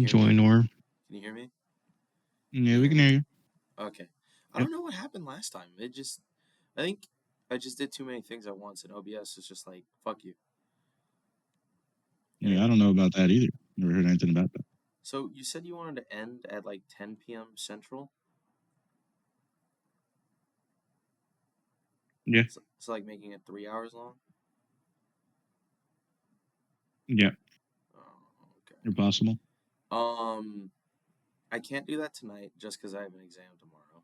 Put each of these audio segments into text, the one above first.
you hear me? Join or. Can you hear me? Yeah, we can hear you. Okay. I Yep. don't know what happened last time. I think I just did too many things at once, and OBS was just like, fuck you. And Yeah, I don't know about that either. Never heard anything about that. so you said you wanted to end at like 10 p.m. Central? Yeah. So like making it 3 hours long? Yeah. Oh, okay. Impossible. Um, I can't do that tonight just because I have an exam tomorrow.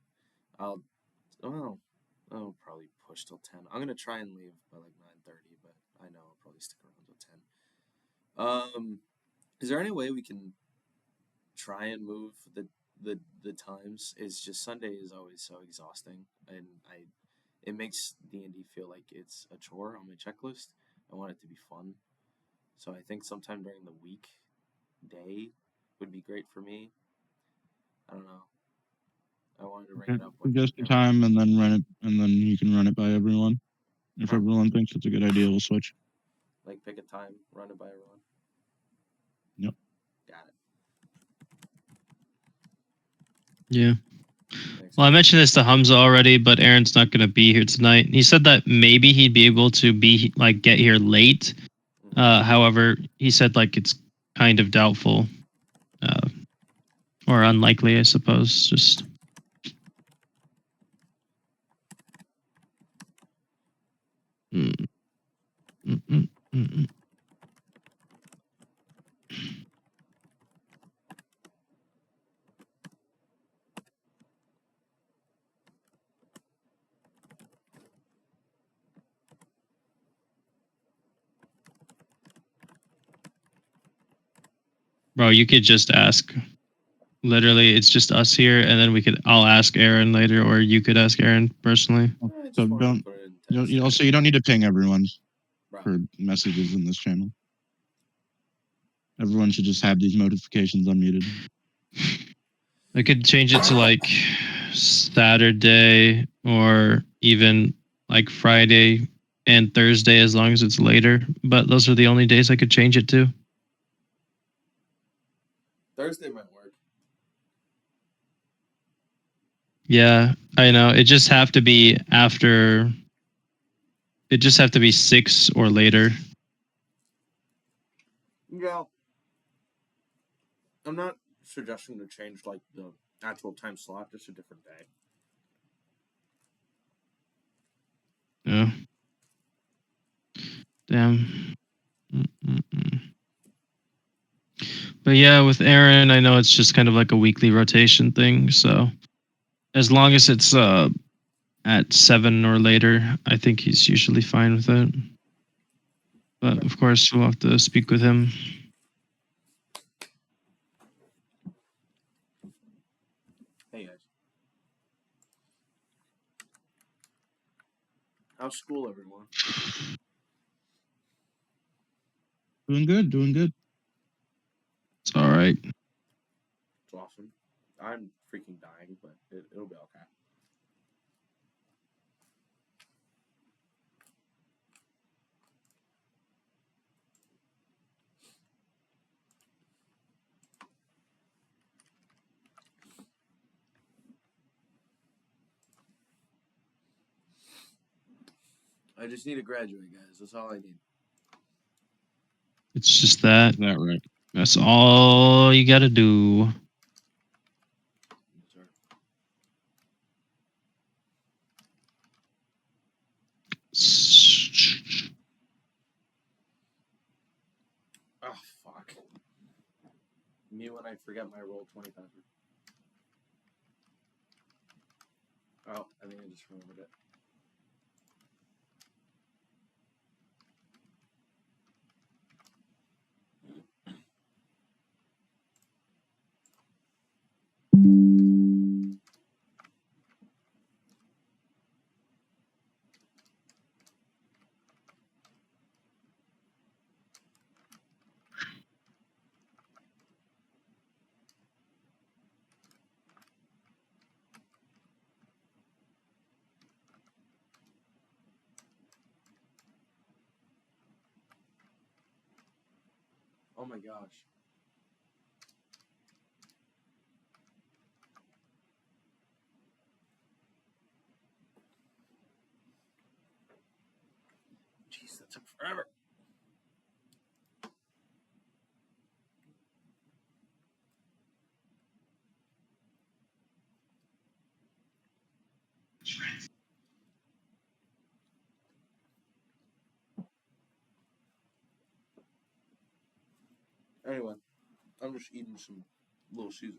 I'll, well, I'll probably push till 10. I'm gonna try and leave by like 9:30, but I know I'll probably stick around till 10. Is there any way we can try and move the times? It's just Sunday is always so exhausting, and it makes D&D feel like it's a chore on my checklist. I want it to be fun, so I think sometime during the week day would be great for me. I don't know. I wanted to bring Okay. it up with Suggest a everyone. time and then run it, and then you can run it by everyone. If Huh? everyone thinks it's a good idea, we'll switch. Like pick a time, run it by everyone. Yep. Got it. Yeah. Thanks, Well, I guys. mentioned this to Hamza already, but Aaron's not going to be here tonight. He said that maybe he'd be able to be like get here late. However, he said like it's kind of doubtful, uh, or unlikely, I suppose. Just. Mm, mm, mm, mm, mm. Bro, you could just ask. Literally, it's just us here, and then I'll ask Aaron later, or you could ask Aaron personally. I So just wanted to don't. put it in You text. also, you don't need to ping everyone Bro. for messages in this channel. Everyone should just have these notifications unmuted. I could change it to like Saturday or even like Friday and Thursday as long as it's later. But those are the only days I could change it to. Thursday might work. Yeah, I know. It just have to be after. It just have to be 6 or later. Yeah. I'm not suggesting to change like the actual time slot, just a different day. Yeah. Damn. Mm-mm-mm. But yeah, with Aaron, I know it's just kind of like a weekly rotation thing. So as long as it's at 7 or later, I think he's usually fine with it. But Okay. of course, we'll have to speak with him. Hey guys. How's school, everyone? Doing good, doing good. It's all right. It's awesome. I'm freaking dying, but it'll be okay. I just need to graduate, guys. That's all I need. It's just that. That right. That's all you got to do. Yes, sir. Oh, fuck. Me when I forget my roll 20 password. Oh, I think I just remembered it. Oh my gosh. took forever. Anyway, I'm just eating some Little Caesar.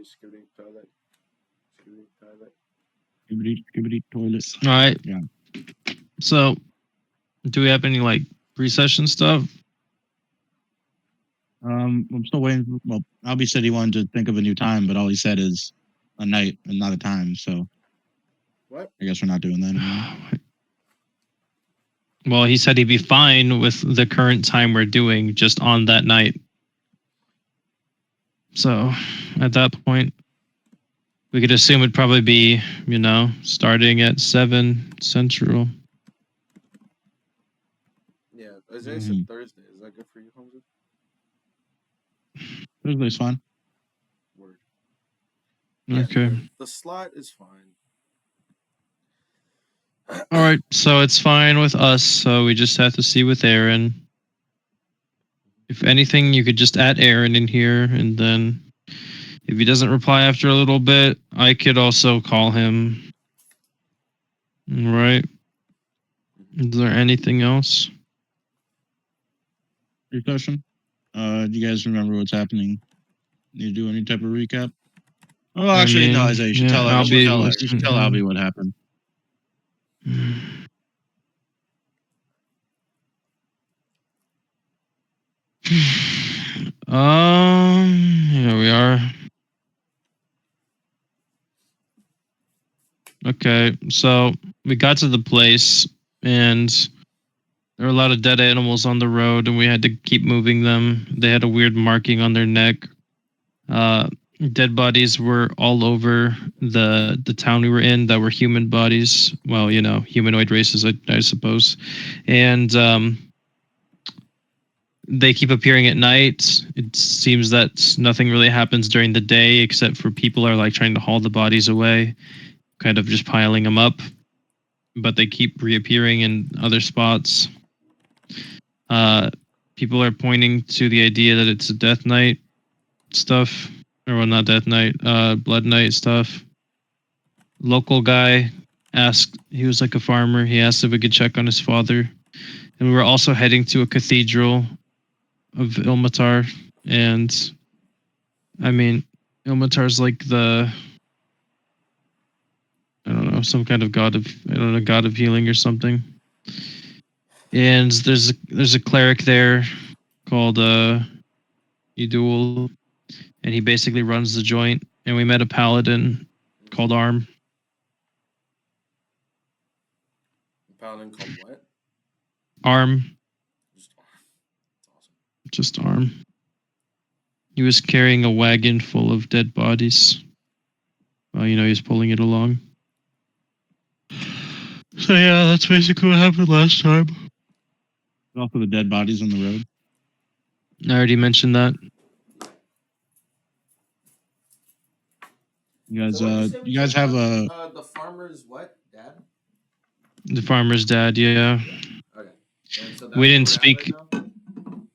Skibbity toilet. Skibbity toilet. Skibbity toilet. All right. Yeah. So, do we have any like pre-session stuff? I'm still waiting. Well, Albie said he wanted to think of a new time, but all he said is a night and not a time. So, What? I guess we're not doing that anymore. Well, he said he'd be fine with the current time we're doing just on that night. So, at that point, we could assume it'd probably be, starting at 7 Central. Yeah, Isaiah said Thursday. Is that good for you, Hamza? Thursday's fine. Word. Yeah, okay. The slot is fine. All right, so it's fine with us. So we just have to see with Aaron. If anything, you could just add Aaron in here, and then if he doesn't reply after a little bit, I could also call him. Right? Is there anything else? Your question? Do you guys remember what's happening? Need to do any type of recap? Oh, actually, no, Isaiah. You should tell Albie what happened. Here we are. Okay, so we got to the place, and there were a lot of dead animals on the road, and we had to keep moving them. They had a weird marking on their neck. Dead bodies were all over the town we were in that were human bodies. Well, humanoid races, I suppose. And they keep appearing at night. It seems that nothing really happens during the day except for people are like trying to haul the bodies away, kind of just piling them up. But they keep reappearing in other spots. People are pointing to the idea that it's a death knight stuff. Or well, not Death Knight, Blood Knight stuff. Local guy asked, he was like a farmer, he asked if we could check on his father. And we were also heading to a cathedral of Ilmatar, and I mean, Ilmatar's like the I don't know some kind of god of I don't know god of healing or something. And there's a cleric there called Idul, and he basically runs the joint. And we met a paladin called Mm-hmm. Arm. A paladin called what? Arm, Just it's awesome. just Arm. He was carrying a wagon full of dead bodies. Well, he was pulling it along. So yeah, that's basically what happened last time. Also, the dead bodies on the road. I already mentioned that. So what did you say we You guys checked have on? a. The farmer's what? Dad? The farmer's dad, yeah. Okay. And so We that's where didn't we're at right speak. now?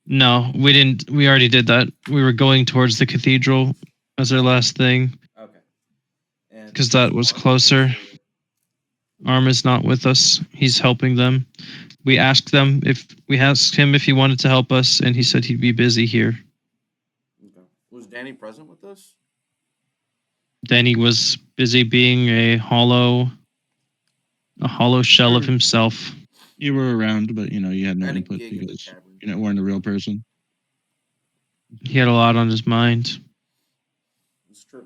No, we didn't. We already did that. We were going towards the cathedral as our last thing Okay. And because is that was Arm with us closer. or Arm is not with us. He's helping them. We asked him if he wanted to help us, and he said he'd be busy here. okay. Was Danny present with us? Danny was busy being a hollow shell of himself. You were around, but you had no At a input gig in the because tavern. you weren't a real person. He had a lot on his mind. It's true.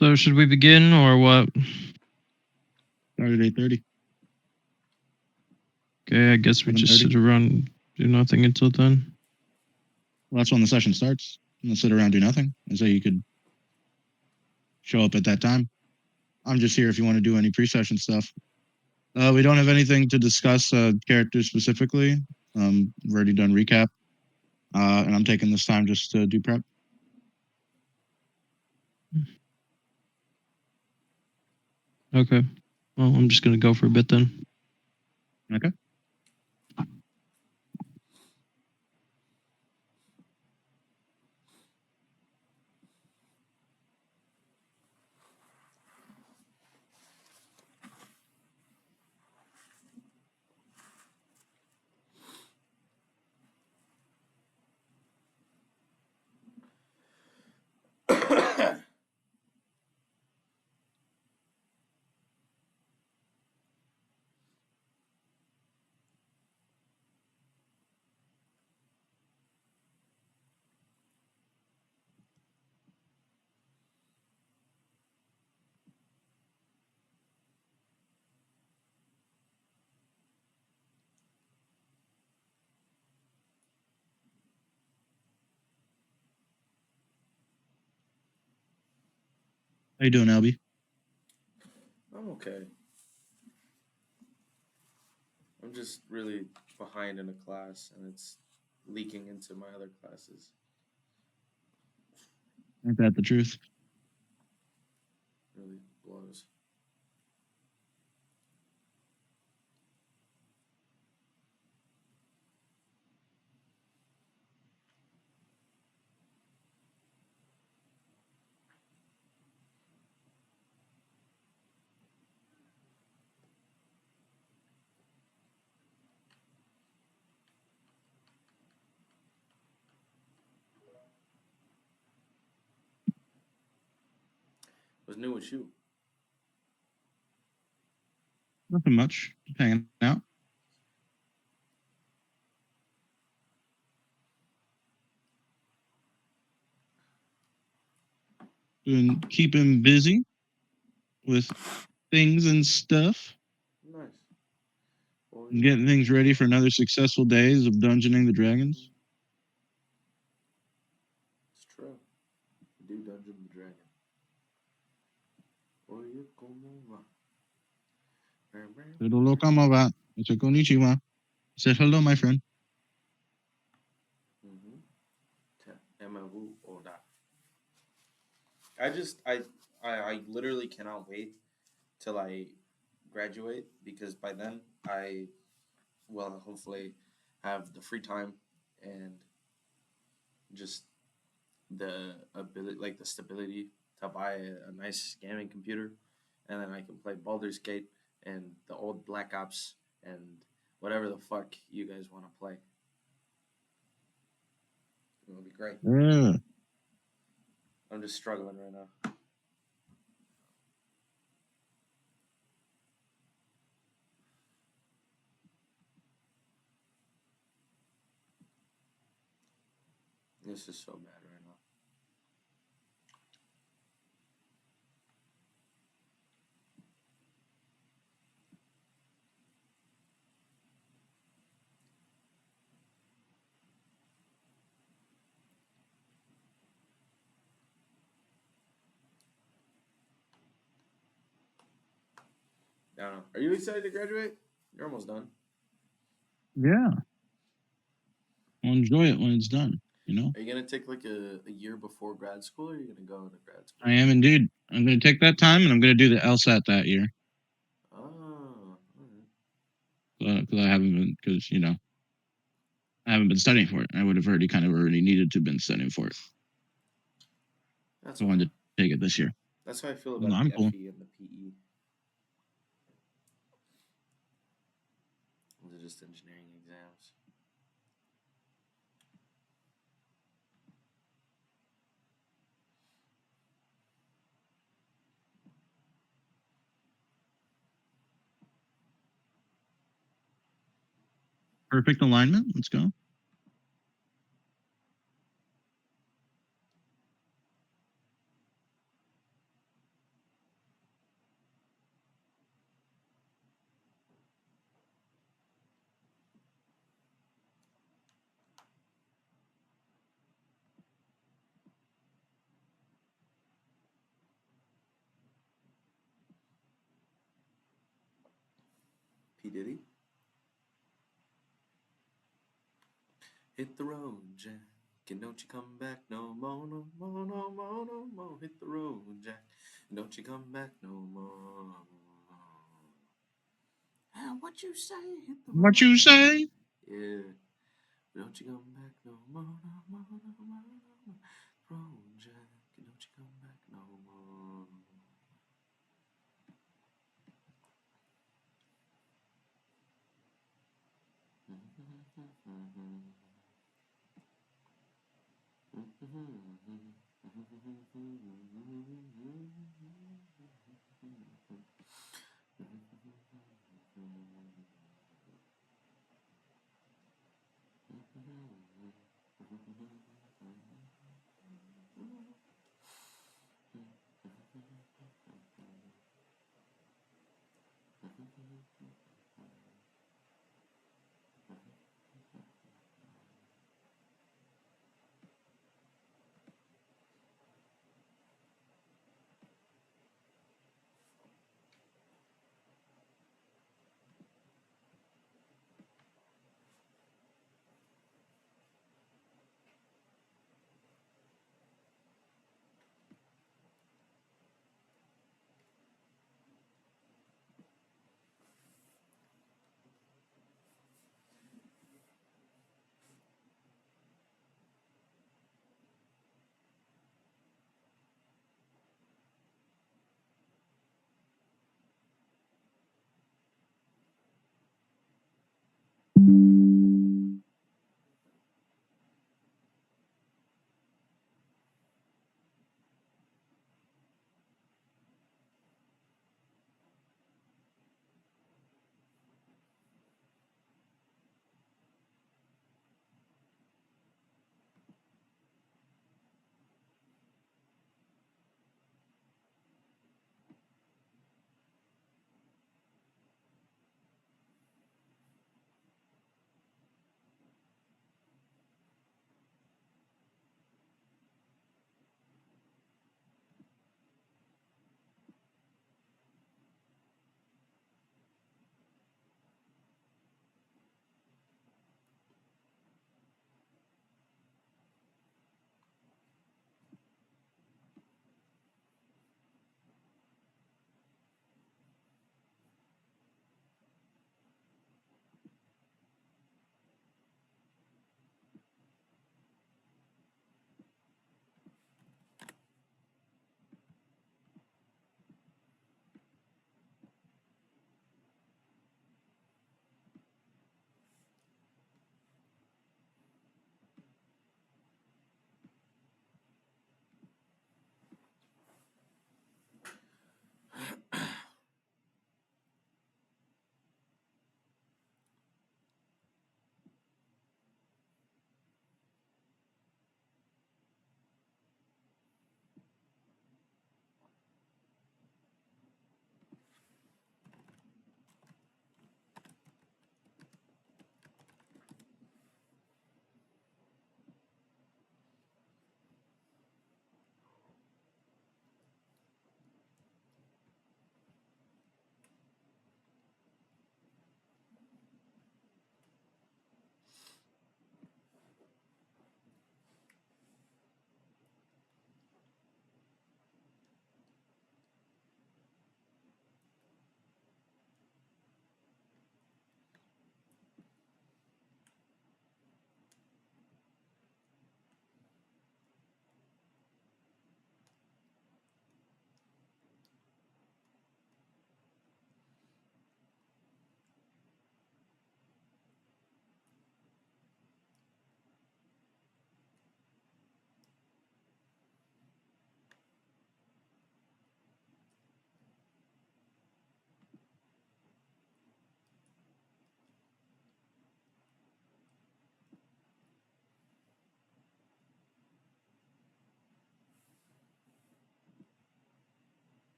So should we begin or what? Started 8:30, Okay, I guess we just 7:30. sit around, do nothing until then. Well, that's when the session starts. And sit around, do nothing, and so you could show up at that time. I'm just here if you want to do any pre-session stuff. We don't have anything to discuss characters specifically. We've already done recap, and I'm taking this time just to do prep. Okay. Well, I'm just gonna go for a bit then. Okay. How you doing, Albie? I'm okay. I'm just really behind in a class and it's leaking into my other classes. Ain't that the truth? Really blows. What's new with you? Nothing much. Just hanging out. Doing keeping busy with things and stuff. Nice. Well, And getting things ready for another successful days of dungeoning the dragons. it's true. Todo kama wa. I said konnichiwa. I said hello, my friend. I literally cannot wait till I graduate because by then I will hopefully have the free time and just the ability, like the stability to buy a nice gaming computer, and then I can play Baldur's Gate and the old Black Ops and whatever the fuck you guys want to play. It'll be great. Yeah. I'm just struggling right now. This is so bad right now. I don't know. Are you excited to graduate? You're almost done. Yeah. I'll enjoy it when it's done, you know? Are you gonna take like a year before grad school, or are you gonna go to grad school? I am indeed. I'm going to take that time and I'm going to do the LSAT that year. Oh, Because I haven't been, because, you know, I haven't been studying for it. I would have already needed to have been studying for it. that's So I okay. wanted to take it this year. That's how I feel No, about I'm the cool. FE and the PE. They're just engineering exams. Perfect alignment. Let's go. P Diddy, hit the road, Jack, and don't you come back no more, no more, no more, no more. Hit the road, Jack, and don't you come back no more. What you say? Hit the road. What you say? Yeah. Don't you come back no more, no more, no more, no more. Road, Jack, and don't you come back no more.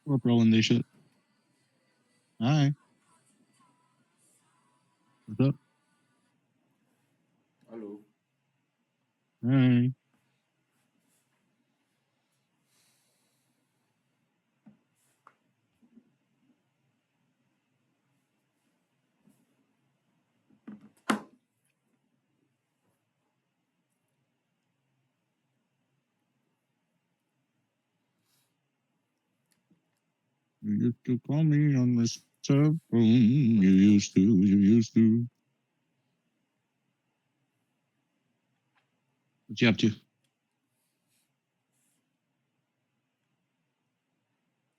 We're rolling this shit. Hi. What's up? Hello. Hi. You used to call me on the cell phone. You used to. You used to. What you up to?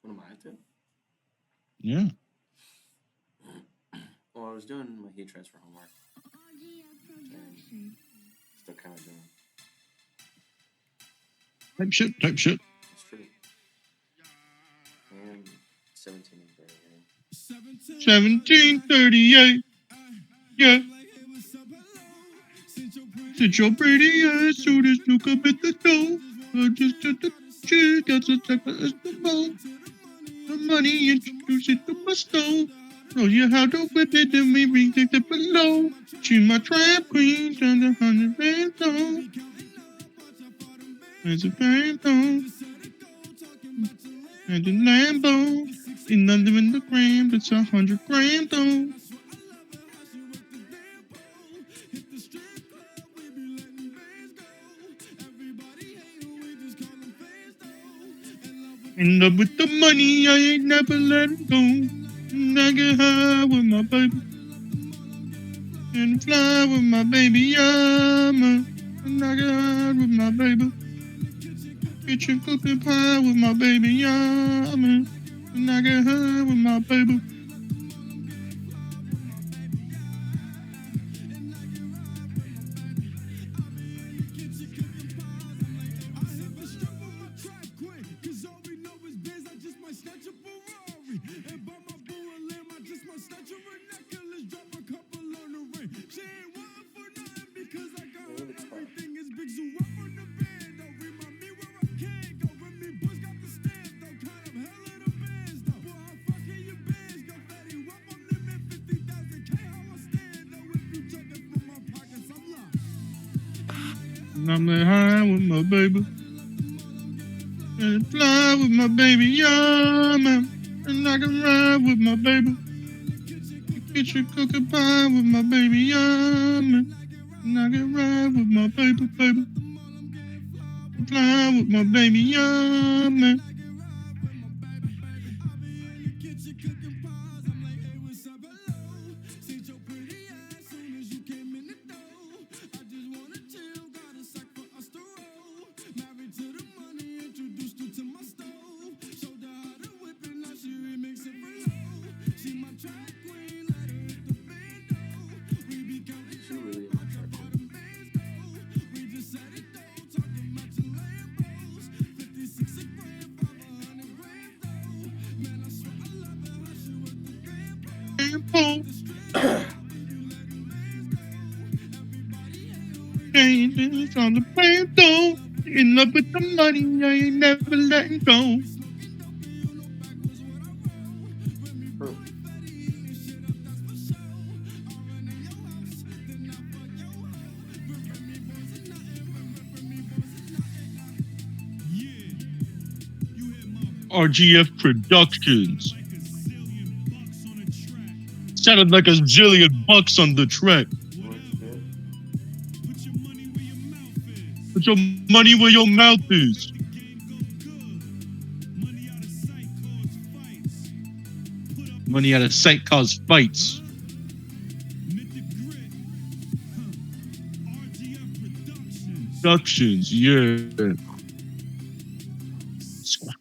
What am I up to? Yeah. Well, I was doing my heat transfer homework. And still kind of doing. Type shit. Type shit. It's true. I am 17 and 1738. Yeah. Sit your pretty ass soon as you come at the door. I just took the chick that's a type of the money introduce it to my stove. Show you how to whip it and we reach it below. She my trap queen, down the 100 bands. There's a phantom and a Lambo. In under in the gram, it's 100 grams though. End up with the money, I ain't never letting go. And I get high with my baby. And fly with my baby, yeah, man. And I get high with my baby. Kitchen cooking pie with my baby, yeah, man. And I get high with my baby. And I'm like high with my baby. And fly with my baby, yeah, man. And I can ride with my baby. Kitchen cooking pie with my baby, yeah, man. And I can ride with my baby, baby. Fly with my baby, yeah, man. She really in my trap queen. Changes on the plan, though. In love with the money, I ain't never letting go. True. RGF Productions. Sounded like a zillion bucks on the track. Legit. Put your money where your mouth is. Money out of sight cause fights. Productions, yeah. Squawk.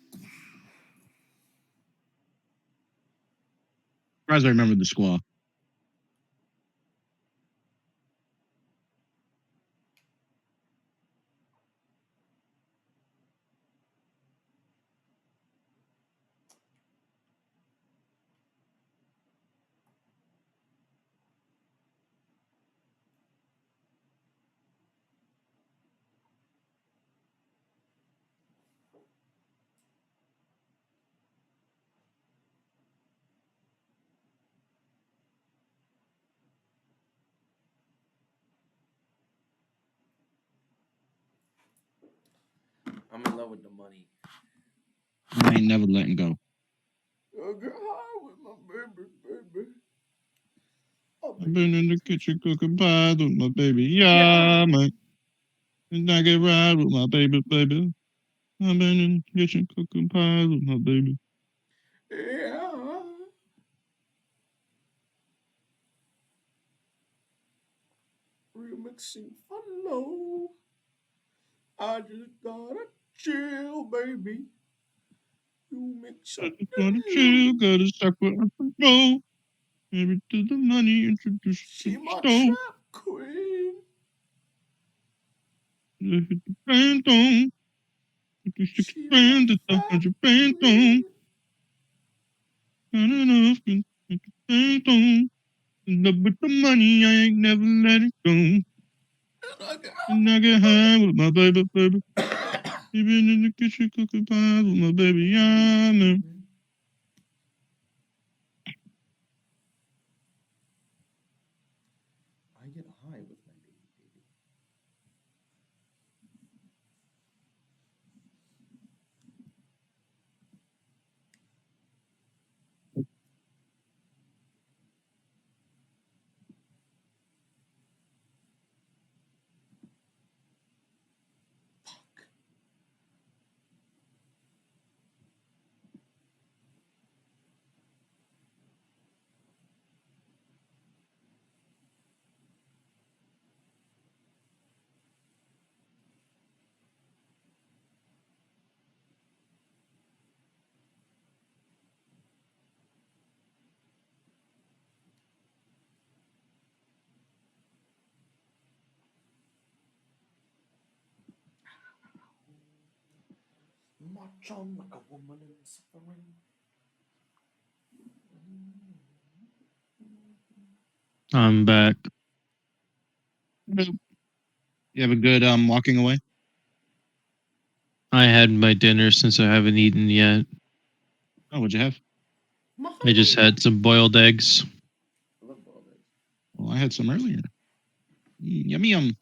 Surprised I remember the squawk. I'm in love with the money. I ain't never letting go. I get high with my baby, baby. I've been in the kitchen cooking pies with my baby. Yeah, man. And I get ride with my baby, baby. I've been in the kitchen cooking pies with my baby. Yeah. Remixing follow. I just gotta chill, baby. You mix I up just wanna deal. chill, gotta suck where I can go. Maybe to the money, introduce to She the my stove. trap queen. Hit the band on. 56 She my grand, it's a fat 100 band on. queen. Not enough, can hit the band on. In love with the money, I ain't never let it go. And I get high with my baby, baby. Even in the kitchen cooking pies with my baby, yeah, man. I get high with my baby, baby. Fuck. March on like a woman in suffering. I'm back. You have a good walking away? I had my dinner since I haven't eaten yet. Oh, what'd you have? I just had some boiled eggs. I love boiled eggs. Well, I had some earlier. Yummy yum.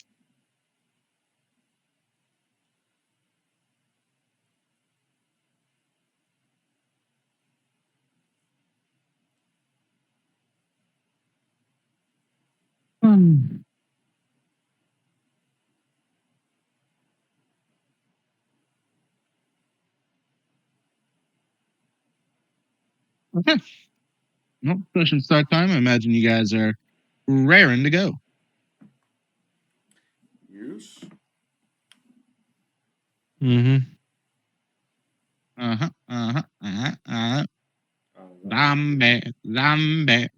Okay. Well, session start time. I imagine you guys are raring to go. Yes. Mm-hmm. Uh-huh. Uh-huh. Uh-huh. Uh-huh. Zombie. Zombie.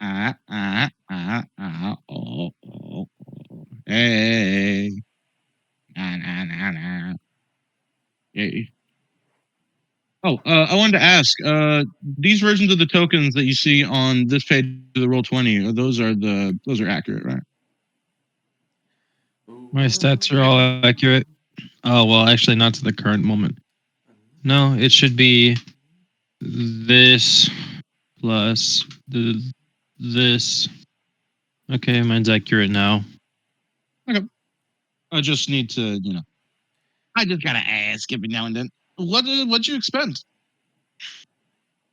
Oh, oh, oh. Hey. Nah, nah, nah, nah. Hey. Oh, I wanted to ask, these versions of the tokens that you see on this page of the Roll20, those are accurate, right? My stats are all accurate. Oh, well, actually, not to the current moment. No, it should be this plus this. Okay, mine's accurate now. Okay. I just need to, I just gotta ask every now and then. What'd you expend?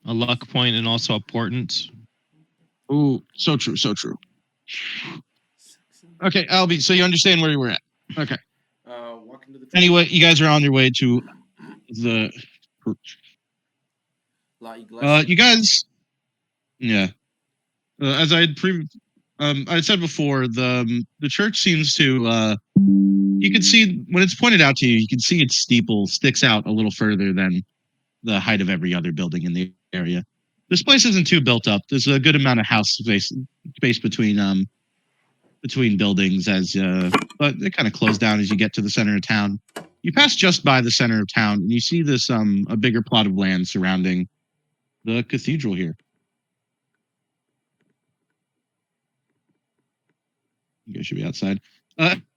A luck point and also a portent. Ooh, so true, so true. Okay, Albie, so you understand where you were at. Okay. Walk into the Anyway, you guys are on your way to the. La Iglesia. You guys, yeah. As I had said before, the church seems to. You can see when it's pointed out to you, you can see its steeple sticks out a little further than the height of every other building in the area. This place isn't too built up. There's a good amount of house space between buildings but they kind of close down as you get to the center of town. You pass just by the center of town and you see this a bigger plot of land surrounding the cathedral here. You guys should be outside.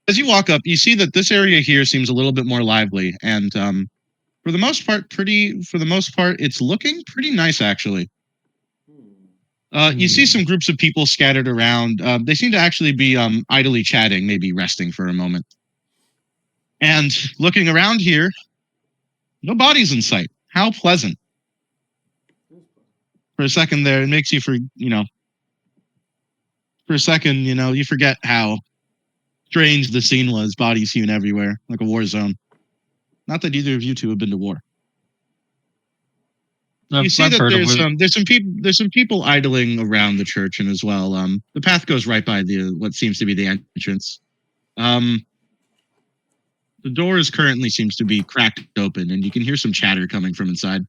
As you walk up, you see that this area here seems a little bit more lively, and for the most part, it's looking pretty nice actually. You see some groups of people scattered around. They seem to actually be idly chatting, maybe resting for a moment. And looking around here, no bodies in sight. How pleasant. For a second there, it makes you for a second, you forget how strange the scene was, bodies hewn everywhere, like a war zone. Not that either of you two have been to war. You see I've that heard of there's some people idling around the church, and as well, the path goes right by what seems to be the entrance. Um, the door currently seems to be cracked open, and you can hear some chatter coming from inside.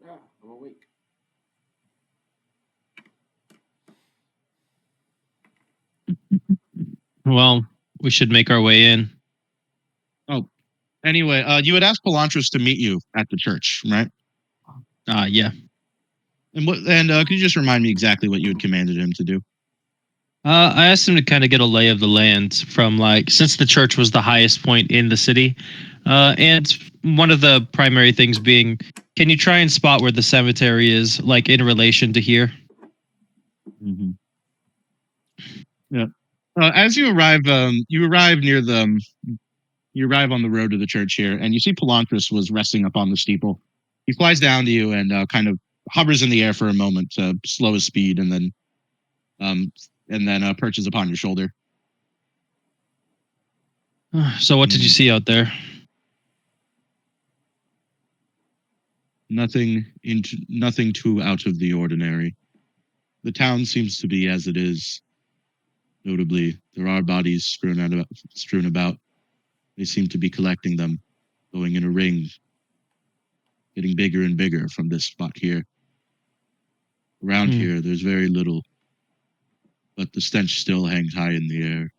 Ah, I'm awake. Well, we should make our way in. Oh, anyway, you had asked Pelantros to meet you at the church, right? Yeah. And could you just remind me exactly what you had commanded him to do? I asked him to kind of get a lay of the land from since the church was the highest point in the city, and one of the primary things being, can you try and spot where the cemetery is, in relation to here? Mm-hmm. Yeah. As you arrive near you arrive on the road to the church here, and you see Pelantros was resting up on the steeple. He flies down to you and kind of hovers in the air for a moment to slow his speed, um, and then perches upon your shoulder. So what did you see out there? Nothing too out of the ordinary. The town seems to be as it is. Notably, there are bodies strewn about. They seem to be collecting them, going in a ring, getting bigger and bigger from this spot here. Around here, there's very little, but the stench still hangs high in the air.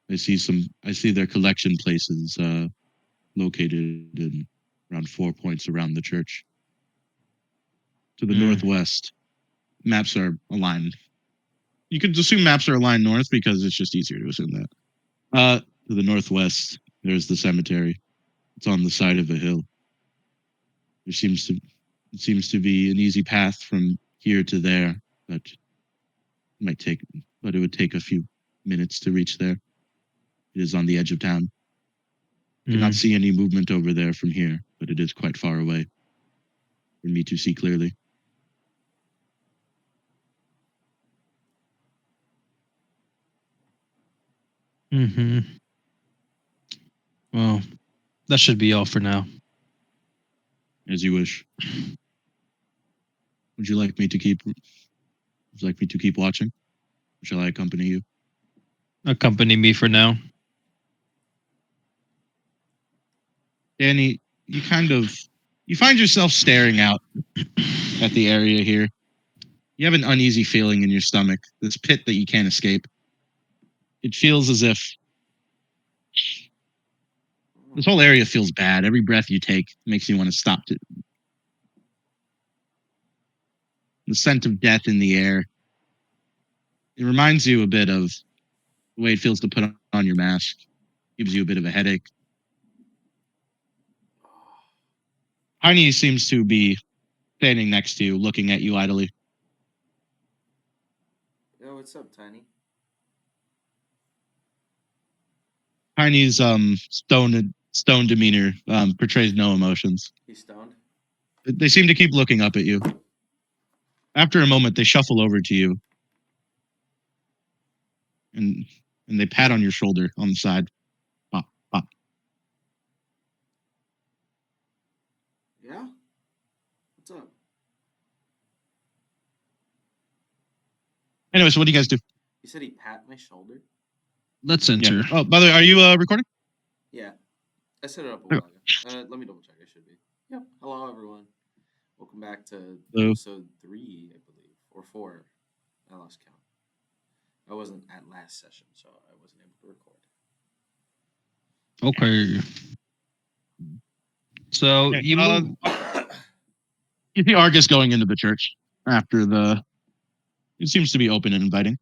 I see their collection places located in around 4 points around the church. To the northwest, maps are aligned. You could assume maps are aligned north because it's just easier to assume that. To the northwest, there's the cemetery. It's on the side of a hill. It seems to be an easy path from here to there, but it would take a few minutes to reach there. It is on the edge of town. Cannot see any movement over there from here, but it is quite far away for me to see clearly. Well, that should be all for now. As you wish. Would you like me to keep watching? Or shall I accompany you? Accompany me for now. Danny, you find yourself staring out at the area here. You have an uneasy feeling in your stomach, this pit that you can't escape. It feels as if this whole area feels bad. Every breath you take makes you want to stop. The scent of death in the air. It reminds you a bit of the way it feels to put on your mask. Gives you a bit of a headache. Heine seems to be standing next to you, looking at you idly. Yo, what's up, Tiny? Heine's stone demeanor portrays no emotions. He's stoned. They seem to keep looking up at you. After a moment, they shuffle over to you, and they pat on your shoulder on the side. Pop, pop. Yeah? What's up? Anyway, so what do you guys do? You said he pat my shoulder? Let's enter. Yeah. Oh, by the way, are you recording? Yeah. I set it up a while ago. Let me double check. I should be. Yep. Hello, everyone. Welcome back to episode 3, I believe. Or 4. I lost count. I wasn't at last session, so I wasn't able to record. Okay. So you move. You see Argus going into the church after it seems to be open and inviting.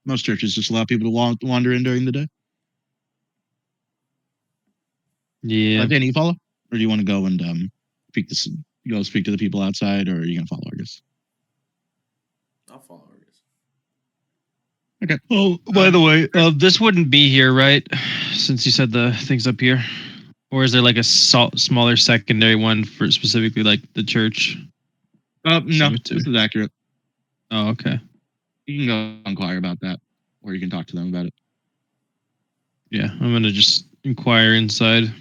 Most churches just allow people to wander in during the day. Yeah. Danny, you follow? Or do you want to go and speak to the people outside, or are you going to follow Argus? I'll follow Argus. Okay. Oh, by the way, this wouldn't be here, right? Since you said the things up here, or is there like a smaller secondary one for specifically like the church? No, Cemetery. this is accurate. Oh, okay. You can go inquire about that, or you can talk to them about it. Yeah, I'm gonna just inquire inside.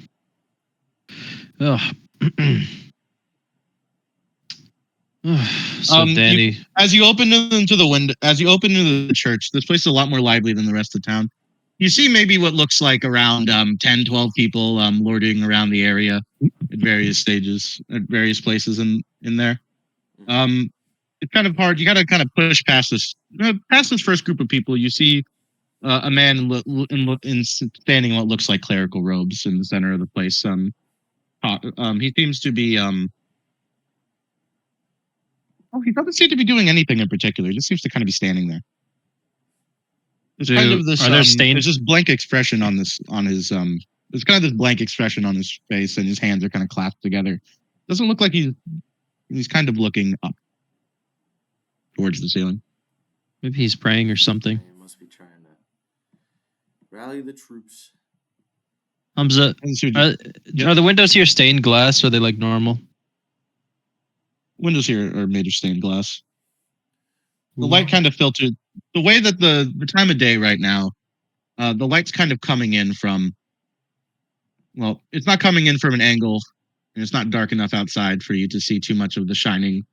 Ugh. So Danny, As you open into the window, as you open into the church, this place is a lot more lively than the rest of town. You see maybe what looks like around 10, 12 people lording around the area at various stages, at various places in there. Um, it's kind of hard. You got to kind of push past this first group of people. You see a man in standing in what looks like clerical robes in the center of the place. He seems to be oh, he doesn't seem to be doing anything in particular. He just seems to kind of be standing there. There's kind of this are there stained? there's this blank expression on his there's kind of this blank expression on his face, and his hands are kind of clasped together. Doesn't look like he's kind of looking up towards the ceiling. Maybe he's praying or something. He must be trying to rally the troops. Hamza, are the windows here stained glass or are they like normal? Windows here are made of stained glass. The light kind of filtered the way that the time of day right now, the light's kind of coming in from, well, it's not coming in from an angle, and it's not dark enough outside for you to see too much of the shining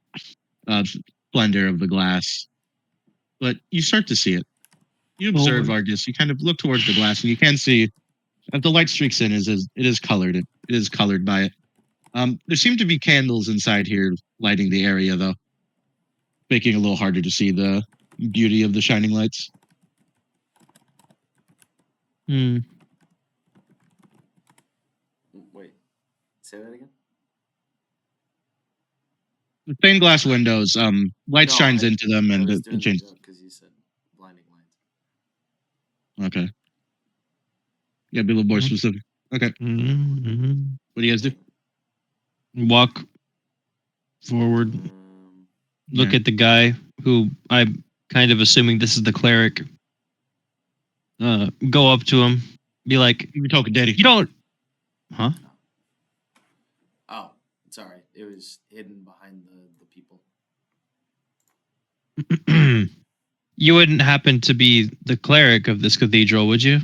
splendor of the glass. But you start to see it. You observe, Argus. You kind of look towards the glass, and you can see as the light streaks in, it is colored. It is colored by it. There seem to be candles inside here lighting the area, though, making it a little harder to see the beauty of the shining lights. Hmm. Wait, say that again. The stained glass windows, light shines into them, and it changes. Because you said blinding lights. Okay. Yeah, be a little more specific. Okay. Mm-hmm. What do you guys do? Walk forward. Look at the guy who I'm kind of assuming this is the cleric. Go up to him, be like, "You're talking, Daddy. You don't, huh? Oh, sorry. It was hidden behind the people. You wouldn't happen to be the cleric of this cathedral, would you?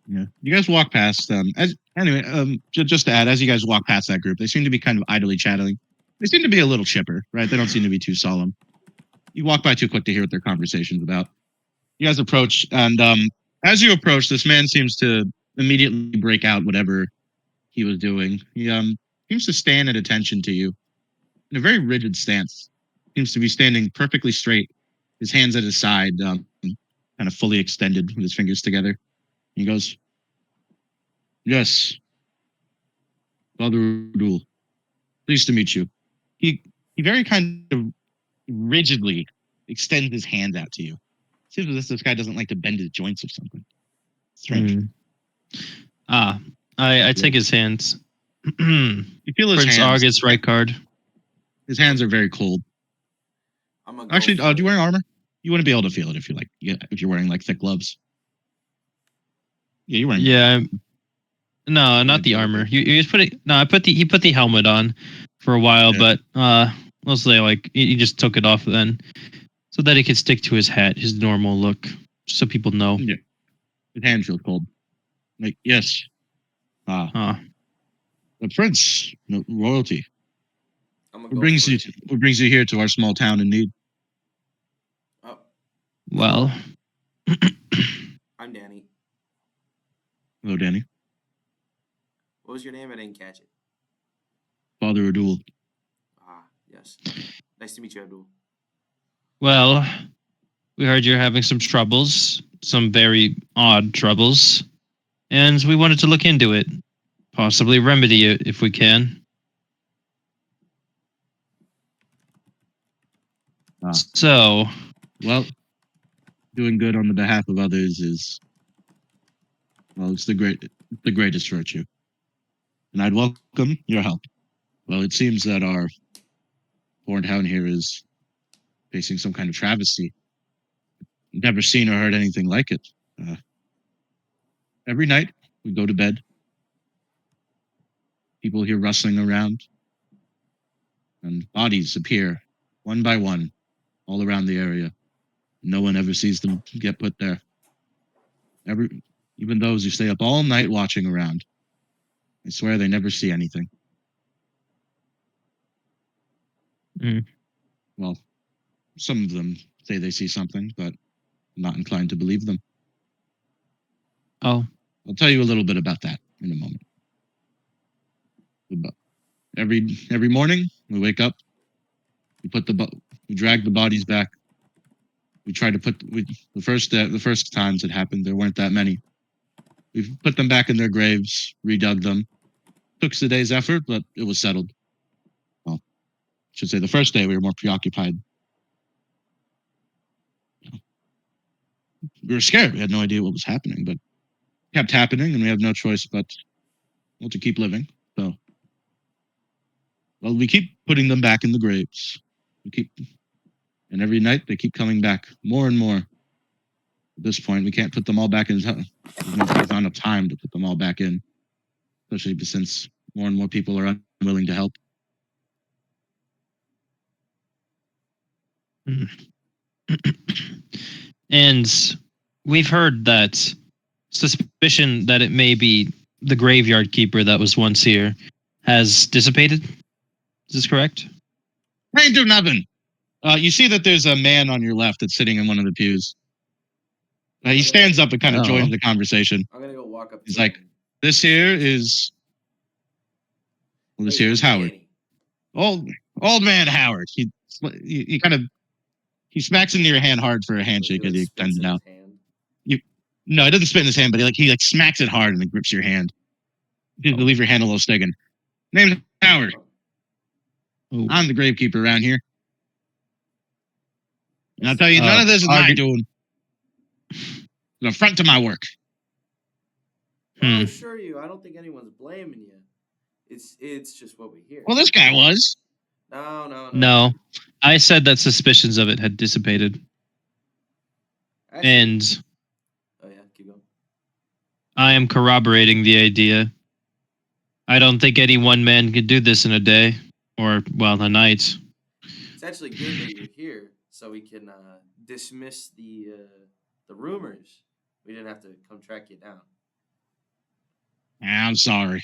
Yeah. You guys walk past just to add, as you guys walk past that group, they seem to be kind of idly chatting. They seem to be a little chipper, right? They don't seem to be too solemn. You walk by too quick to hear what their conversation's about. You guys approach, and as you approach, this man seems to immediately break out whatever he was doing. He seems to stand at attention to you in a very rigid stance. Seems to be standing perfectly straight, his hands at his side, kind of fully extended with his fingers together. He goes, "Yes, Father Udul, pleased to meet you." He very kind of rigidly extends his hands out to you. Seems as if this guy doesn't like to bend his joints or something. Strange. I take his hands. You feel his Prince hands. Argus right card. His hands are very cold. Actually, do you wear armor? You wouldn't be able to feel it if you're wearing like thick gloves. Yeah, you're wearing. Yeah. No, not the armor. He put the helmet on for a while, but mostly like he just took it off then, so that he could stick to his hat, his normal look, so people know. Yeah, his hands feel cold. Like, yes, the prince, royalty. What brings you here to our small town in need? Oh, well, I'm Danny. Hello, Danny. What was your name? I didn't catch it. Father Udul. Ah, yes. Nice to meet you, Abdul. Well, we heard you're having some troubles, some very odd troubles, and we wanted to look into it, possibly remedy it if we can. So, well, doing good on the behalf of others is, well, it's the greatest virtue, and I'd welcome your help. Well, it seems that our foreign town here is facing some kind of travesty. never seen or heard anything like it. Every night we go to bed, people hear rustling around, and bodies appear one by one all around the area. No one ever sees them get put there. Even those who stay up all night watching around, I swear they never see anything. Mm. Well, some of them say they see something, but I'm not inclined to believe them. Oh. I'll tell you a little bit about that in a moment. But every morning we wake up, we drag the bodies back. We try to the first times it happened there weren't that many. We put them back in their graves, redug them. Took a day's effort, but it was settled. Well, I should say the first day we were more preoccupied. We were scared. We had no idea what was happening, but it kept happening, and we have no choice but to keep living. So, we keep putting them back in the graves. And every night they keep coming back more and more. At this point, we can't put them all back in. There's not enough time to put them all back in, especially since more and more people are unwilling to help. And we've heard that suspicion that it may be the graveyard keeper that was once here has dissipated. Is this correct? I ain't do nothing. You see that there's a man on your left that's sitting in one of the pews. He stands up and kind of joins the conversation. I'm gonna go walk up. He's like, "This here is Howard, old man Howard." He kind of smacks into your hand hard for a handshake as he extends it out. No, it doesn't spit in his hand, but he smacks it hard and then grips your hand. You leave your hand a little sticking. Name's Howard. Oh. I'm the gravekeeper around here. And I'll tell you, none of this is my doing. An affront to my work. I'll assure you, I don't think anyone's blaming you. It's just what we hear. Well, this guy was. No. I said that suspicions of it had dissipated. Actually, and oh yeah, keep going. I am corroborating the idea. I don't think any one man could do this in a day, or, well, a night. It's actually good that you're here, so we can dismiss the rumors. We didn't have to come track you down. I'm sorry.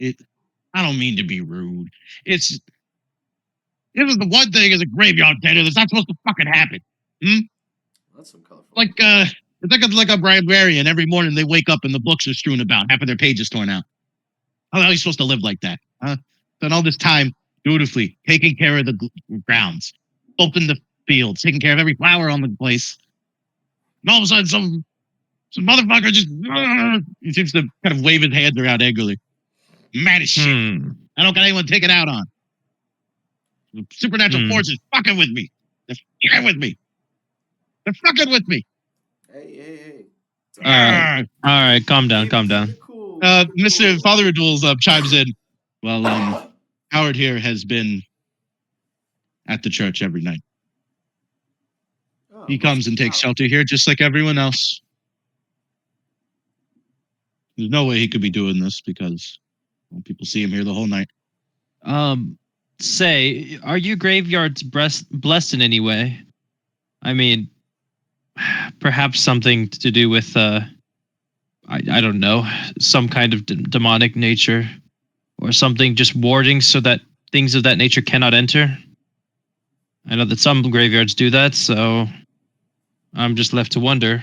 I don't mean to be rude. This is the one thing as a graveyard tender that's not supposed to fucking happen. That's some colorful. It's like a librarian. Every morning they wake up and the books are strewn about, half of their pages torn out. How are you supposed to live like that? Spend all this time dutifully taking care of the grounds, open the fields, taking care of every flower on the place. And all of a sudden, some motherfucker just he seems to kind of wave his hands around angrily. Mad as shit. I don't got anyone to take it out on. The supernatural forces fucking with me. They're fucking with me. They're fucking with me. Hey. All right, calm down. Cool. Mr. Father Duels chimes in. Well, Howard here has been at the church every night. He comes and takes shelter here just like everyone else. There's no way he could be doing this because people see him here the whole night. Say, are you graveyards blessed in any way? I mean, perhaps something to do with, I don't know, some kind of demonic nature, or something just warding so that things of that nature cannot enter. I know that some graveyards do that, so I'm just left to wonder.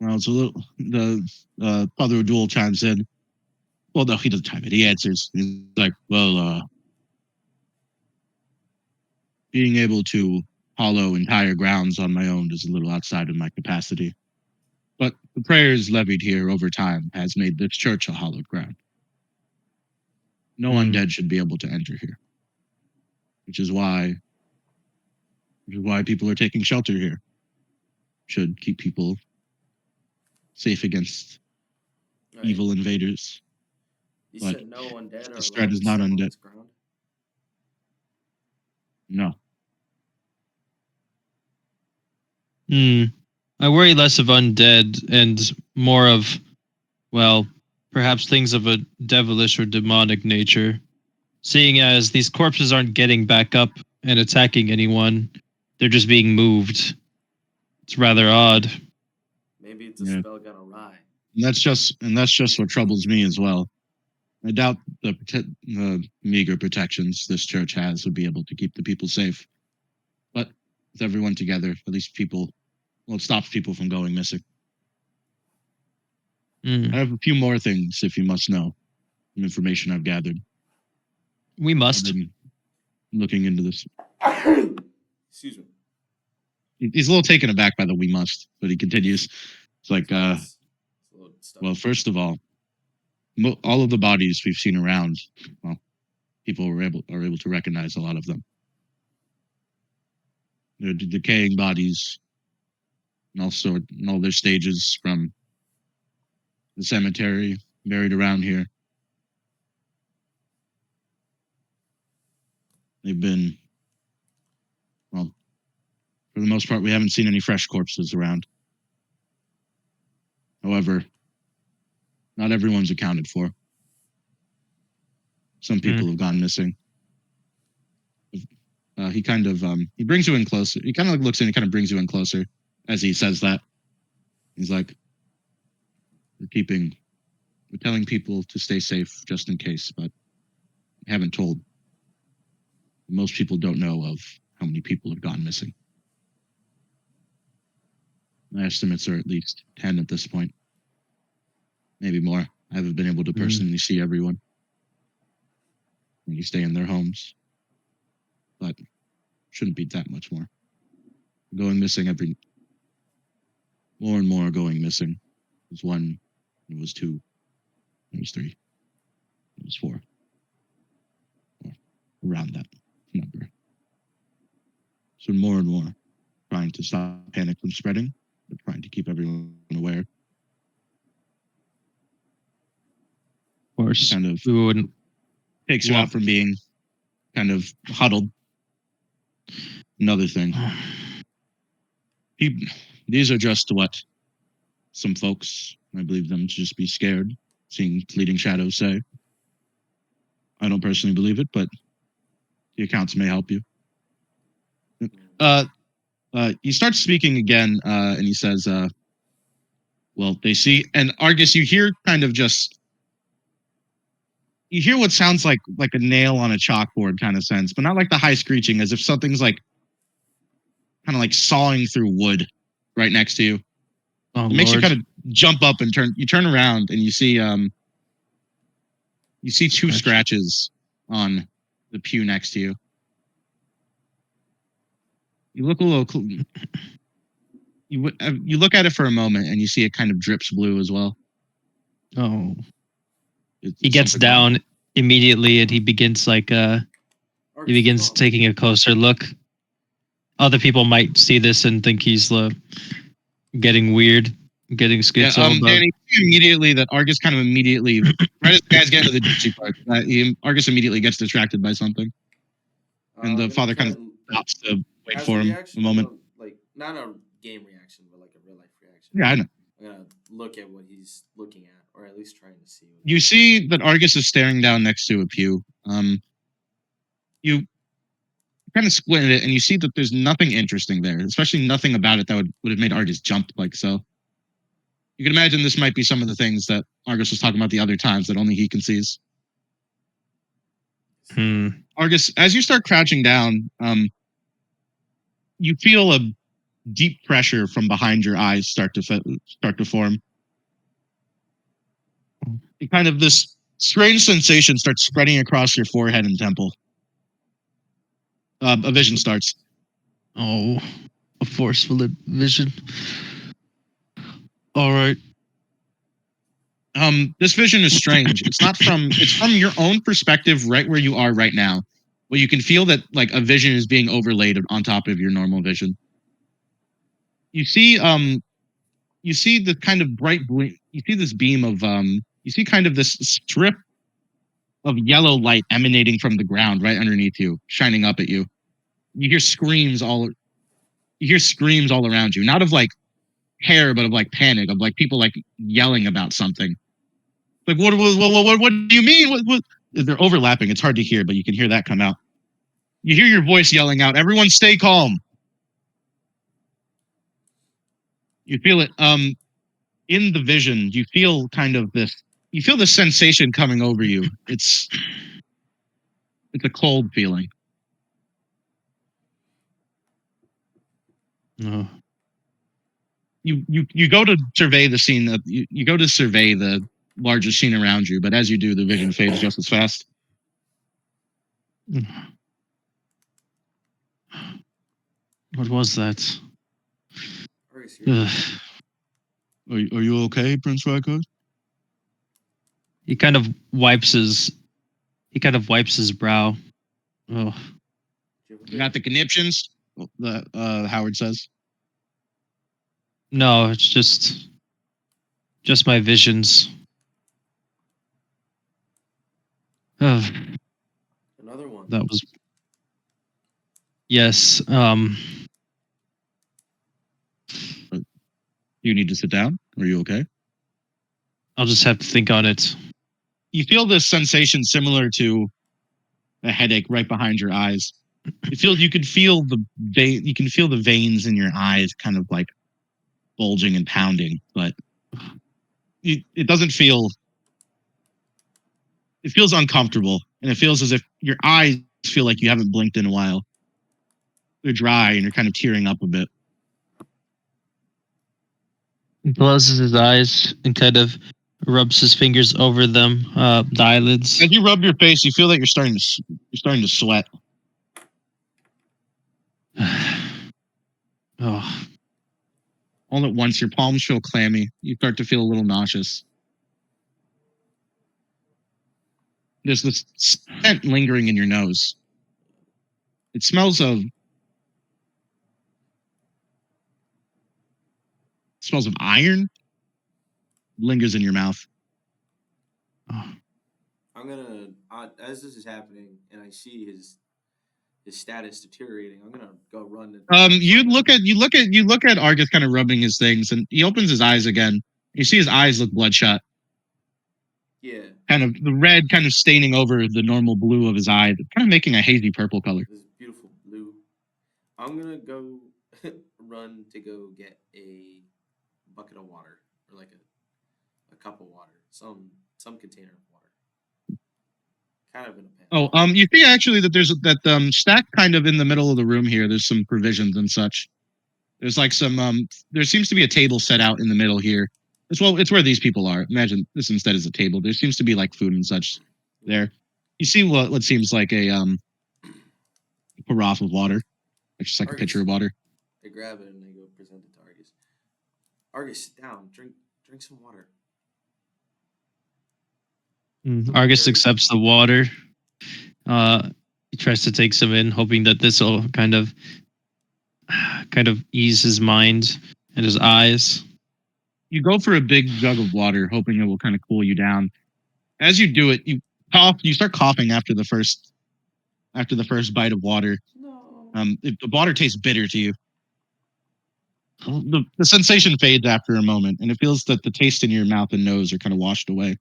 Well, it's a little. The Father Duel chimes in. Well, no, he doesn't chime in. He answers. He's like, well, being able to hollow entire grounds on my own is a little outside of my capacity. But the prayers levied here over time has made this church a hallowed ground. No undead should be able to enter here. Which is why people are taking shelter here. Should keep people safe against evil invaders. You said no undead or this threat is not undead. Ground? No. Hmm. I worry less of undead and more of, well, perhaps things of a devilish or demonic nature. Seeing as these corpses aren't getting back up and attacking anyone, they're just being moved. It's rather odd. Maybe it's a Yeah. spell gone awry. And that's just what troubles me as well. I doubt the meager protections this church has would be able to keep the people safe. But with everyone together, at least it stops people from going missing. Hmm. I have a few more things, if you must know, some information I've gathered. We I've must. been looking into this. Excuse me. He's a little taken aback by the "we must," but he continues. It's like, It's a little stuff. well, first of all, all of the bodies we've seen around, well, people are able to recognize a lot of them. They're decaying bodies, and also in all their stages from the cemetery buried around here. They've been, well, for the most part, we haven't seen any fresh corpses around. However, not everyone's accounted for. Some people have gone missing. He kind of he brings you in closer. He kind of looks in. He kind of brings you in closer as he says that. He's like, we're telling people to stay safe just in case, but we haven't told. Most people don't know of how many people have gone missing. My estimates are at least 10 at this point, maybe more. I haven't been able to personally see everyone when you stay in their homes, but shouldn't be that much more. Going missing more and more are going missing. It was one, it was two, it was three, it was four, or around that number. So more and more, trying to stop panic from spreading, but trying to keep everyone aware. Of course. Kind of We wouldn't. takes you out from being kind of huddled. Another thing, these are just what some folks, I believe them to just be scared, seeing fleeting shadows say. I don't personally believe it, but the accounts may help you. He starts speaking again, and he says, well, they see, and Argus, you hear kind of just, you hear what sounds like a nail on a chalkboard kind of sense, but not like the high screeching, as if something's like, kind of like sawing through wood right next to you. Oh, It makes you Lord. kind of jump up and you turn around and you see two scratches on the pew next to you. You look a little. You look at it for a moment and you see it kind of drips blue as well. Oh. It's He gets something down immediately and he begins taking a closer look. Other people might see this and think he's getting weird, getting schizo. Danny, immediately that Argus kind of immediately, right as the guys get to the juicy part, Argus immediately gets distracted by something, and the father kind of stops to wait for him a moment. Like not a game reaction, but like a real life reaction. Yeah, I know. I'm gonna look at what he's looking at, or at least trying to see. You see that Argus is staring down next to a pew. You kind of squint it, and you see that there's nothing interesting there, especially nothing about it that would have made Argus jump like so. You can imagine this might be some of the things that Argus was talking about the other times that only he can see. Argus, as you start crouching down, you feel a deep pressure from behind your eyes start to form. And kind of this strange sensation starts spreading across your forehead and temple. A vision starts. Oh, a forceful vision. All right. This vision is strange. It's from your own perspective, right where you are right now. Well, you can feel that like a vision is being overlaid on top of your normal vision. You see the kind of bright you see this beam of you see kind of this strip of yellow light emanating from the ground right underneath you, shining up at you. You hear screams you hear screams all around you, not of like hair, but of like panic, of like people like yelling about something. Like what do you mean? What? They're overlapping. It's hard to hear, but you can hear that come out. You hear your voice yelling out, "Everyone, stay calm." You feel it. In the vision, you feel kind of this. You feel the sensation coming over you. It's a cold feeling. No. You go to survey the scene. You go to survey the larger scene around you, but as you do, the vision fades just as fast. What was that? Argus, you're Ugh. Are you okay, Prince Rykard? He kind of wipes his brow. Oh, You got the conniptions. The Howard says. no, it's just my visions. Oh, another one. that was yes. You need to sit down. Are you okay? I'll just have to think on it. You feel this sensation similar to a headache right behind your eyes. You can feel the veins in your eyes kind of like bulging and pounding, but it doesn't feel. It feels uncomfortable, and it feels as if your eyes feel like you haven't blinked in a while. They're dry, and you're kind of tearing up a bit. He closes his eyes and kind of rubs his fingers over them, the eyelids. As you rub your face, you feel that you're starting to sweat. Oh, All at once, your palms feel clammy. You start to feel a little nauseous. There's this scent lingering in your nose. It smells of iron. Lingers in your mouth. oh. I'm gonna as this is happening and I see his status deteriorating. I'm gonna go run. You look at Argus kind of rubbing his things, and he opens his eyes again. You see his eyes look bloodshot. Yeah. Kind of the red kind of staining over the normal blue of his eye, kind of making a hazy purple color. This beautiful blue. I'm gonna go run to go get a bucket of water or like a cup of water, some container of water. Kind of in a pan. You see actually that there's that stacked kind of in the middle of the room here. There's some provisions and such. There's like some there seems to be a table set out in the middle here. It's where these people are. Imagine this instead is a table. There seems to be like food and such there. You see what seems like a carafe of water. It's just like Argus. a pitcher of water. I grab it and I go present it to Argus. Argus, sit down. Drink some water. Argus accepts the water. He tries to take some in, hoping that this will kind of ease his mind and his eyes. You go for a big jug of water, hoping it will kind of cool you down. As you do it, you cough. You start coughing after the first bite of water. No. The water tastes bitter to you. The sensation fades after a moment, and it feels that the taste in your mouth and nose are kind of washed away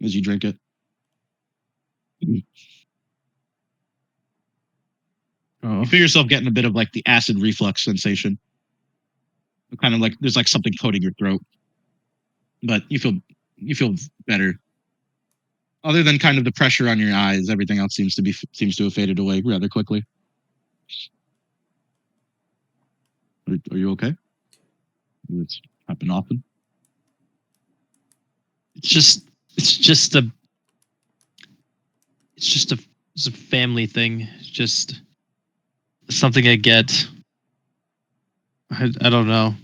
as you drink it. Oh. You feel yourself getting a bit of like the acid reflux sensation. Kind of like there's like something coating your throat, but you feel better. Other than kind of the pressure on your eyes, everything else seems to have faded away rather quickly. Are you okay? It's happen often. It's just a family thing. It's just something I get. I don't know.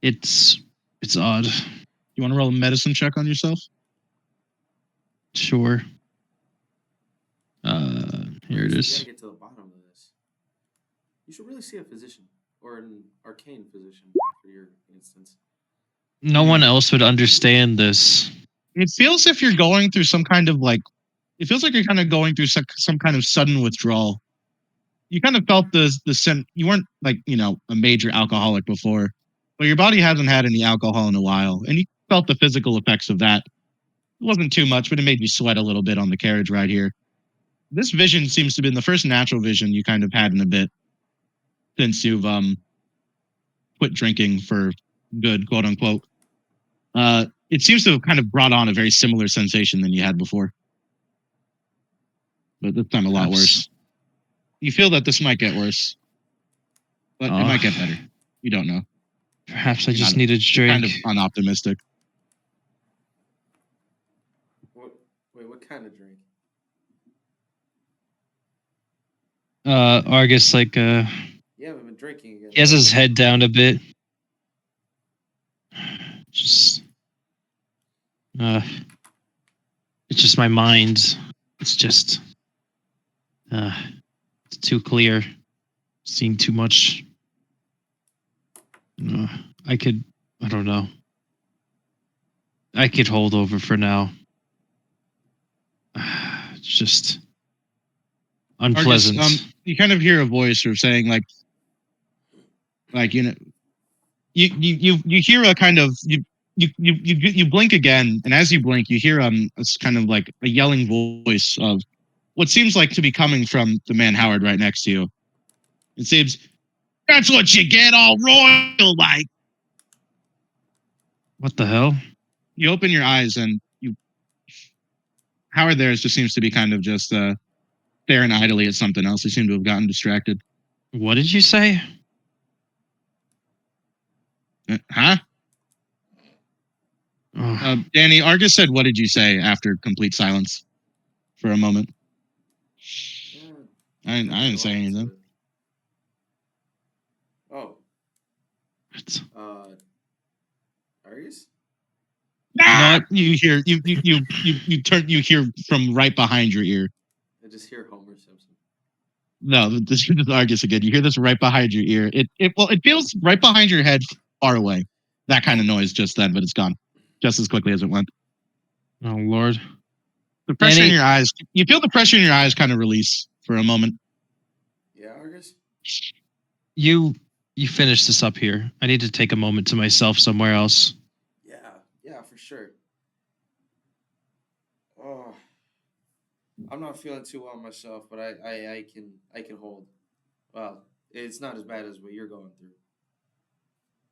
It's odd. You want to roll a medicine check on yourself? Sure. Here it You is. gotta get to the bottom of this. You should really see a physician or an arcane physician for your instance. No one else would understand this. It feels if you're going through some kind of like. It feels like you're kind of going through some kind of sudden withdrawal. you kind of felt the scent. You weren't like a major alcoholic before, but your body hasn't had any alcohol in a while, and you felt the physical effects of that. It wasn't too much, but it made you sweat a little bit on the carriage ride here. This vision seems to have been the first natural vision you kind of had in a bit since you've quit drinking for good, quote unquote. It seems to have kind of brought on a very similar sensation than you had before, but this time a lot worse. You feel that this might get worse, but it might get better. You don't know. Perhaps I just need a You're drink. kind of unoptimistic. Wait, what kind of drink? Argus, like, You haven't been drinking again. he has his head down a bit. Just, it's just my mind. It's just, it's too clear. Seeing too much. I don't know. I could hold over for now. It's just unpleasant. Argus, you kind of hear a voice or saying you hear a kind of you blink again, and as you blink, you hear it's kind of like a yelling voice of what seems like to be coming from the man Howard right next to you. It seems that's what you get, all royal like. What the hell? You open your eyes and Howard there just seems to be kind of just staring idly at something else. He seemed to have gotten distracted. What did you say? Huh? Danny, Argus said, "What did you say?" after complete silence for a moment. I didn't say anything. Oh. Argus? No, you hear you hear from right behind your ear. I just hear Homer Simpson. No, this is Argus again. You hear this right behind your ear. It feels right behind your head, far away. That kind of noise just then, but it's gone just as quickly as it went. Oh Lord. The pressure in your eyes. You feel the pressure in your eyes kind of release for a moment. Yeah, Argus? You finish this up here. I need to take a moment to myself somewhere else. Yeah, for sure. Oh, I'm not feeling too well myself, but I can hold. Well, it's not as bad as what you're going through,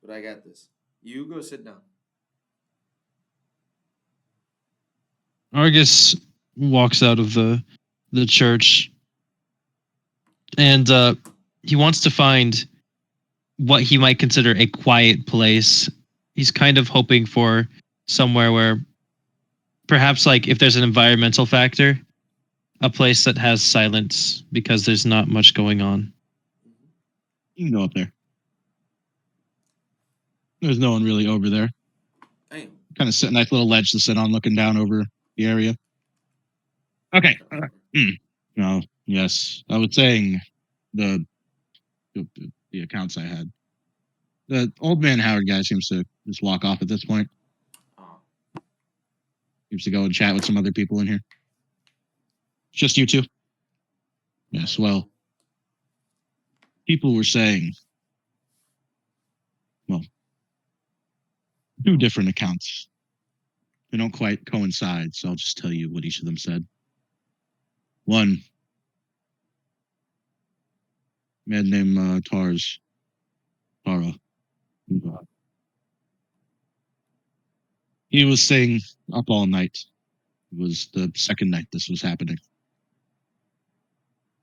but I got this. You go sit down. Argus walks out of the church, and he wants to find what he might consider a quiet place. He's kind of hoping for somewhere where perhaps, like, if there's an environmental factor, a place that has silence because there's not much going on. You can go up there. There's no one really over there. Damn. Kind of sit nice little ledge to sit on, looking down over the area. Okay. No. Yes, I was saying the accounts I had. The old man Howard guy seems to just walk off at this point. Seems to go and chat with some other people in here. Just you two? Yes, well, people were saying, well, two different accounts. They don't quite coincide, so I'll just tell you what each of them said. One, man named Tara. He was staying up all night. It was the second night this was happening.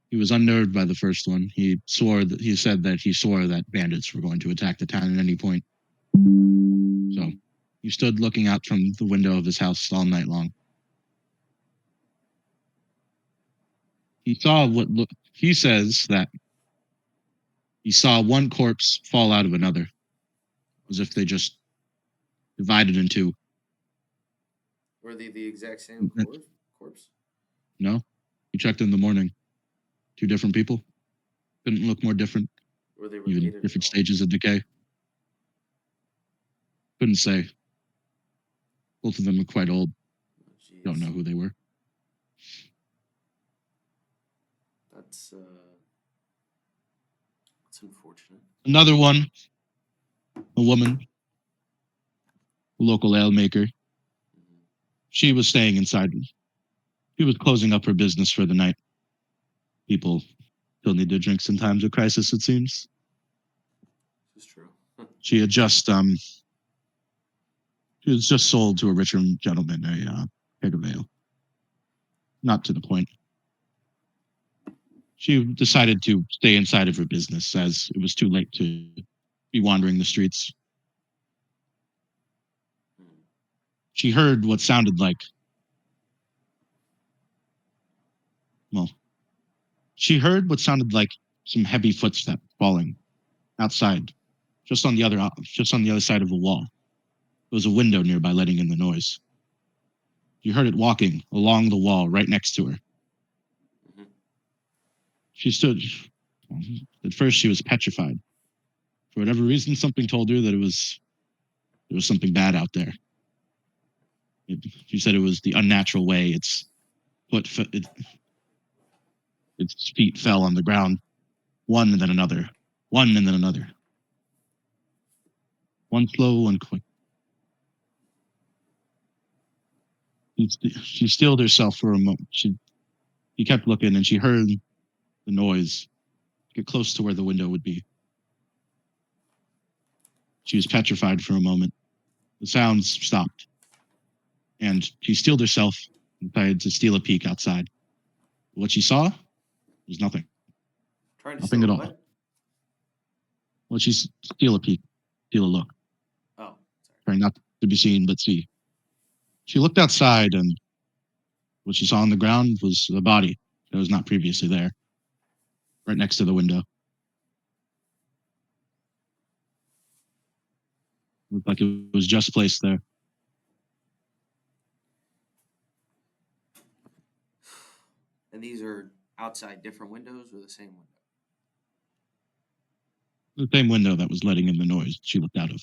He was unnerved by the first one. He said that he swore that bandits were going to attack the town at any point. So he stood looking out from the window of his house all night long. He says that he saw one corpse fall out of another, as if they just divided in two. Were they the exact same corpse? No, he checked in the morning. Two different people. Couldn't look more different. Were they Even different stages of decay. Couldn't say. Both of them were quite old. Don't know who they were. That's It's unfortunate. Another one, a woman, a local ale maker. Hmm. She was staying inside. She was closing up her business for the night. People still need their drinks in times of crisis, it seems. This is true. She had just she was just sold to a richer gentleman a keg of ale. Not to the point. She decided to stay inside of her business as it was too late to be wandering the streets. Hmm. She heard what sounded like, well, she heard what sounded like some heavy footsteps falling outside, just on the other side of a wall. There was a window nearby letting in the noise. You heard it walking along the wall right next to her. Hmm. She stood. At first, she was petrified. For whatever reason, something told her that there was something bad out there. She said it was the unnatural way foot, it, its feet fell on the ground, one and then another, one and then another, one slow, one quick. She stilled herself for a moment. She kept looking, and she heard the noise get close to where the window would be. She was petrified for a moment. The sounds stopped, and she steeled herself and tried to steal a peek outside. What she saw was nothing, Trying to nothing steal at a all. what? Well, she steal a peek, steal a look, Oh, sorry. trying not to be seen but see. She looked outside, and what she saw on the ground was a body that was not previously there, right next to the window. It looked like it was just placed there. And these are outside different windows or the same window? The same window that was letting in the noise she looked out of.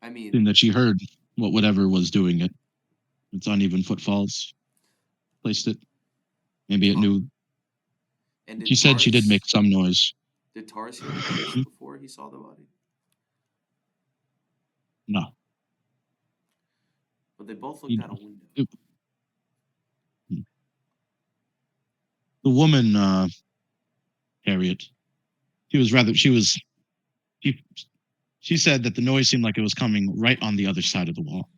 I mean, And that she heard whatever was doing it. Its uneven footfalls placed it. Maybe it huh. knew. And She said she did make some noise. Did Taurus hear the noise before he saw the body? No. But they both looked He, out a window. it- the woman, Harriet, she was, she, she said that the noise seemed like it was coming right on the other side of the wall.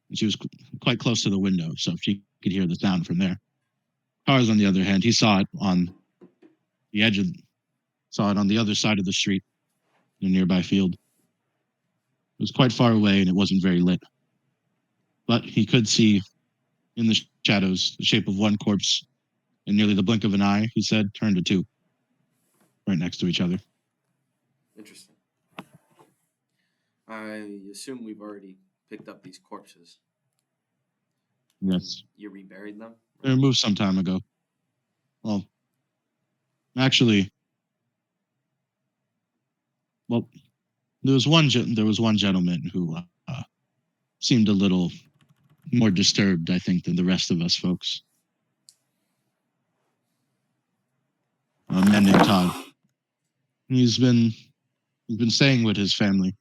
And she was quite close to the window, so she could hear the sound from there. Cars, on the other hand, he saw it on the edge of, saw it on the other side of the street in a nearby field. It was quite far away and it wasn't very lit. But he could see in the shadows the shape of one corpse in nearly the blink of an eye, he said, turned to two, right next to each other. Interesting. I assume we've already picked up these corpses. Yes. You reburied them? They were moved some time ago. Well, actually, well, there was one gentleman who seemed a little more disturbed, I think, than the rest of us folks. A man named Todd. He's been he's been staying with his family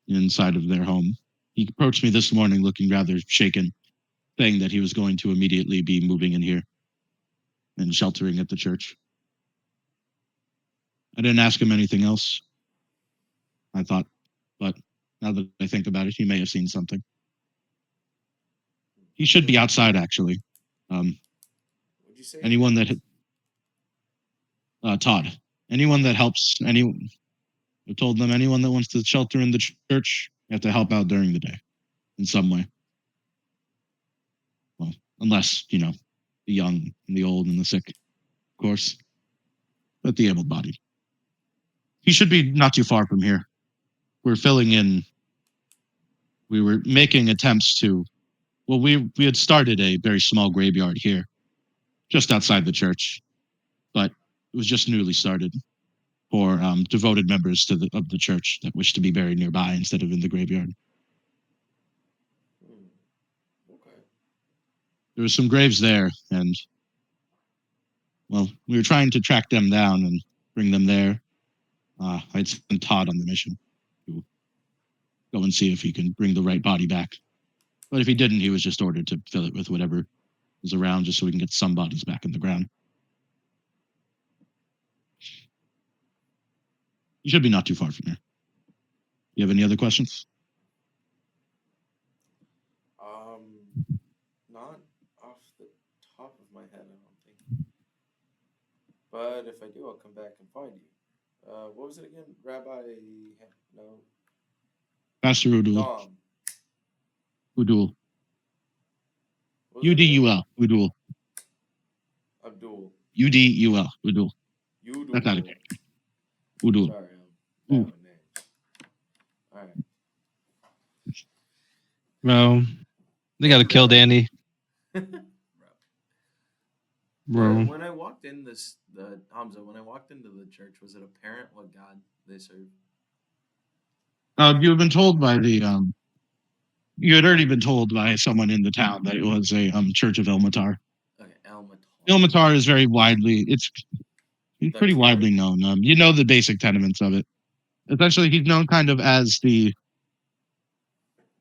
inside of their home. He approached me this morning looking rather shaken, saying that he was going to immediately be moving in here and sheltering at the church. I didn't ask him anything else, I thought, but now that I think about it, he may have seen something. He should be outside, actually. Um, What'd you say his anyone name that was? Todd, anyone that helps, I told them anyone that wants to shelter in the church, you have to help out during the day in some way. Well, unless, the young and the old and the sick, of course, but the able bodied. He should be not too far from here. We're filling in, we were making attempts to, well, we had started a very small graveyard here, just outside the church, but it was just newly started for devoted members of the church that wish to be buried nearby instead of in the graveyard. Hmm. Okay. There were some graves there, and well, we were trying to track them down and bring them there. I'd sent Todd on the mission to go and see if he can bring the right body back. But if he didn't, he was just ordered to fill it with whatever was around just so we can get some bodies back in the ground. You should be not too far from here. You have any other questions? Not off the top of my head, I don't think. But if I do, I'll come back and find you. What was it again? Rabbi? No. Pastor Udul. Dom. Udul. What was that name? UDUL. Udul. Abdul. UDUL. Udul. Udul. That's out of character. Udul. Sorry, I'm bad with names. All right. Bro, they gotta kill Danny, bro. When I walked in the Hamza, when I walked into the church, was it apparent what God they serve? You have been told by the you had already been told by someone in the town that it was a Church of Ilmatar. Okay, Elmatar. Ilmatar is very widely it's pretty Torah. widely known. You know the basic tenements of it. Essentially, he's known kind of as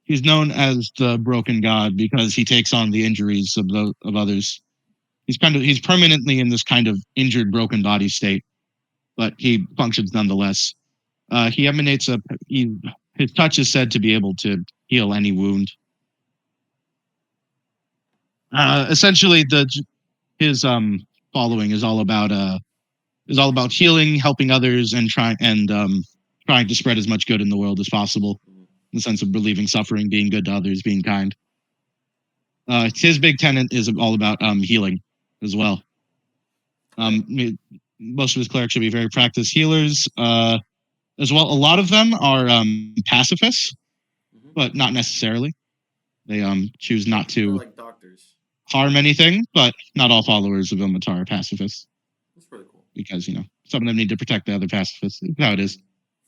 he's known as the broken god because he takes on the injuries of others. He's permanently in this kind of injured, broken body state, but he functions nonetheless. He emanates his touch is said to be able to heal any wound. Essentially, his following is all about healing, helping others, and trying to spread as much good in the world as possible. In the sense of relieving suffering, being good to others, being kind. His big tenet is all about healing as well. Most of his clerics should be very practiced healers. As well, a lot of them are pacifists, but not necessarily. They choose not to like doctors. harm anything, but not all followers of Ilmatar are pacifists. That's pretty cool. Because, some of them need to protect the other pacifists. That's how it is.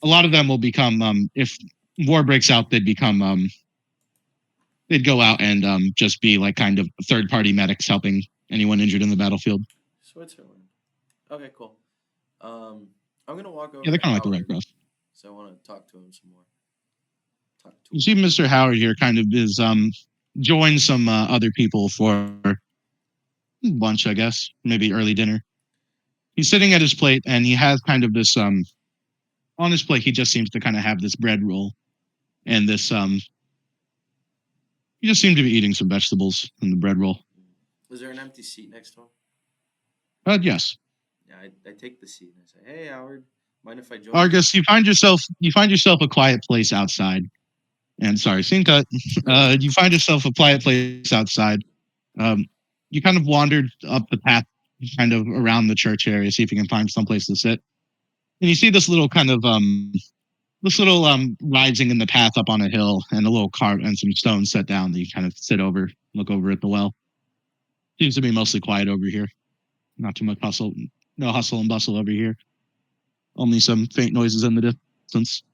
A lot of them will become, if war breaks out, they'd go out and just be like kind of third-party medics helping anyone injured in the battlefield. Switzerland. Okay, cool. I'm gonna walk over. Yeah, they're kind of like Howard, the Red Cross. So I want to talk to him some more. You see, Mr. Howard here kind of is joined some other people for lunch, I guess, maybe early dinner. He's sitting at his plate, and he has kind of this on his plate. He just seems to kind of have this bread roll, and this he just seemed to be eating some vegetables in the bread roll. Is there an empty seat next to him? Yes. Yeah, I take the seat and I say, "Hey, Howard, mind if I join?" Argus, you find yourself a quiet place outside. And sorry, scene cut. You find yourself a quiet place outside. You kind of wandered up the path, kind of around the church area, see if you can find some place to sit. And you see this little kind of rising in the path up on a hill, and a little cart and some stones set down that you kind of sit over, look over at the well. Seems to be mostly quiet over here. Not too much hustle, no hustle and bustle over here. Only some faint noises in the distance.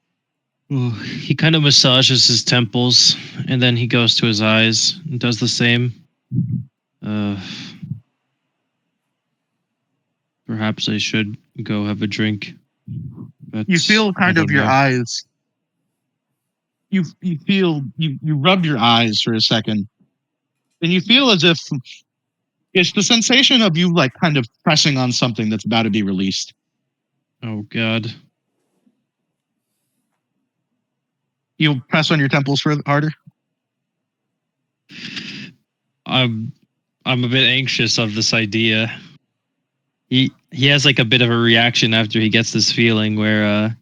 Ooh, he kind of massages his temples, and then he goes to his eyes and does the same. Perhaps I should go have a drink. But you feel kind of your eyes. You rub your eyes for a second, and you feel as if it's the sensation of you like kind of pressing on something that's about to be released. Oh God! You press on your temples harder. I'm a bit anxious of this idea. He has like a bit of a reaction after he gets this feeling where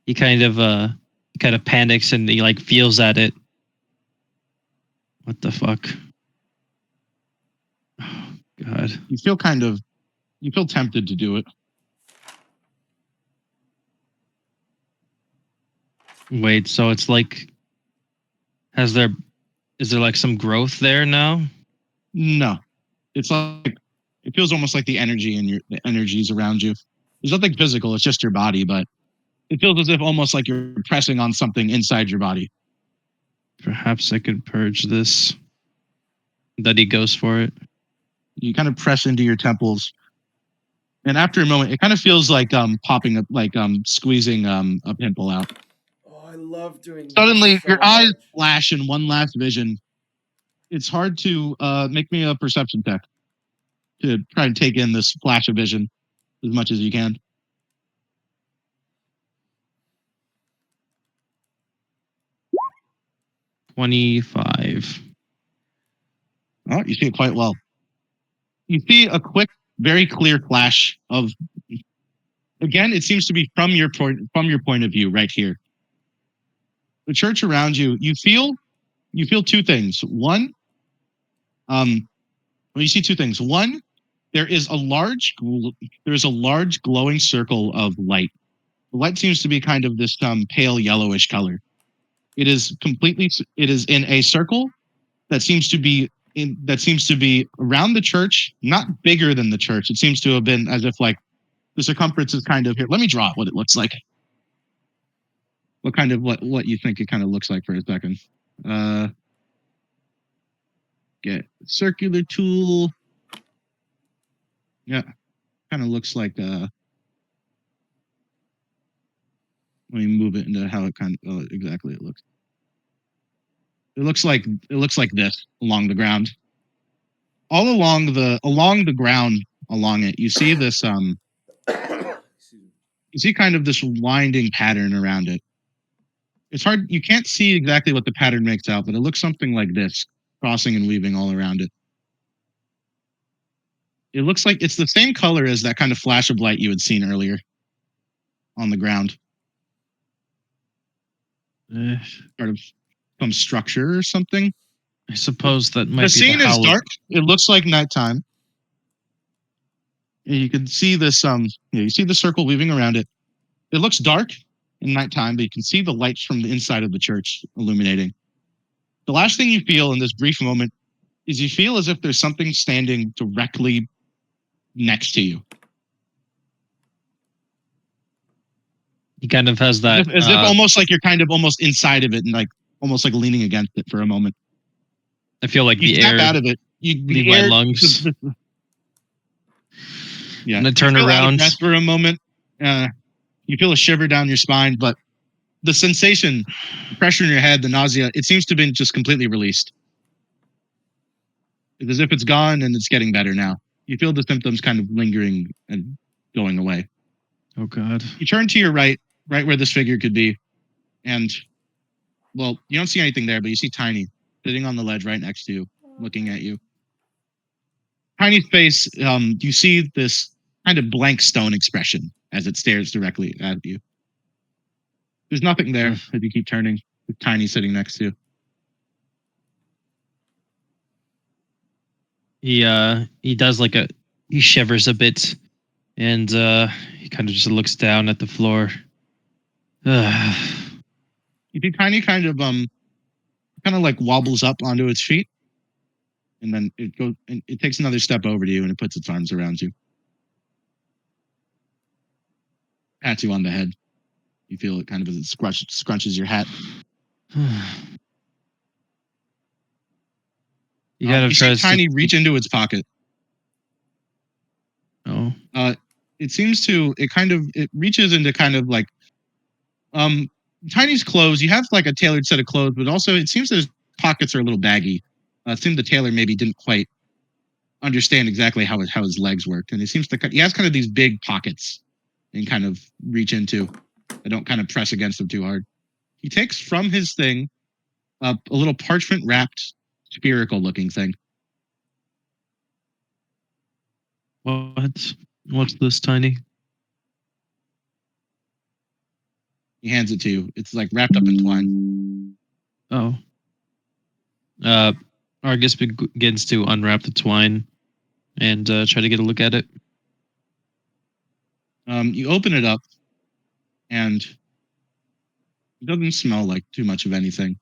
he kind of panics and he like feels at it. What the fuck? Oh God. You feel tempted to do it. Wait, so it's like is there like some growth there now? No. It's like it feels almost like the energies around you. There's nothing physical, it's just your body, but it feels as if almost like you're pressing on something inside your body. Perhaps I could purge this. That he goes for it. You kind of press into your temples, And after a moment, it kind of feels like popping up, like squeezing a pimple out. Oh, I love doing Suddenly, that so your eyes much. flash in one last vision. It's hard to make me a perception check to try and take in this flash of vision as much as you can. 25. Oh, you see it quite well. You see a quick, very clear flash of. Again, it seems to be from your point of view, right here. The church around you, you feel two things. One, well, you see two things. One, there is a large glowing circle of light. The light seems to be kind of this pale yellowish color. It is in a circle that seems to be around the church, not bigger than the church. It seems to have been as if like the circumference is kind of here. Let me draw what it looks like. What you think it kind of looks like for a second. Get circular tool. Yeah, kind of looks like let me move it into how it kind of exactly it looks. It looks like this along the ground. All along the ground along it, you see this you see kind of this winding pattern around it. It's hard, you can't see exactly what the pattern makes out, but it looks something like this, crossing and weaving all around it. It looks like it's the same color as that kind of flash of light you had seen earlier on the ground. Sort of some structure or something. I suppose that might The be scene the is howl. dark. It looks like nighttime. And you can see this you see the circle weaving around it. It looks dark in nighttime, but you can see the lights from the inside of the church illuminating. The last thing you feel in this brief moment is you feel as if there's something standing directly next to you. He kind of has that. As if almost like you're kind of almost inside of it and like almost like leaning against it for a moment. I feel like You the snap air out of it. leave my lungs. Yeah. And I turn you feel out of around. breath for a moment. You feel a shiver down your spine, but the sensation, the pressure in your head, the nausea, it seems to have been just completely released. It's as if it's gone and it's getting better now. You feel the symptoms kind of lingering and going away. Oh God. You turn to your right where this figure could be, and well, you don't see anything there, but you see Tiny sitting on the ledge right next to you, looking at you. Tiny's face, you see this kind of blank stone expression as it stares directly at you. There's nothing there as you keep turning, with Tiny sitting next to you. He does like he shivers a bit, and he kind of just looks down at the floor. You see Tiny kind of like wobbles up onto its feet, and then it goes and it takes another step over to you and it puts its arms around you. Pats you on the head. You feel it kind of as it scrunches your hat. You see Tiny reach into its pocket. Oh. It seems to it reaches into kind of like Tiny's clothes. You have like a tailored set of clothes, but also it seems that his pockets are a little baggy. It seems the tailor maybe didn't quite understand exactly how his legs worked, and it seems he has kind of these big pockets and kind of reach into. I don't kind of press against them too hard. He takes from his thing a little parchment wrapped spherical looking thing. What's this, Tiny? He hands it to you. It's like wrapped up in twine. Oh. Argus begins to unwrap the twine and try to get a look at it. You open it up, and it doesn't smell like too much of anything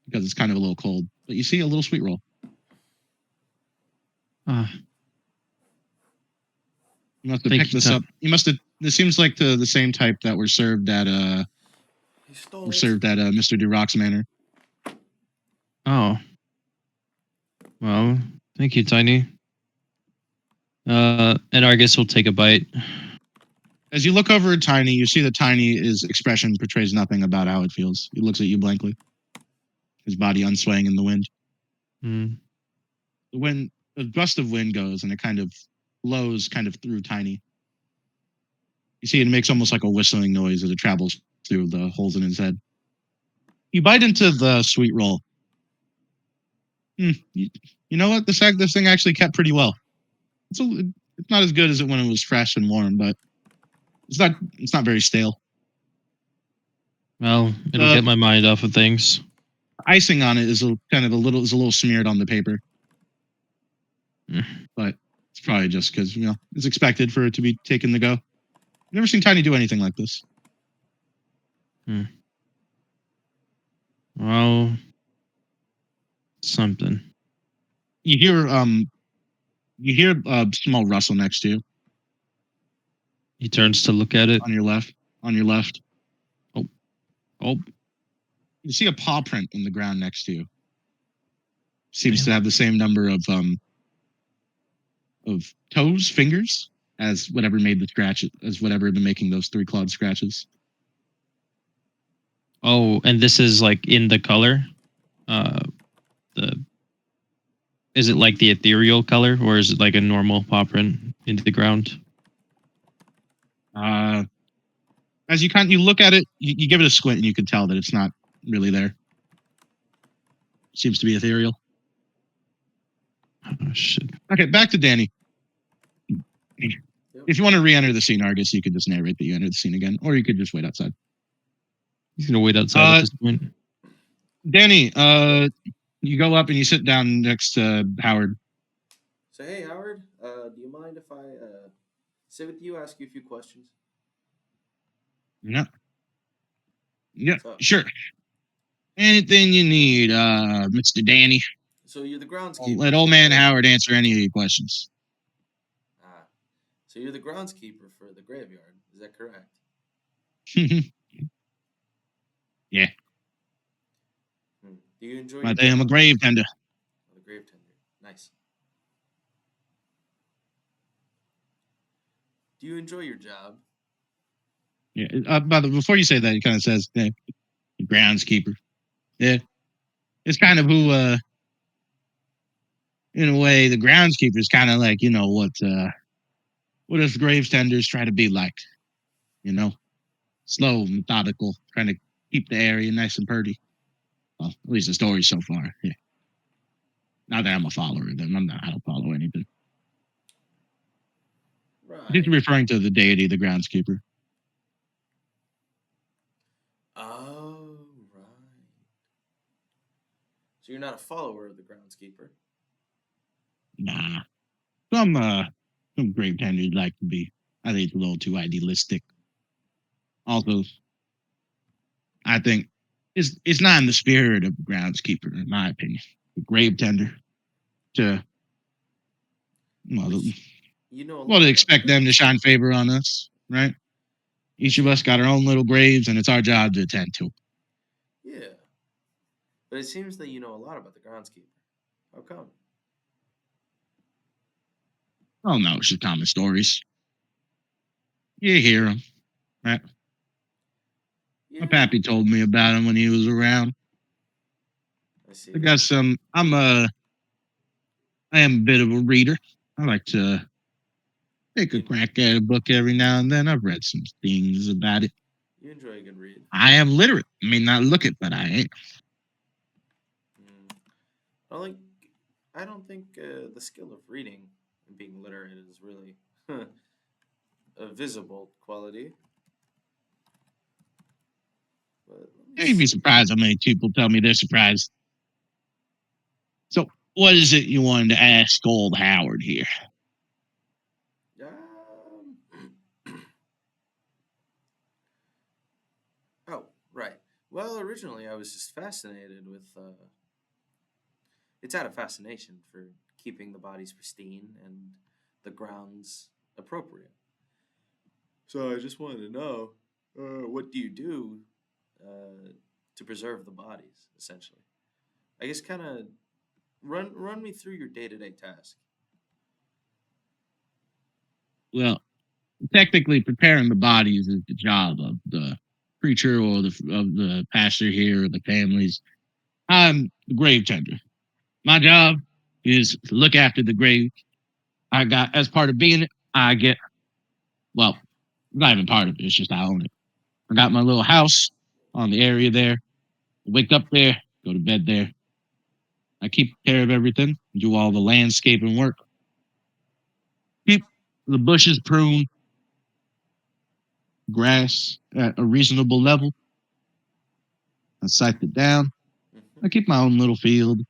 because it's kind of a little cold. But you see a little sweet roll. You must have picked this up. You must have. This seems like the same type that were served at Mr. Durock's manor. Oh. Well, thank you, Tiny. And Argus will take a bite. As you look over at Tiny, you see that Tiny's expression portrays nothing about how it feels. He looks at you blankly, his body unswaying in the wind. Mm. When a gust of wind goes and it kind of blows kind of through Tiny, you see it makes almost like a whistling noise as it travels through the holes in his head. You bite into the sweet roll. You know what? This thing actually kept pretty well. It's not as good as it when it was fresh and warm, but it's not very stale. Well, it'll The get my mind off of things. icing on it is a little smeared on the paper, but it's probably just because it's expected for it to be taken to go. I've never seen Tiny do anything like this. Well, something. You hear a small rustle next to you He turns to look at it. on your left. On your left, Oh, you see a paw print in the ground next to you. Seems to have the same number of toes, fingers, as whatever made the scratch, as whatever had been making those 3 clawed scratches. oh, and this is like in the color. The Is it like the ethereal color, or is it like a normal paw print into the ground? As you look at it, you give it a squint, and you can tell that it's not really there. Seems to be ethereal. Oh shit! Okay, back to Danny. If you want to re-enter the scene, Argus, you could just narrate that you entered the scene again, or you could just wait outside. He's gonna wait outside at this point. Danny, you go up and you sit down next to Howard. So hey, Howard, do you mind if I sit with you, ask you a few questions? Yeah, yeah, So, sure. Anything you need, Mr. Danny. so you're the I'll groundskeeper let for old the man graveyard. Howard answer any of your questions. Ah, so you're the groundskeeper for the graveyard. Is that correct? Yeah. Do you enjoy I your am a job? grave tender. Oh, the grave tender. Nice. Do you enjoy your job? Yeah. Before you say that, he kind of says, yeah, groundskeeper. Yeah. It's kind of who, in a way, the groundskeeper is kind of like, what us grave tenders try to be like, you know, slow, methodical, trying to keep the area nice and pretty. Well, at least the story so far. Yeah. Not that I'm a follower of them. I don't follow anything. He's Right. referring to the deity, the groundskeeper. Oh, right. So you're not a follower of the groundskeeper. Nah. Some grave tenders like to be. I think it's a little too idealistic. Also, I think it's not in the spirit of the groundskeeper, in my opinion. The grave tender to well, Which you know a well to lot about the expect them to grounds. shine favor on us, right? I Each of see. us got our own little graves, and it's our job to attend to. Yeah. But it seems that you know a lot about the groundskeeper. How come? Oh no, it's just common stories. You hear them, right? My Yeah. pappy told me about him when he was around. I I see. got some. I am a bit of a reader. I like to take a You, crack at a book every now and then. I've read some things about it. you enjoy a good read. I am literate. I mean, not look it, but I ain't. Mm. I like. I don't think the skill of reading and being literate is really a visible quality. But let me You'd be see. surprised how many people tell me they're surprised. So, what is it you wanted to ask old Howard here? Um, oh, right. Well, originally I was just fascinated with. It's out of fascination for keeping the bodies pristine and the grounds appropriate. So I just wanted to know, what do you do uh, to preserve the bodies, essentially? I guess kind of run me through your day to day task. Well, technically, preparing the bodies is the job of the preacher or the pastor here or the families. I'm the grave tender. My job is to look after the grave. I got as part of being it, I get well, not even part of it. It's just I own it. I got my little house on the area there. Wake up there, go to bed there. I keep care of everything, do all the landscaping work, keep the bushes pruned, grass at a reasonable level. I scythe it down. Hmm. I keep my own little field,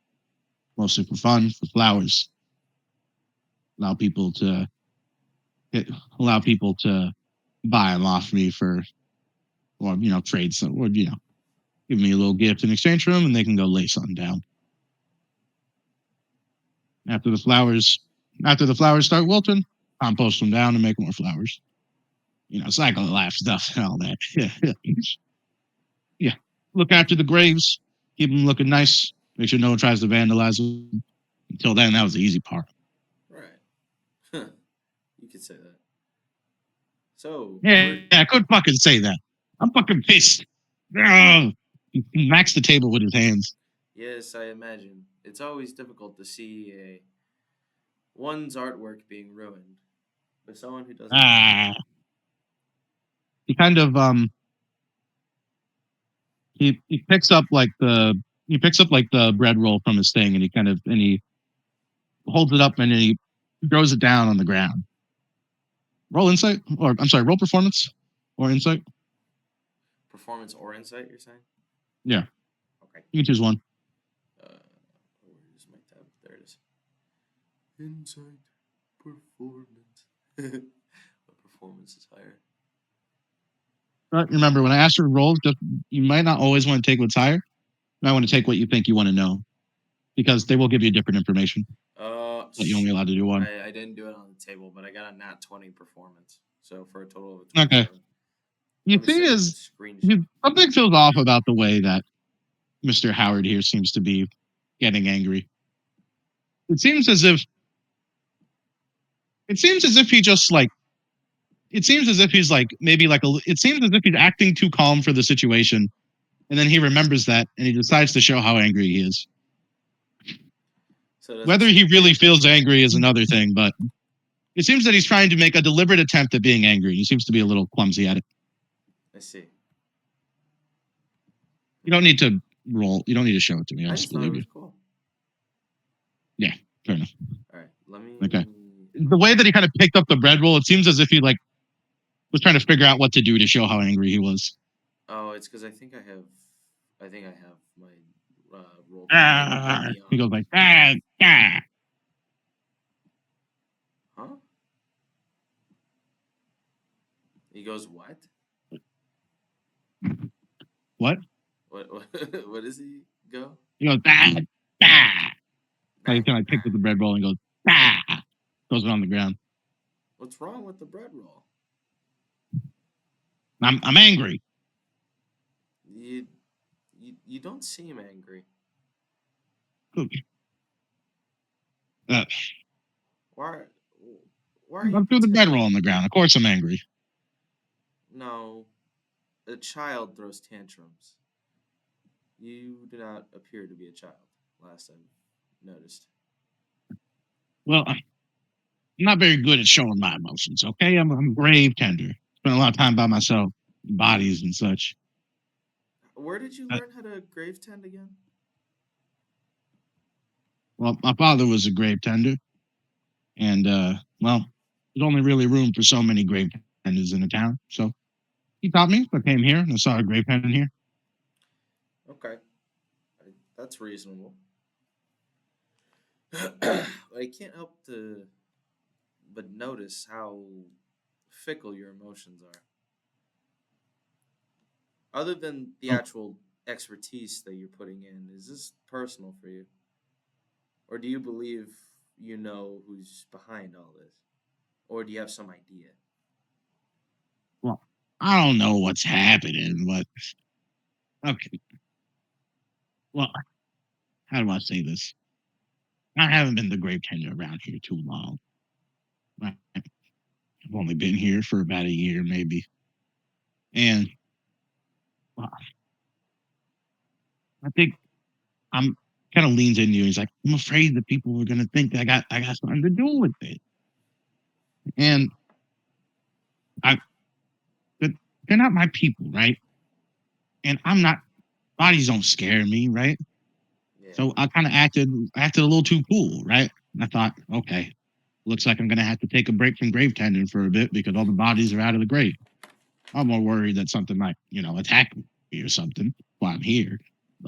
mostly for fun, for flowers. Allow people to allow people to buy them off me for, or trade some, or give me a little gift in exchange for them, and they can go lay something down. After the flowers, after the flowers start wilting, compost them down and make more flowers. Cycle of life stuff and all that. Yeah. Look after the graves, keep them looking nice. Make sure no one tries to vandalize them. Until then, that was the easy part. Right. Huh. You could say that. So, Yeah, where? I could fucking say that. I'm fucking pissed. Ugh. He maxed the table with his hands. Yes, I imagine it's always difficult to see a one's artwork being ruined by someone who doesn't know you. Ah. He kind of he picks up like the bread roll from his thing, and he holds it up and he throws it down on the ground. Roll insight, or I'm sorry, roll performance or insight. Performance or insight, you're saying? Yeah, Okay. you can choose one. Where is my tab? There it is. Insight, performance. What performance is higher? But remember, when I asked you to roll, just you might not always want to take what's higher. You might want to take what you think you want to know because they will give you different information. But you're only Shoot. allowed to do one. I didn't do it on the table, but I got a nat 20 performance. So for a total of a Okay. 27. You Let me see, send you a is screenshot. something feels off about the way that Mr. Howard here seems to be getting angry. It seems as if it seems as if he just like it seems as if he's like maybe like it seems as if he's acting too calm for the situation, and then he remembers that and he decides to show how angry he is. So it doesn't Whether seem he like really he's feels angry. angry is another thing, but it seems that he's trying to make a deliberate attempt at being angry. He seems to be a little clumsy at it. I see. You don't need to roll. You don't need to show it to me. I I just just thought it believe you. was cool. Yeah, fair enough. All right, let Okay. me. The way that he kind of picked up the bread roll, it seems as if he like was trying to figure out what to do to show how angry he was. Oh, it's because I think I have. I think I have my roll completely He goes beyond. like, ah, ah. Huh? He goes what? What? What? What does he go? He goes, ah, ah. Like Bah, he kind of like picked bah. up the bread roll and goes, ah. Throws it on the ground. What's wrong with the bread roll? I'm angry. You, you don't seem angry. Uh, Why? Why are you I threw the bread roll pretending? on the ground. Of course I'm angry. No, a child throws tantrums. You do not appear to be a child. Last I noticed. Well, I'm not very good at showing my emotions. Okay, I'm a grave tender. Spend a lot of time by myself, bodies and such. Where did you Uh, learn how to grave tend again? well, my father was a grave tender, and well, there's only really room for so many grave tenders in the town. So he taught me. I came here and I saw a grave tender here. Okay, that's reasonable. But I can't help to but notice how fickle your emotions are. Other than the Oh, actual expertise that you're putting in, is this personal for you? Or do you believe you know who's behind all this? Or do you have some idea? well, I don't know what's happening, but okay. Well, how do I say this? I haven't been the grave tender around here too long. Right? I've only been here for about a year, maybe. And I think I'm kind of leans into you. He's like, I'm afraid that people are gonna think that I got something to do with it. And I but they're not my people, right? And I'm not bodies don't scare me, right? Yeah. So I kind of acted a little too cool, right? And I thought, okay, looks like I'm gonna have to take a break from grave tending for a bit because all the bodies are out of the grave. I'm more worried that something might, attack me or something while I'm here.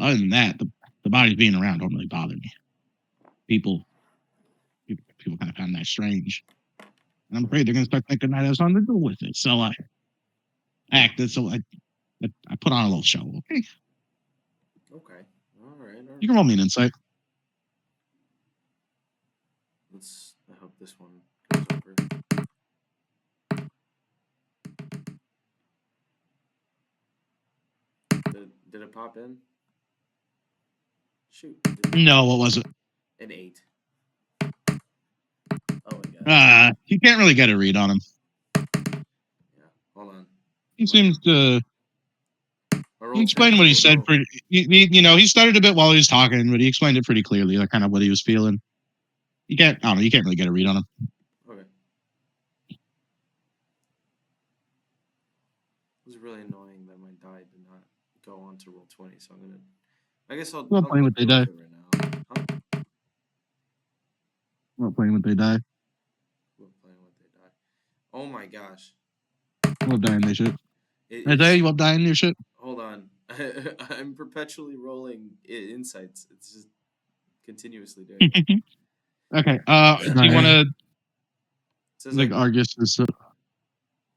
Other than that, the bodies being around don't really bother me. People people kind of found that strange. And I'm afraid they're gonna start thinking that has something to do with it. So I acted so I put on a little show. Okay. Okay. All right. All You can right. roll me an insight. I hope this one goes over. Did it pop in? Shoot. No, what was it? An 8. Oh my god. You can't really get a read on him. Yeah. Hold on. He seems to he explained what he said pretty he started a bit while he was talking, but he explained it pretty clearly, like kind of what he was feeling. I don't know, you can't really get a read on him. Okay. It was really annoying that my die did not go on to roll 20, so I'm gonna. I guess I'm not playing I'll with they deal die. with it right now. Huh? I'm not playing with they die. We're playing with they die. Oh my gosh. I love dying their shit. It's. Isaiah, you love dying their shit? Hold on. I'm perpetually rolling insights. It's just continuously doing it. Okay. Do you want It to says like I. Argus is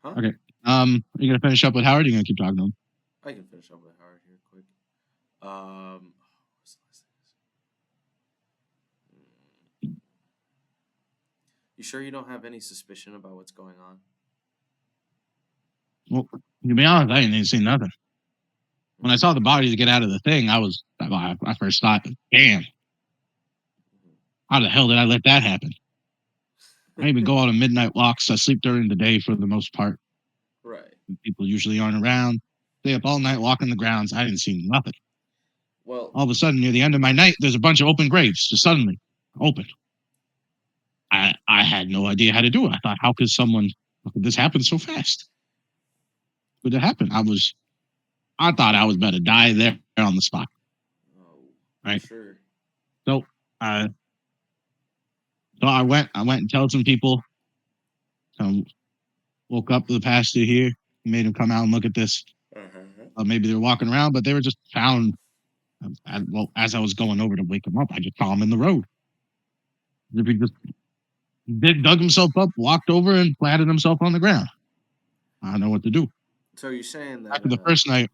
Huh? okay? Are you gonna finish up with Howard? Or are you gonna keep talking to him? I can finish up with Howard here quick. What's the last thing? You sure you don't have any suspicion about what's going on? Well, to be honest, I didn't even see nothing. When I saw the bodies get out of the thing, I first thought, damn, how the hell did I let that happen? I even go on a midnight walks. I sleep during the day for the most part. Right. People usually aren't around. Stay up all night walking the grounds. I didn't see nothing. Well, All of a sudden, near the end of my night, there's a bunch of open graves, just suddenly open. I had no idea how to do it. I thought, how could this happen so fast? Could it happen? I thought I was about to die there on the spot. oh, I'm Right. sure. So, uh, I went and told some people. Woke up the pastor here, made him come out and look at this. Maybe they were walking around, but they were just found. As I was going over to wake him up, I just saw him in the road. If he just dug himself up, walked over, and planted himself on the ground. I don't know what to do. So you're saying that? After the first night,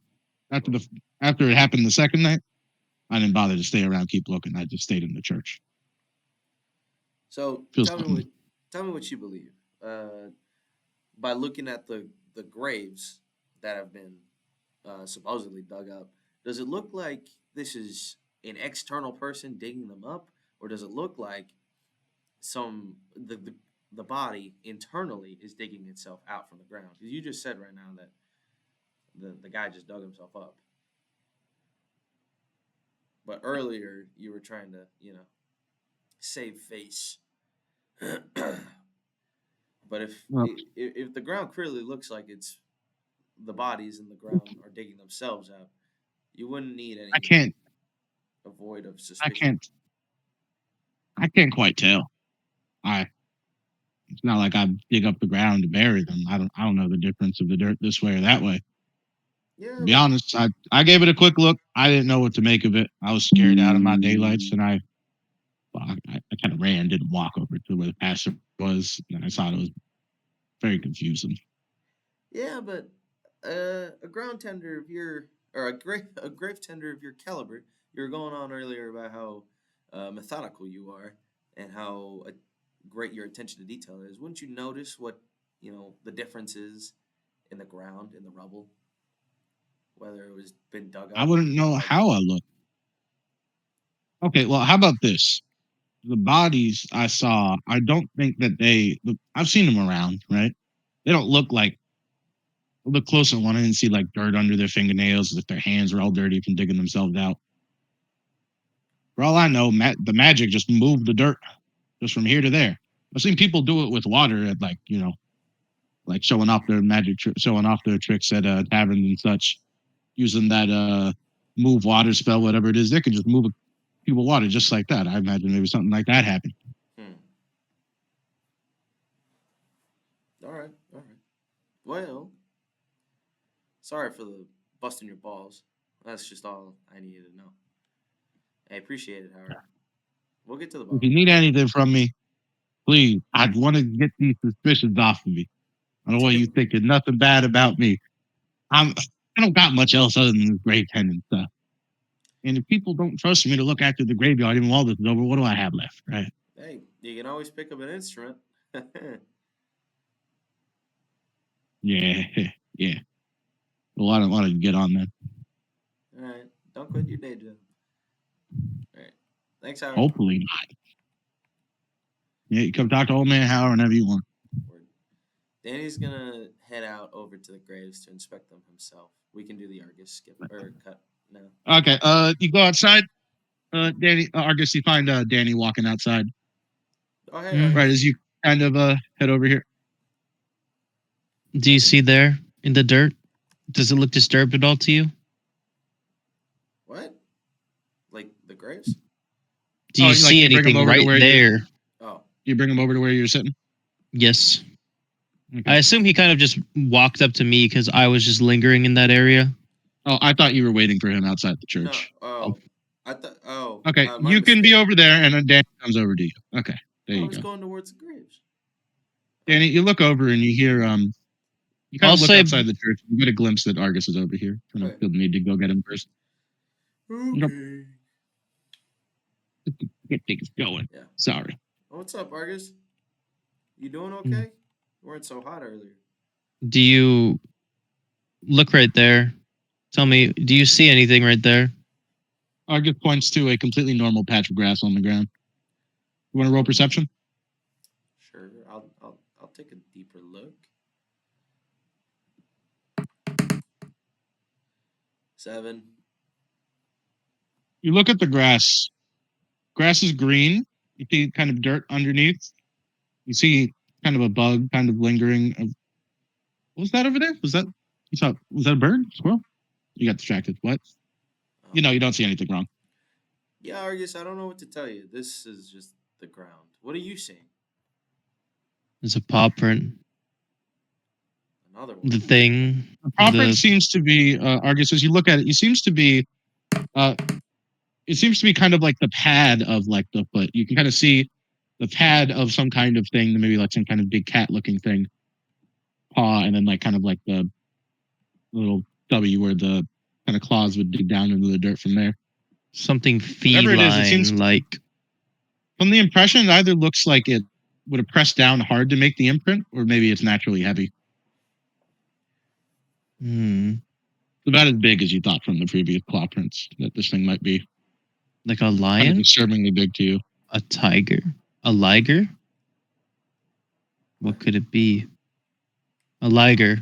after it happened the second night, I didn't bother to stay around, keep looking. I just stayed in the church. So Feels something. tell me what you believe. By looking at the graves that have been supposedly dug up, does it look like this is an external person digging them up, or does it look like the body internally is digging itself out from the ground? Because you just said right now that the guy just dug himself up, but earlier you were trying to save face. But Well, if the ground clearly looks like it's the bodies in the ground are digging themselves out, you wouldn't need I any can't. void of I suspicion. can't. I can't quite tell. I. It's not like I dig up the ground to bury them. I don't know the difference of the dirt this way or that way. To Yeah, be but honest, I gave it a quick look. I didn't know what to make of it. I was scared out of my daylights, and I kind of ran, didn't walk over to where the pastor was, and I thought it was very confusing. yeah, but a ground tender of your or a grave tender of your caliber, you were going on earlier about how methodical you are and how great your attention to detail is. Wouldn't you notice what the difference is in the ground, in the rubble, whether it was been dug I up wouldn't know by how I look. Okay, well, how about this? The bodies I saw, I don't think that I've seen them around, right? they don't look like. Look closer one and see like dirt under their fingernails, as if their hands are all dirty from digging themselves out. For all I know, the magic just moved the dirt just from here to there. I've seen people do it with water at like showing off their magic, showing off their tricks at taverns and such, using that move water spell, whatever it is. They could just move a cube of water just like that. I imagine maybe something like that happened. All right, all right. Well, sorry for the busting your balls. That's just all I needed to know. I appreciate it, Howard. We'll get to the If bottom you of need anything from me, please, I'd want to get these suspicions off of me. I don't want you it. thinking nothing bad about me. I don't got much else other than grave tending stuff. And if people don't trust me to look after the graveyard, even while this is over, what do I have left, right? Hey, you can always pick up an instrument. All Yeah, yeah. Well, I don't want to get on that. right, don't quit your day job. All right, thanks, Howard. Hopefully not. Yeah, you come talk to old man Howard whenever you want. Word. Danny's gonna head out over to the graves to inspect them himself. We can do the Argus skip or cut now. Okay, you go outside. Danny, Argus, you find Danny walking outside. Oh, hey, Hmm. Right Argus. as you kind of head over here. Do you see there in the dirt? Does it look disturbed at all to you? What? Like the graves? Do you Like see you bring him anything over to right where there? Oh, you bring him over to where you're sitting. Yes. Okay. I assume he kind of just walked up to me because I was just lingering in that area. Oh, I thought you were waiting for him outside the no. church. Oh, I thought. Oh, Okay, my you can be mistake. over there, and then Danny comes over to you. Okay, there I you was go. going towards the graves. Danny, you look over and you hear you kind I'll of look say, outside the church. You get a glimpse that Argus is over here. I don't Okay. feel the need to go get him first. Nope. Okay. Get things going. Yeah. Sorry. What's up, Argus? You doing Hmm. okay? You weren't so hot earlier. do you look right there? Tell me, do you see anything right there? Argus points to a completely normal patch of grass on the ground. You want to roll perception? Sure. I'll take a deeper look. 7. You look at the grass. Grass is green. You see kind of dirt underneath. You see kind of a bug kind of lingering. What was that over there? Was that a bird? Squirrel? You got distracted. What? You know, you don't see anything wrong. Yeah, Argus, I don't know what to tell you. This is just the ground. What are you seeing? There's a paw print. Another one. The thing. The paw print The seems to be Argus. As you look at it, uh, it seems to be kind of like the pad of like the foot. You can kind of see the pad of some kind of thing, maybe like some kind of big cat looking thing, paw, and then like kind of like the little W where the kind of claws would dig down into the dirt from there. something Whatever it is, it seems feline like. from the impression, it either looks like it would have pressed down hard to make the imprint, or maybe it's naturally heavy. Hmm. It's about as big as you thought from the previous claw prints that this thing might be. Like a Kind of lion? disturbingly big to you. A tiger? A liger? What could it be? A liger.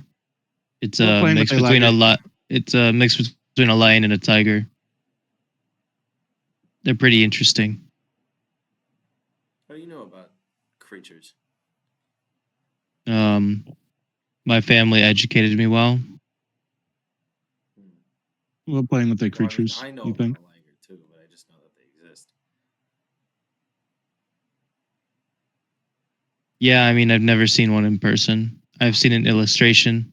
It's We're a playing with mix a between liger. It's a mix between a lion and a tiger. They're pretty interesting. How do you know about creatures? Um, my family educated me well. We're playing with the Well, I mean, creatures, I know you about think? a liger too, but I just know that they exist. Yeah, I mean, I've never seen one in person. I've seen an illustration.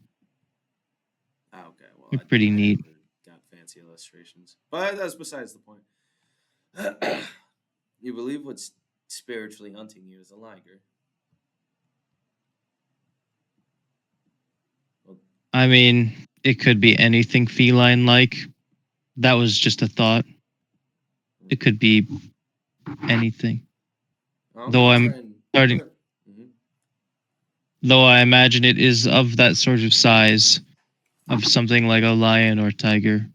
Ah, okay. Well, They're pretty I neat. never got fancy illustrations, but that's besides the point. You believe what's spiritually hunting you is a liger? Well, I mean, it could be anything feline like. That was just a thought. It could be anything. I'm Though gonna I'm try and. starting Mhm. though I imagine it is of that sort of size of something like a lion or tiger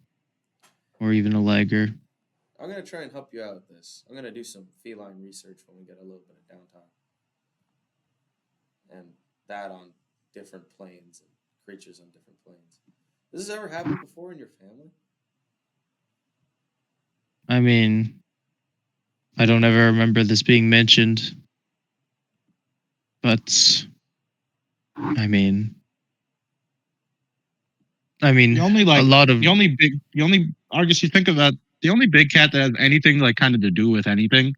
or even a liger. I'm gonna try and help you out with this. I'm gonna do some feline research when we get a little bit of downtime, and that on different planes and creatures on different planes. Has this ever happened before in your family? I mean, I don't ever remember this being mentioned, but I mean, The only a like lot of the only Argus you think about the only big cat that has anything like kind of to do with anything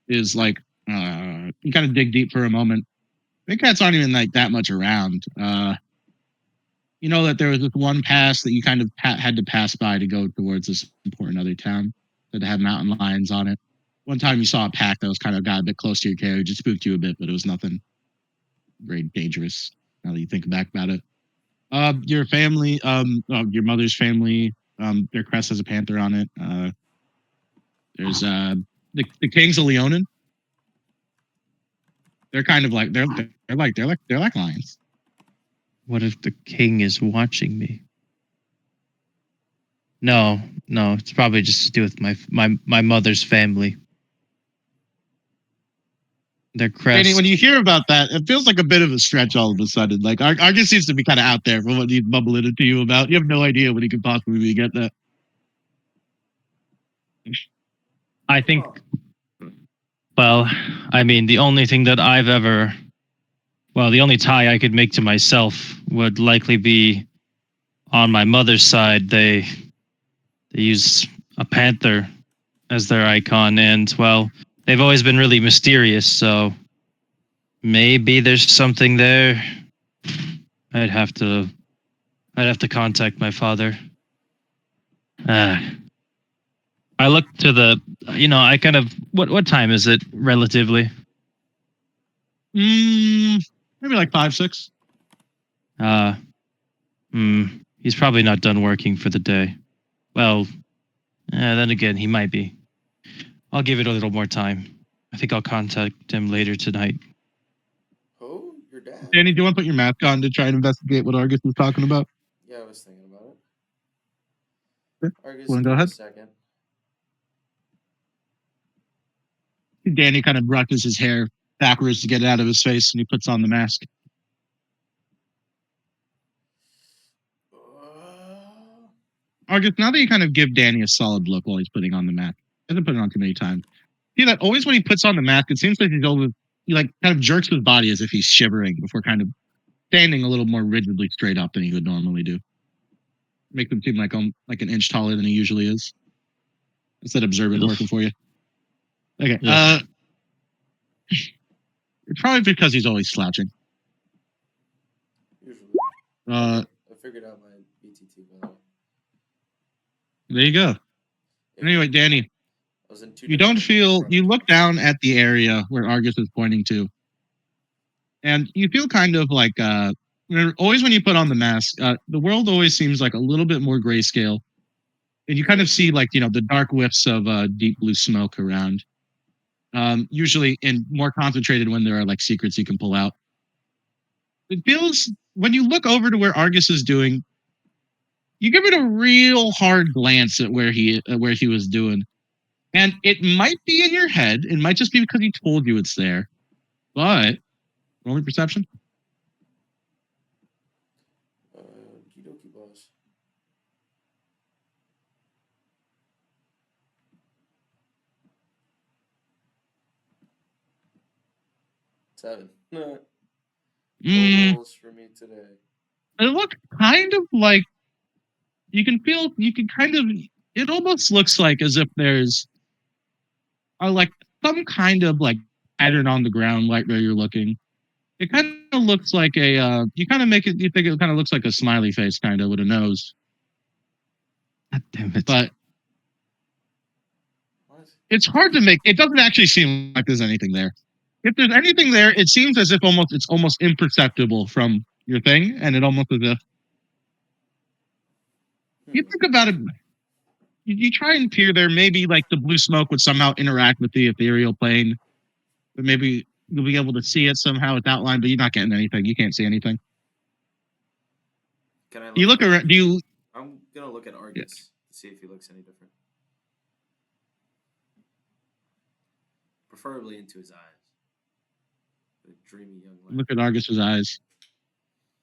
is like you kind of dig deep for a moment. Big cats aren't even like that much around. You know that there was this one pass that you kind of had to pass by to go towards this important other town that had mountain lions on it. One time you saw a pack that was kind of got a bit close to your carriage. It spooked you a bit, but it was nothing very dangerous. Now that you think back about it, your family, your mother's family, their crest has a panther on it. There's the kings of Leonin. They're kind of like they're like lions. what if the king is watching me? No, no, it's probably just to do with my mother's family. Their Danny, when crest. you hear about that, it feels like a bit of a stretch all of a sudden. Like Argus seems to be kind of out there from what he's bubbling into you about. You have no idea what he could possibly get that. I think. Huh. Well, I mean, the only thing that I've ever, well, the only tie I could make to myself would likely be on my mother's side. They use a panther as their icon, and well, they've always been really mysterious. So maybe there's something there. I'd have to I'd have to contact my father. Uh, I look to the, I kind of, what time is it relatively? Maybe like 5, 6. Uh, he's probably not done working for the day. Well, then again, he might be. I'll give it a little more time. I think I'll contact him later tonight. Who? Your dad? Danny, do you want to put your mask on to try and investigate what Argus was talking about? Yeah, I was thinking about it. Sure. Argus, Want to give go me a ahead? second. Danny kind of brushes his hair backwards to get it out of his face, and he puts on the mask. Argus, now that you kind of give Danny a solid look while he's putting on the mask, he hasn't put it on too many times. See that always when he puts on the mask, it seems like he like kind of jerks his body as if he's shivering before kind of standing a little more rigidly straight up than he would normally do. Make him seem like an inch taller than he usually is. Is that observant Ugh. working for you? Okay. Ugh. It's probably because he's always slouching. Usually. Uh, I figured out my BTT, by the way. there you go. Yeah, Anyway, Danny, I was in two you don't different feel, you products. look down at the area where Argus is pointing to, and you feel kind of like, always when you put on the mask, the world always seems like a little bit more grayscale. And you kind of see like, the dark whiffs of deep blue smoke around. Usually in more concentrated when there are like secrets you can pull out. It feels when you look over to where Argus is doing, you give it a real hard glance at where he was doing. And it might be in your head. It might just be because he told you it's there. But roll me perception. Kidoki boss. Seven. No Mm, rolls for me today. it looks kind of like you can kind of it almost looks like as if there's like some kind of like pattern on the ground right where you're looking. It kind of looks like a you kind of make it you think it kind of looks like a smiley face kind of with a nose. God damn it. But What? it's hard to make it doesn't actually seem like there's anything there. If there's anything there, it seems as if it's almost imperceptible from your thing, and it almost as if you think about it, you try and peer there, maybe like the blue smoke would somehow interact with the ethereal plane, but maybe you'll be able to see it somehow. It's outlined, but you're not getting anything. You can't see anything. Can I look You at look Argus? around. Do you? I'm gonna look at Yeah. Argus to see if he looks any different. Preferably into his eyes. The dreamy young light. Look at Argus's eyes.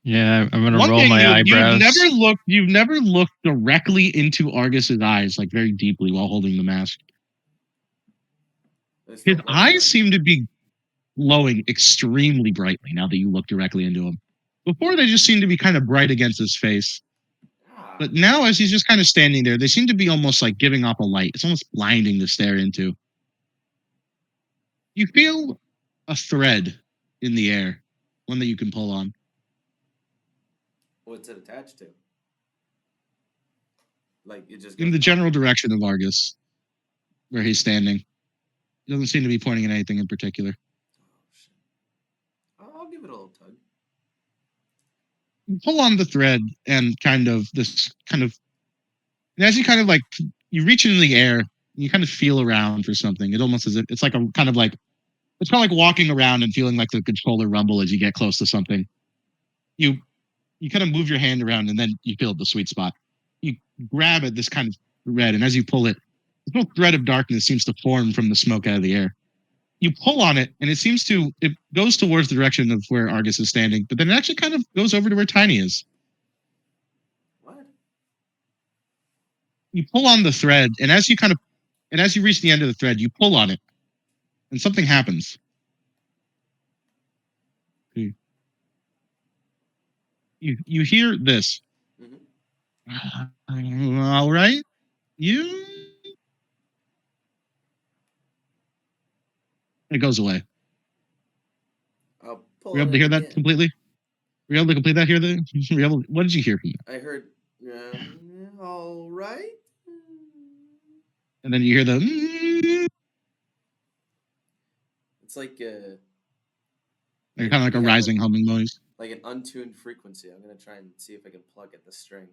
Yeah, I'm gonna One roll thing, my Noob, eyebrows. you've never looked directly into Argus's eyes, like very deeply while holding the mask. It's His the blood eyes sign. seem to be glowing extremely brightly now that you look directly into him. Before, they just seemed to be kind of bright against his face. Ah, But now, as he's just kind of standing there, they seem to be almost like giving off a light. It's almost blinding to stare into. You feel a thread in the air, one that you can pull on. what's it attached to? Like it just In goes the up. general direction of Argus, where he's standing. He doesn't seem to be pointing at anything in particular. Oh shit! I'll give it a little tug. You pull on the thread and and as you kind of like, you reach into the air, you kind of feel around for something. It almost as if it's like it's kind of like walking around and feeling like the controller rumble as you get close to something. You you kind of move your hand around and then you feel the sweet spot. You grab at this kind of thread, and as you pull it, this little thread of darkness seems to form from the smoke out of the air. You pull on it, and it goes towards the direction of where Argus is standing, but then it actually kind of goes over to where Tiny is. What? You pull on the thread, and as you reach the end of the thread, you pull on it, and something happens. You hear this. All right, you. It goes away. I'll pull Were you on able to it hear that again. completely? Were you able to complete that? What did you hear from that? I heard. All right. And then you hear the It's like kind of like a you have rising humming noise. like an untuned frequency. I'm gonna try and see if I can plug at the string.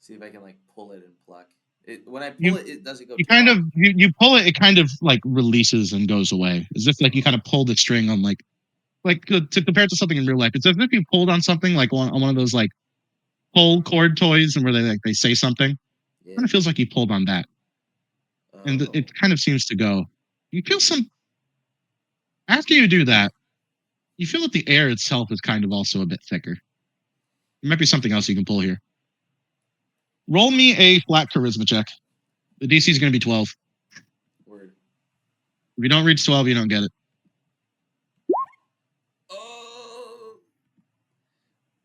See if I can like pull it and pluck. It when I pull You it doesn't go you kind taut. of you pull it, it kind of like releases and goes away, as if like you kind of pulled the string on to compare it to something in real life. It's as if you pulled on something like on one of those like pull cord toys, and where they say something. Yeah. Kind of feels like you pulled on that, and Oh. it kind of seems to go. You feel some after you do that. You feel that the air itself is kind of also a bit thicker. There might be something else you can pull here. Roll me a flat charisma check. The DC is going to be 12. Word. If you don't reach 12, you don't get it. Oh.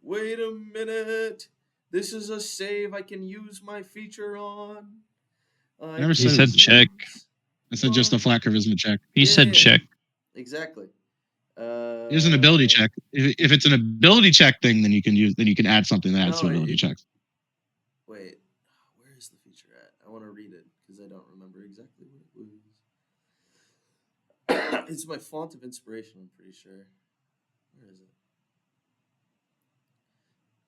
Wait a minute. This is a save I can use my feature on. I Never He said said it's. check. I said just a flat charisma check. He said check. Exactly. It is an ability check. If it's an ability check thing, then you can add something that adds to No, ability checks. wait. Where is the feature at? I want to read it because I don't remember exactly what it was. It's my font of inspiration, I'm pretty sure. Where is it?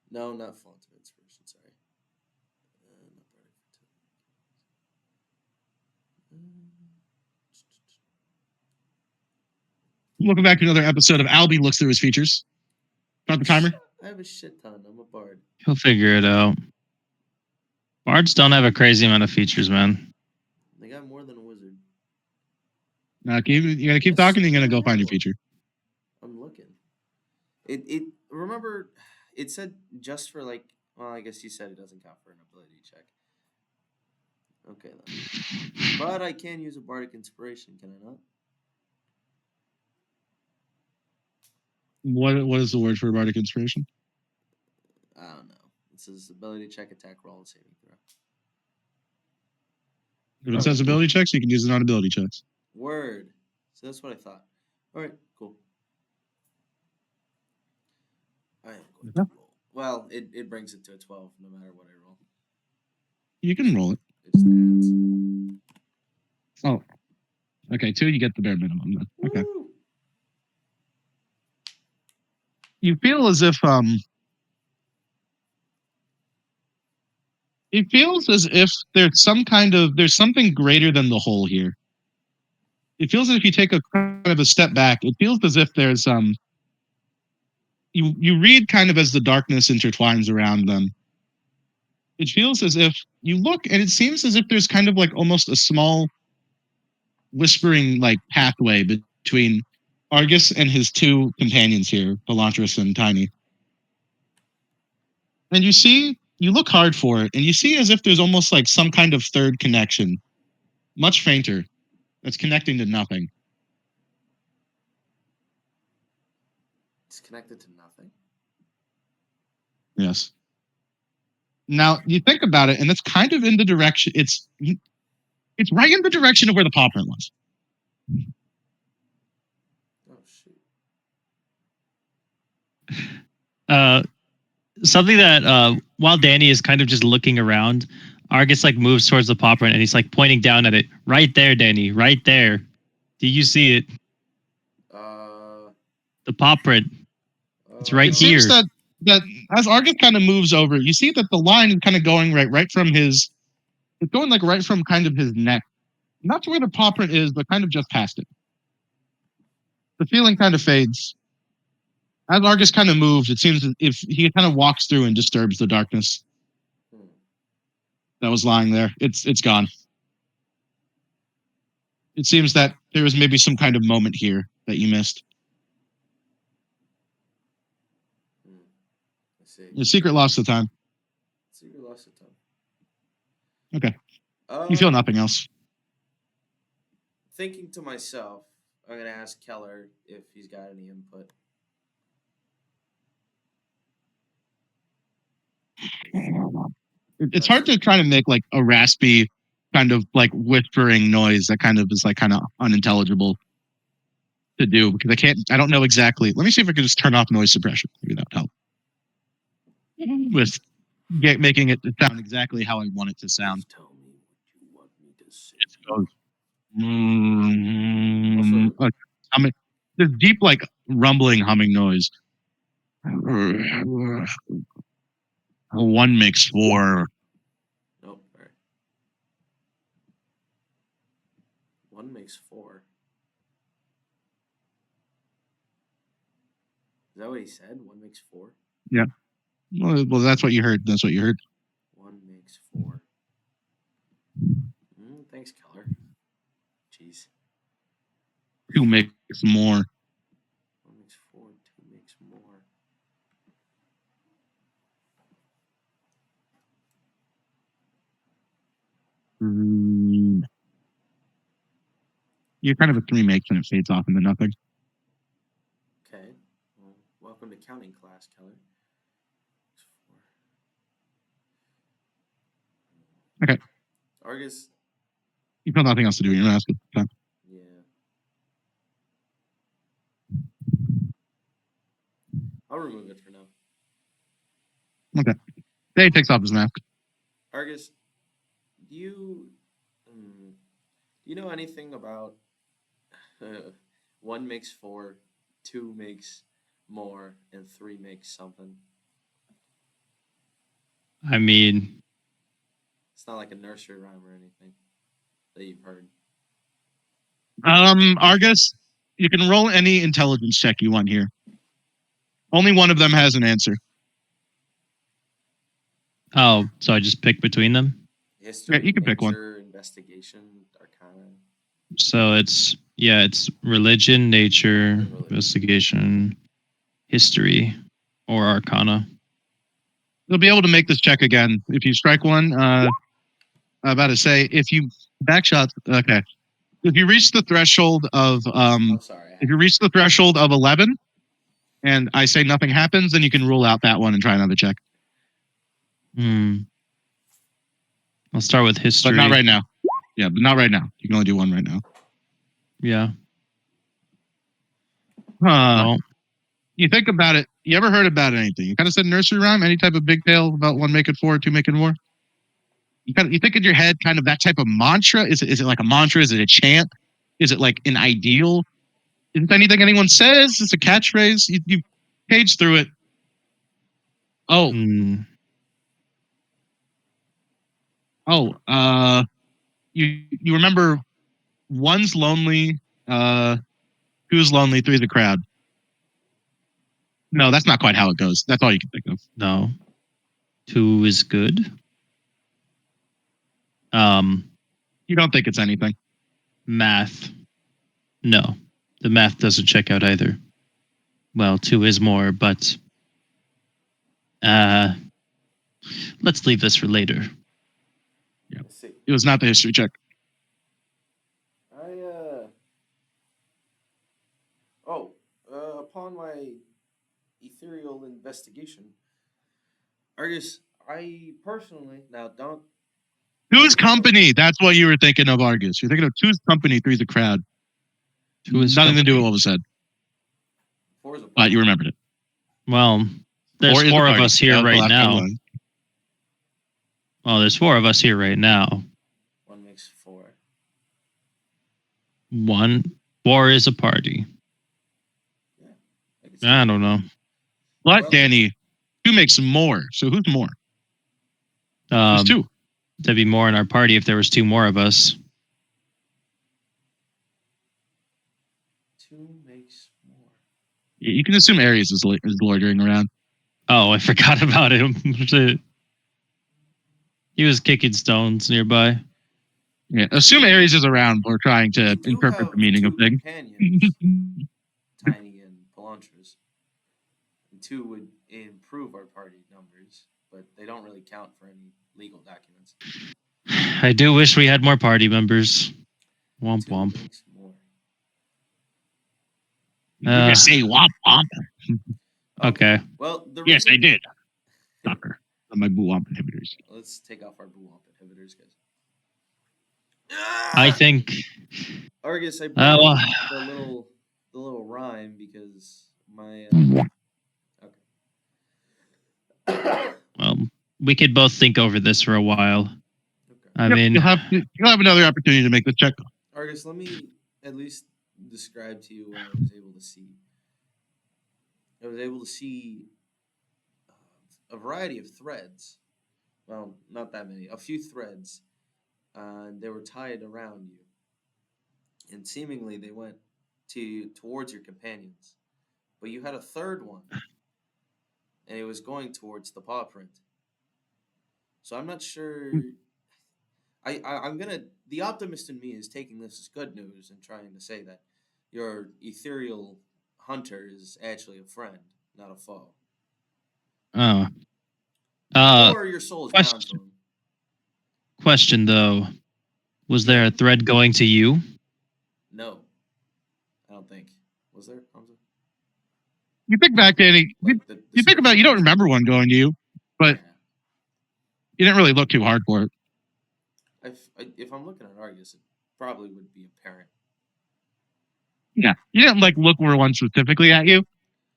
No, not font of inspiration, sorry. Not Welcome back to another episode of Albie Looks Through His Features. Start the timer. I have a shit ton. I'm a bard. He'll figure it out. Bards don't have a crazy amount of features, man. They got more than a wizard. Now, you gotta keep talking. You're gonna go find your feature. I'm looking. It remember it said just for like well, I guess you said it doesn't count for an ability check. Okay then. But I can use a bardic inspiration, can I not? What is the word for bardic inspiration? I don't know. It says ability check, attack roll, and saving throw. If it says ability checks, you can use it on ability checks. Word. So that's what I thought. Alright, cool. I am going to roll. Well, it brings it to a 12 no matter what I roll. You can roll it. It just adds. Oh. Okay, 2, you get the bare minimum then. Okay. Woo! You feel as if it feels as if there's something greater than the whole here. It feels as if you take a kind of a step back. It feels as if there's you read kind of as the darkness intertwines around them. It feels as if you look and it seems as if there's kind of like almost a small whispering like pathway between Argus and his two companions here, Elantris and Tiny. And you look hard for it, and you see as if there's almost like some kind of third connection, much fainter, that's connecting to nothing. It's connected to nothing. Yes. Now you think about it, and it's kind of in the direction. It's right in the direction of where the paw print was. Oh shoot. Something that while Danny is kind of just looking around, Argus like moves towards the paw print and he's like pointing down at it. Right there, Danny. Right there. Do you see it? The paw print. It's right It here. seems that as Argus kind of moves over, you see that the line is kind of going right from his. It's going like right from kind of his neck, not to where the paw print is, but kind of just past it. The feeling kind of fades. As Argus kind of moves, it seems as if he kind of walks through and disturbs the darkness that was lying there. It's gone. It seems that there was maybe some kind of moment here that you missed. I see. Your secret lost the time. Secret lost the time. Okay. You feel nothing else. Thinking to myself, I'm gonna ask Keller if he's got any input. It's hard to try to make like a raspy kind of like whispering noise that kind of is like kind of unintelligible to do because I don't know exactly. Let me see if I can just turn off noise suppression. Maybe that would help with making it sound exactly how I want it to sound. Please tell me what you want me to say. It goes, this deep like rumbling humming noise. One makes four. Nope. All right. One makes four. Is that what he said? One makes four? Yeah. Well, that's what you heard. That's what you heard. One makes four. Thanks, Keller. Jeez. Two makes more. One makes four. Two makes more. You're kind of a three makes and it fades off into nothing. Okay. Well, welcome to counting class, Keller. Okay. Argus. You feel nothing else to do. You're asking. Okay. Yeah. I'll remove it for now. Okay. Dave takes off his mask. Argus, do you know anything about one makes four, two makes more, and three makes something? I mean, it's not like a nursery rhyme or anything that you've heard. Argus, you can roll any intelligence check you want here. Only one of them has an answer. Oh, so I just pick between them? History, yeah, you can nature, pick one. Investigation, arcana. So it's religion, nature, investigation, history, or arcana. You'll be able to make this check again if you strike one. I'm about to say if you backshot. Okay, if you reach the threshold of if you reach the threshold of 11, and I say nothing happens, then you can rule out that one and try another check. I'll start with history. But not right now. Yeah, but not right now. You can only do one right now. Yeah. No. You think about it. You ever heard about anything? You kind of said nursery rhyme, any type of big tale about one making four, two making more? You think in your head kind of that type of mantra? Is it like a mantra? Is it a chant? Is it like an ideal? Is it anything anyone says? It's a catchphrase. You page through it. Oh. You remember one's lonely, two's lonely, three's a crowd. No, that's not quite how it goes. That's all you can think of. No. Two is good. You don't think it's anything? Math. No. The math doesn't check out either. Well, 2 is more, but let's leave this for later. Let's see. It was not the history check. Upon my ethereal investigation, Argus, I personally now don't. Two's company. That's what you were thinking of, Argus. You're thinking of two's company, three's a crowd. 2 is Nothing to do with company. what was said, 4 is a but party. you remembered it. Well, there's 4 is a 4 of party. us here That was the right last now. one. Well, there's 4 of us here right now. 1 makes 4. 4 is a party. Yeah. I can see I that. don't know. But Well- Danny, 2 makes more. So who's more? Who's 2? There'd be more in our party if there was 2 more of us. 2 makes more. You can assume Aries is loitering around. Oh, I forgot about him. Shit. He was kicking stones nearby. Yeah, assume Aries is around or trying We to do interpret have the meaning of 2 things. companions, Tiny and Pelantras. And 2 would improve our party numbers, but they don't really count for any legal documents. I do wish we had more party members. Womp 2 womp. makes more. You just say womp womp. Okay. Well, the Yes, reason I did. Sucker. My boo womp inhibitors. Let's take off our boo womp inhibitors, guys. I think. Argus, I brought well, the little rhyme because my okay. well, we could both think over this for a while. Okay. I Yep, mean, you'll have another opportunity to make the check. Argus, let me at least describe to you what I was able to see. I was able to see a variety of threads. Well, not that many. A few threads. And they were tied around you. And seemingly they went towards your companions. But you had a third one. And it was going towards the paw print. So I'm not sure. I'm gonna. The optimist in me is taking this as good news and trying to say that your ethereal hunter is actually a friend, not a foe. oh. Or your soul is bound to him. Question though, was there Yeah. a thread going to you? No, I don't think. Was there? Hamza? You think back, Danny. Like You think about. You don't remember one going to you, but Yeah. you didn't really look too hard for it. If I'm looking at Argus, it probably would be apparent. Yeah, you didn't like look for one specifically at you,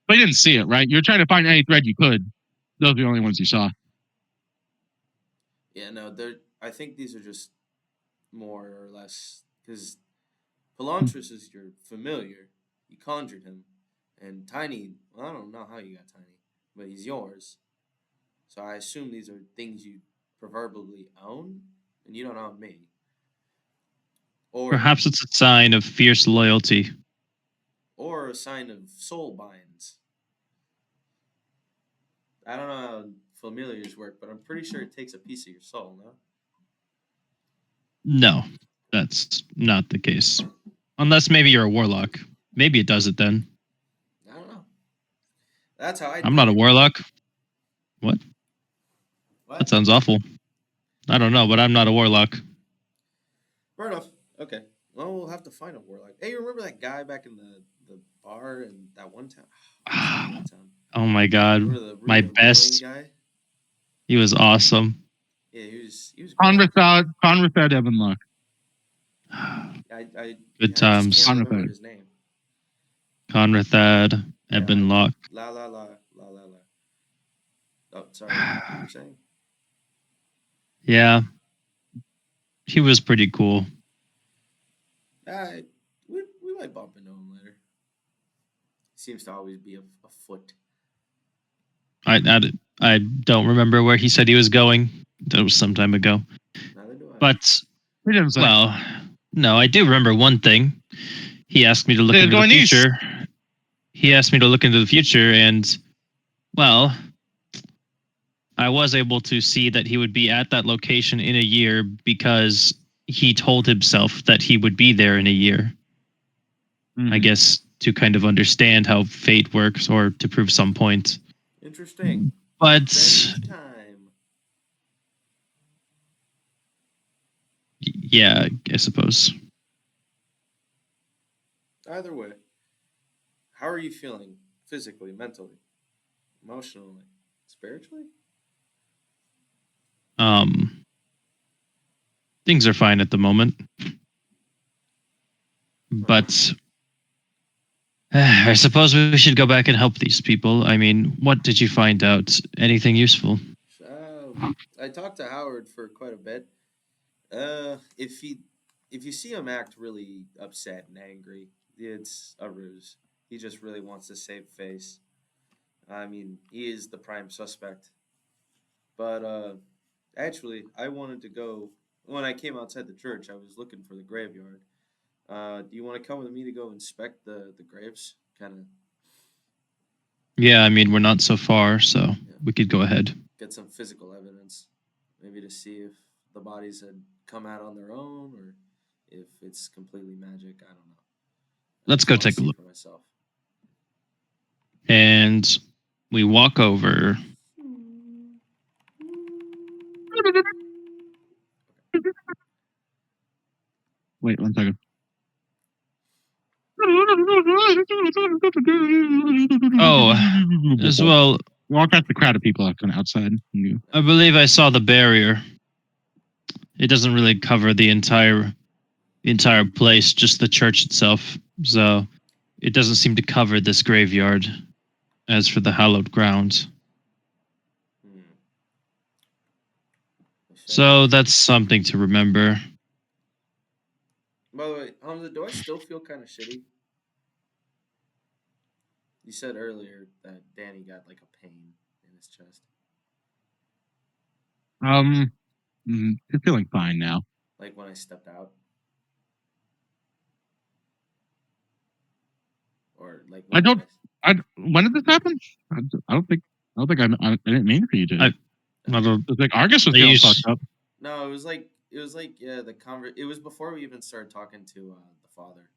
but you didn't see it, right? You're trying to find any thread you could. Those are the only ones you saw. Yeah, no, I think these are just more or less because Pelantras is your familiar. You conjured him, and Tiny. Well, I don't know how you got Tiny, but he's yours. So I assume these are things you proverbially own, and you don't own me. Or Perhaps it's a sign of fierce loyalty. or a sign of soul binds. I don't know how familiars work, but I'm pretty sure it takes a piece of your soul, no? No, that's not the case. Unless maybe you're a warlock. Maybe it does it then. I don't know. That's how I I'm not a it. warlock. What? What? That sounds awful. I don't know, but I'm not a warlock. Fair enough. Okay. Well, we'll have to find a warlock. Hey, you remember that guy back in the bar in that one town? That town? Oh my god. Remember the My really best. annoying guy? He was awesome. Yeah, he was great. Conrad Evan Luck. I Good just times. can't remember Conrad. his name. Conrathad, Eben Locke. La. Oh, sorry. What were you saying? Yeah. He was pretty cool. We might bump into him later. Seems to always be afoot. I don't remember where he said he was going. That was some time ago. Neither do I. But, He didn't say. well, no, I do remember one thing. He asked me to look They're into the going east. future. He asked me to look into the future, and, well, I was able to see that he would be at that location in a year because he told himself that he would be there in a year. I guess, to kind of understand how fate works or to prove some point. Interesting. But Revenge time. yeah, I suppose. Either way, how are you feeling physically, mentally, emotionally, spiritually? Um, things are fine at the moment, Uh-huh. but I suppose we should go back and help these people. I mean, what did you find out? Anything useful? I talked to Howard for quite a bit. If you see him act really upset and angry, it's a ruse. He just really wants to save face. I mean, he is the prime suspect. But actually, I wanted to go when I came outside the church. I was looking for the graveyard. Do you want to come with me to go inspect the graves? Kind of, Yeah, I mean, we're not so far, so yeah, we could go ahead. get some physical evidence, maybe to see if the bodies had come out on their own or if it's completely magic. I don't know. I Let's just go want to take a see look. for myself. And we walk over. Wait 1 second. Oh, as well, Walk past the crowd of people kind of outside. I believe I saw the barrier. It doesn't really cover the entire place, just the church itself. So it doesn't seem to cover this graveyard. As for the hallowed ground, Hmm. so that's something to remember. By the way, Hamza, do I still feel kind of shitty? You said earlier that Danny got like a pain in his chest, Um, you're feeling fine now. like when I stepped out, or like I when did don't. When did this happen? I don't think. I didn't mean for you to. I, I don't. It's like Argus was I feeling used, fucked up. No, it was like yeah, it was before we even started talking to the father,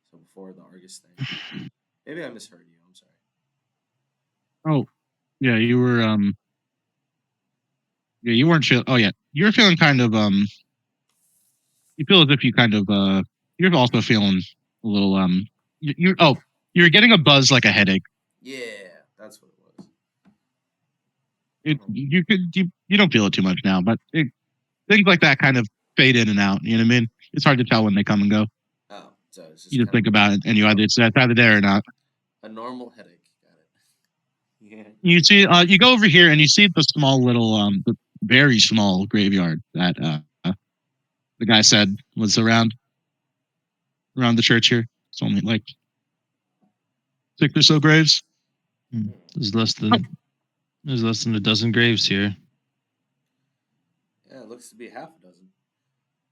so before the Argus thing. Maybe I misheard you. I'm sorry. Oh, yeah, you were. Yeah, you weren't feel. Oh, yeah, you were feeling kind of. You feel as if you kind of. You're also feeling a little. You. Oh, you're getting a buzz like a headache. Yeah, that's what it was. It. Uh-huh. You could. You don't feel it too much now, but things like that kind of fade in and out. You know what I mean? It's hard to tell when they come and go. Oh, so it's You just just kind of think about it, and you either normal, it's either there or not. a normal headache. Got it. Yeah. You see, you go over here and you see the small little, the very small graveyard that the guy said was around the church here. It's only like 6 or so graves. Hmm. there's less than there's less than a dozen graves here. Yeah, it looks to be half a dozen.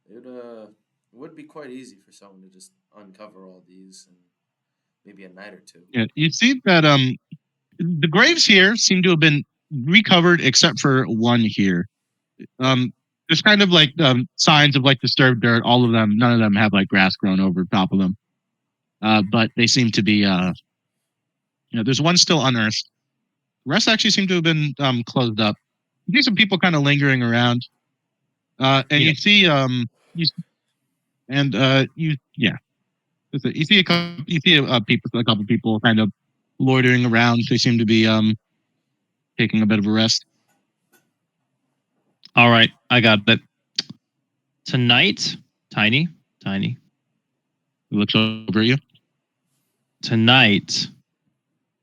It would be quite easy for someone to just uncover all these in maybe a night or two. Yeah, you see that the graves here seem to have been recovered except for one here. Huh. Um, there's kind of like signs of like disturbed dirt. All of them, none of them have like grass grown over top of them. But they seem to be there's one still unearthed. The rest actually seem to have been closed up. You see some people kind of lingering around. And Yeah. you see you and you yeah you see a couple people kind of loitering around. They seem to be taking a bit of a rest. All right, I got it. Tonight, tiny, tiny. He looks over at you. Tonight,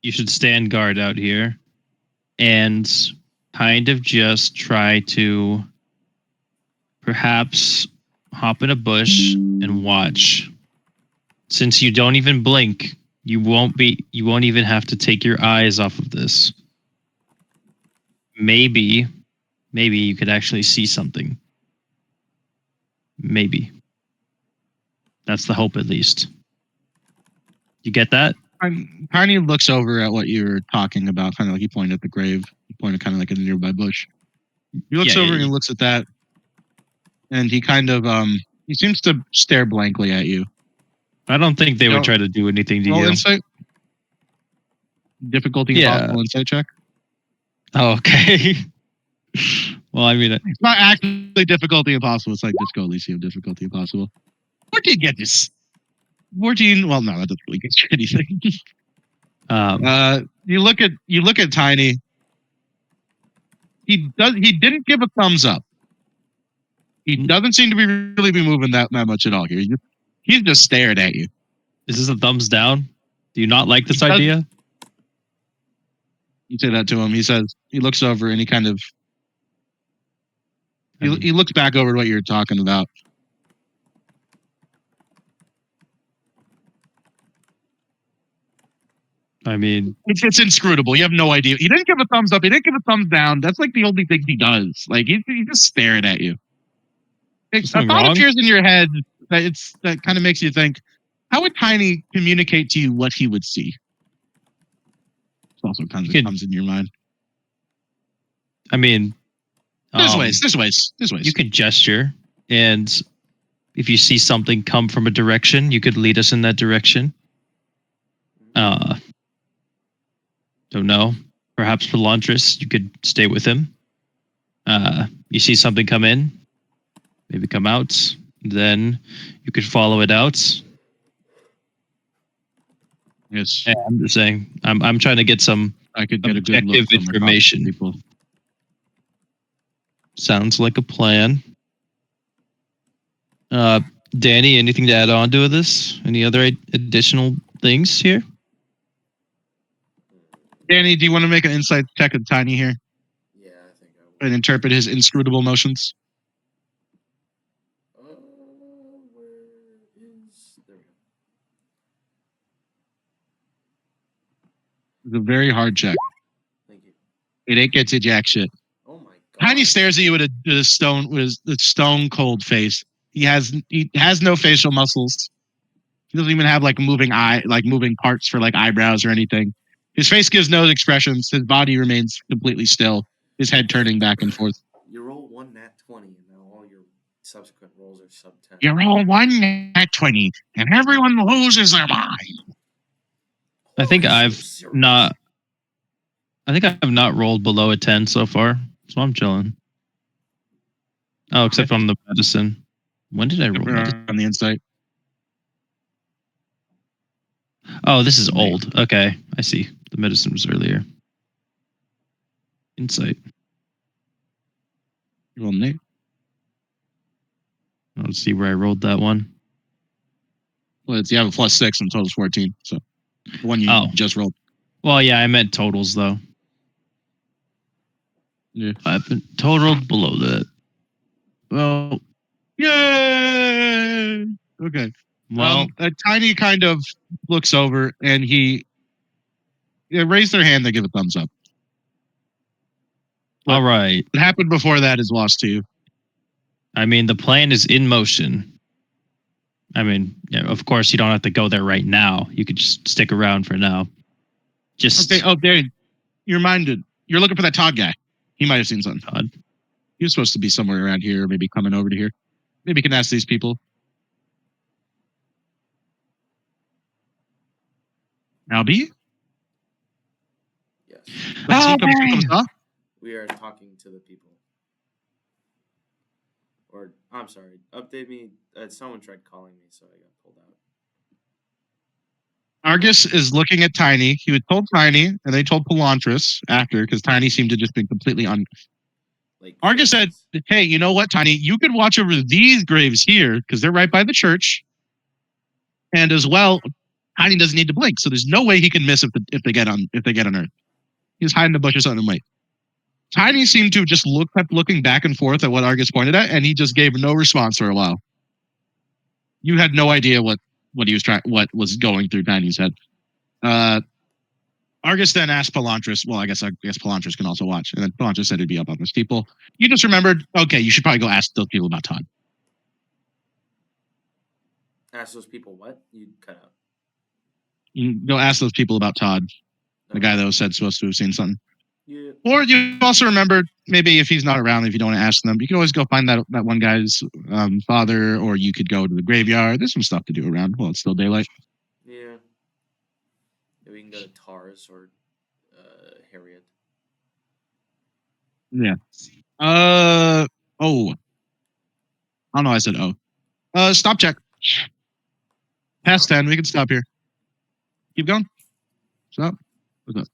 you should stand guard out here and kind of just try to perhaps hop in a bush and watch. Since you don't even blink, you won't even have to take your eyes off of this. Maybe maybe you could actually see something. Maybe. That's the hope at least. You get that? Tiny looks over at what you're talking about, kind of like he pointed at the grave. He pointed kind of like at a nearby bush. He looks Yeah, over and yeah. he looks at that, and he kind of he seems to stare blankly at you. I don't think they would try to do anything to Roll you. insight. Difficulty Yeah. impossible insight check. Oh, okay. Well, I mean, It's not actually difficulty impossible. It's like Disco Elysium difficulty impossible. 14 get this. 14. Well, no, that doesn't really get you anything. You look at Tiny. He didn't give a thumbs up. He doesn't seem to be really be moving that much at all here. He's just staring at you. Is this a thumbs down? Do you not like this idea? You say that to him. He says, he looks over and he kind of, he looks back over to what you're talking about. I mean, it's inscrutable. You have no idea. He didn't give a thumbs up. He didn't give a thumbs down. That's like the only thing he does. Like he's just staring at you. A thought appears in your head that kind of makes you think, how would Tiny communicate to you what he would see? It's also comes in your mind. I mean, there's ways. You could gesture, and if you see something come from a direction, you could lead us in that direction. Don't know. Perhaps Pelantris, you could stay with him. You see something come in, maybe come out, then you could follow it out. Yes. Yeah, I'm just saying. I'm trying to get some I could get objective information. People. Sounds like a plan. Danny, anything to add on to this? Any other additional things here? Danny, do you want to make an insight check of Tiny here? Yeah, I think I will. And interpret his inscrutable motions? Where is... There we go. It's a very hard check. Thank you. It ain't gets you jack shit. Oh my god. Tiny stares at you with a stone cold face. He has no facial muscles. He doesn't even have like moving parts for like eyebrows or anything. His face gives no expressions. His body remains completely still. His head turning back and forth. You roll one nat 20, and now all your subsequent rolls are sub 10. You roll one nat 20, and everyone loses their mind. I think I've not rolled below a 10 so far, so I'm chilling. Oh, except on the medicine. When did I roll medicine? On the insight. Oh, this is old. Okay, I see. The medicine was earlier. Insight. You roll Nate. Let's see where I rolled that one. Well, you have a +6 and total's 14. So the one you just rolled. Well, yeah, I meant totals though. Yeah. I've been totaled below that. Well, yay! Okay. Well, a Tiny kind of looks over and he raise their hand. They give a thumbs up. All right. What happened before that is lost to you. I mean, the plan is in motion. I mean, yeah, of course, you don't have to go there right now. You could just stick around for now. Just okay. Oh, there. You're minded. You're looking for that Todd guy. He might have seen something. Todd. He was supposed to be somewhere around here, or maybe coming over to here. Maybe you can ask these people. Albie? Yes. We are talking to the people. Or, I'm sorry, update me. Someone tried calling me, so I got pulled out. Argus is looking at Tiny. He was told Tiny, and they told Pelantris after, because Tiny seemed to just be completely Argus said, hey, you know what, Tiny? You could watch over these graves here, because they're right by the church. And as well, Tiny doesn't need to blink, so there's no way he can miss if they get on Earth. He's hiding in the bushes on him. Wait. Tiny seemed to just kept looking back and forth at what Argus pointed at, and he just gave no response for a while. You had no idea what was going through Tiny's head. Argus then asked Pelantris. Well, I guess Pelantris can also watch, and then Pelantris said he'd be up on those people. You just remembered. Okay, you should probably go ask those people about Todd. Ask those people what? You cut out. You go ask those people about Todd, the guy that was supposed to have seen something. Yeah. Or you also remember maybe if he's not around, if you don't want to ask them, you can always go find that one guy's father, or you could go to the graveyard. There's some stuff to do around while it's still daylight. Yeah. Yeah, we can go to Tars or Harriet. Yeah. Oh. I don't know. I said oh. Stop check. Past 10. We can stop here. Keep going. Stop. What's up?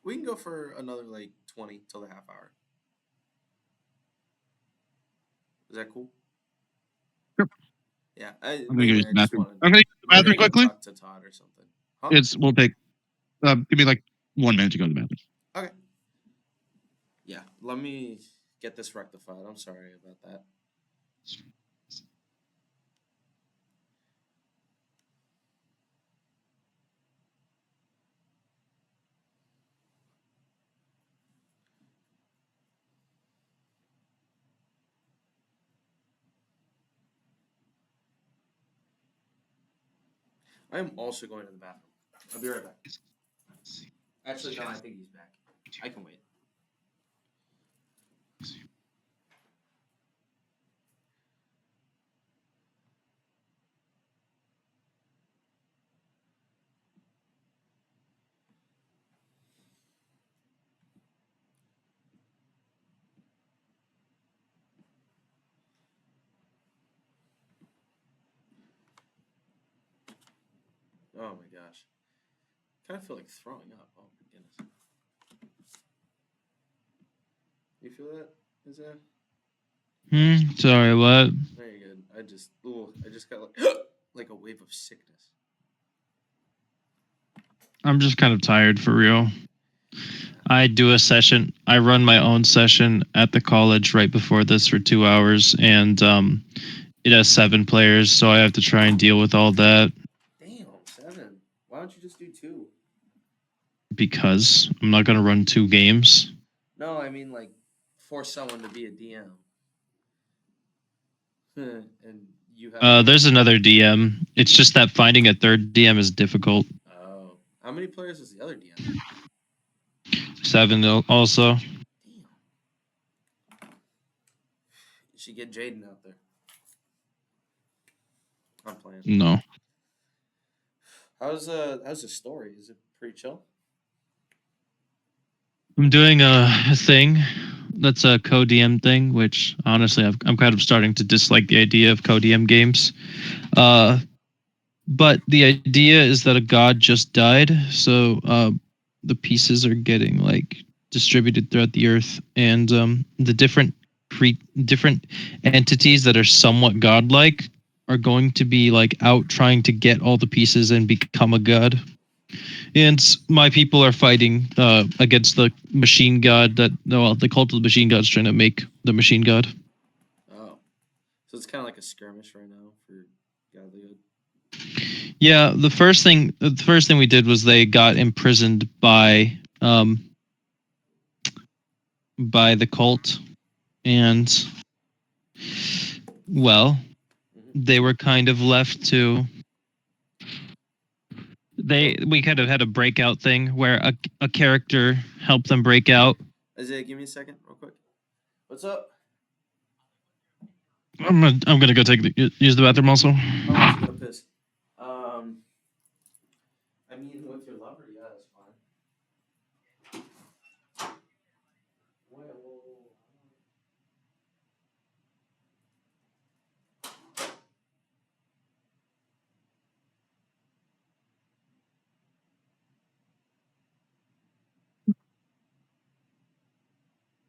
We can go for another like 20 till the half hour. Is that cool? Sure. Yeah. I'm gonna go use Mainly, the I just bathroom. wanted. I'm gonna use the We're bathroom gonna go quickly. talk to Todd or something. Huh? We'll take give me like 1 minute to go to the bathroom. Okay. Yeah. Let me get this rectified. I'm sorry about that. I am also going to the bathroom. I'll be right back. Actually, no, I think he's back. I can wait. Oh my gosh. Kind of feel like throwing up. Oh my goodness. You feel that? Is that? Sorry, what? Very good. I just got like like a wave of sickness. I'm just kind of tired for real. Yeah. I do a session. I run my own session at the college right before this for 2 hours, and it has 7 players, so I have to try and deal with all that Damn, 7. Why don't you just do 2? because I'm not gonna run 2 games. No, I mean like force someone to be a DM. And you have to. There's another DM. It's just that finding a third DM is difficult. Oh. How many players is the other DM? 7 also. Damn. You should get Jaden out there. I'm playing. No. How's the story? Is it pretty chill? I'm doing a thing that's a co-DM thing, which honestly I'm kind of starting to dislike the idea of co-DM games. Uh, but the idea is that a god just died, so the pieces are getting like distributed throughout the earth, and the different entities that are somewhat godlike are going to be like out trying to get all the pieces and become a god. And my people are fighting against the machine god that well, the cult of the machine god's trying to make the machine god. Oh. So it's kind of like a skirmish right now for Godlyhood. Yeah, the first thing we did was they got imprisoned by the cult, and well, Mm-hmm. they were kind of left to Oh, we kind of had a breakout thing where a character helped them break out. Isaiah, give me a second, real quick. What's up? I'm gonna go use the bathroom also. How about you go piss? Um, I mean, with your lover, yeah, that's fine. Well,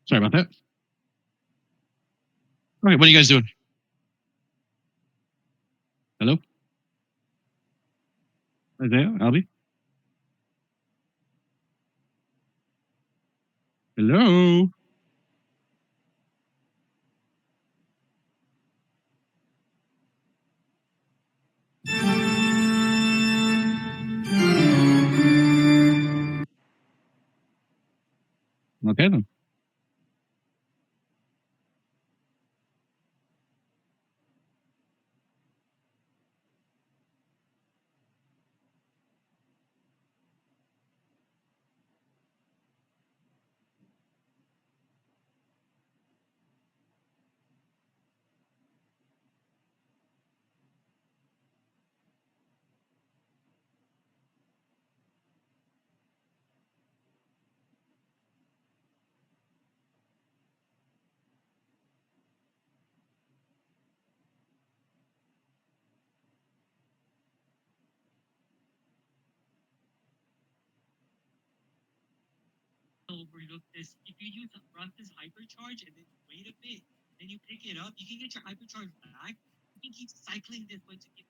Sorry about that. Okay, what are you guys doing? Hello? Isaiah? Albie? Hello? Okay then. overlook this. If you use Russ's hypercharge and then wait a bit, then you pick it up, you can get your hypercharge back. You can keep cycling this way to get.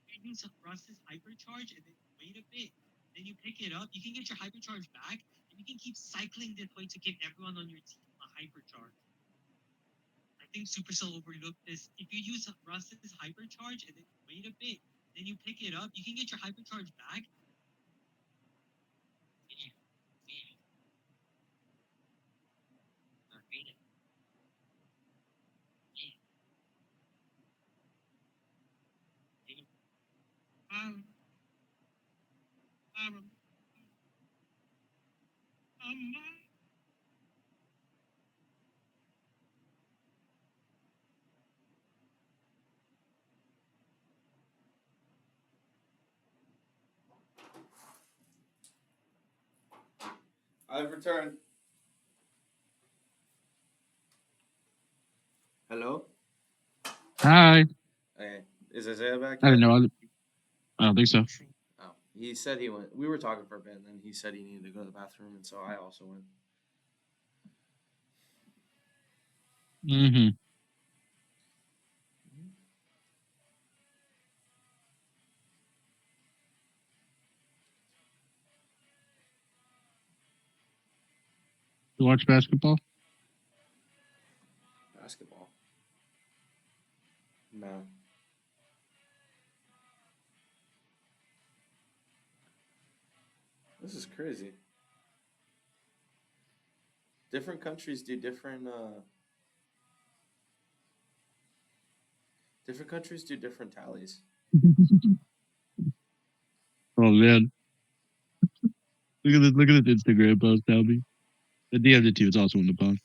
If you use Russ's hypercharge and then wait a bit, then you pick it up, you can get your hypercharge back, and you can keep cycling this way to get everyone on your team a hypercharge. I think Supercell overlooked this. If you use Russ's hypercharge and then wait a bit, then you pick it up, you can get your hypercharge back. I've returned. Hello? Hi. Okay. Is Isaiah back I yet? didn't know. I don't think so. Oh. He said he went. We were talking for a bit, and then he said he needed to go to the bathroom, and so I also went. Mm-hmm. You watch basketball? Basketball. No. This is crazy. Different countries do different. Different countries do different tallies. Oh man, look at this! Look at this Instagram post, Albie. The DM'd it to you. It's also in the post.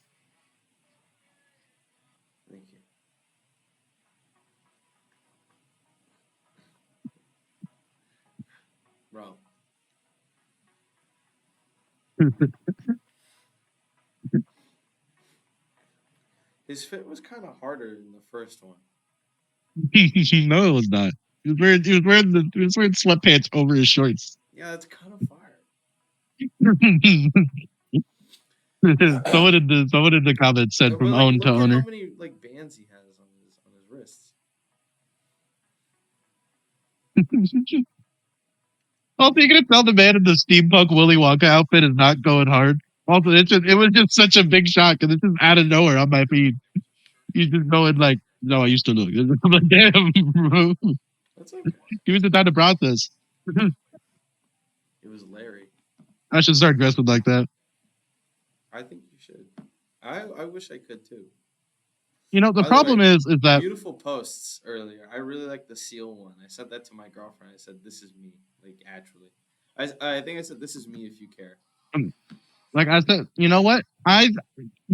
Thank you. Bro. His fit was kind of harder than the first one. No, it was not. He was wearing sweatpants over his shorts. Yeah, it's kind of fire. Someone in the comments said But from like, own to look at how owner. many like bands he has on his wrists. Also, you're gonna tell the man in the steampunk Willy Wonka outfit is not going hard. Also, it was just such a big shock, and it's just out of nowhere on my feed. He's just going like, "No, I used to look." I'm like, "Damn, bro, That's okay. give me the time to process." It was Larry. I should start dressing like that. I think you should. I wish I could too. You know, the By the way, problem is that beautiful posts earlier. I really like the seal one. I said that to my girlfriend. I said, "This is me." Like actually, I think I said, "This is me if you care." like I said, you know what? I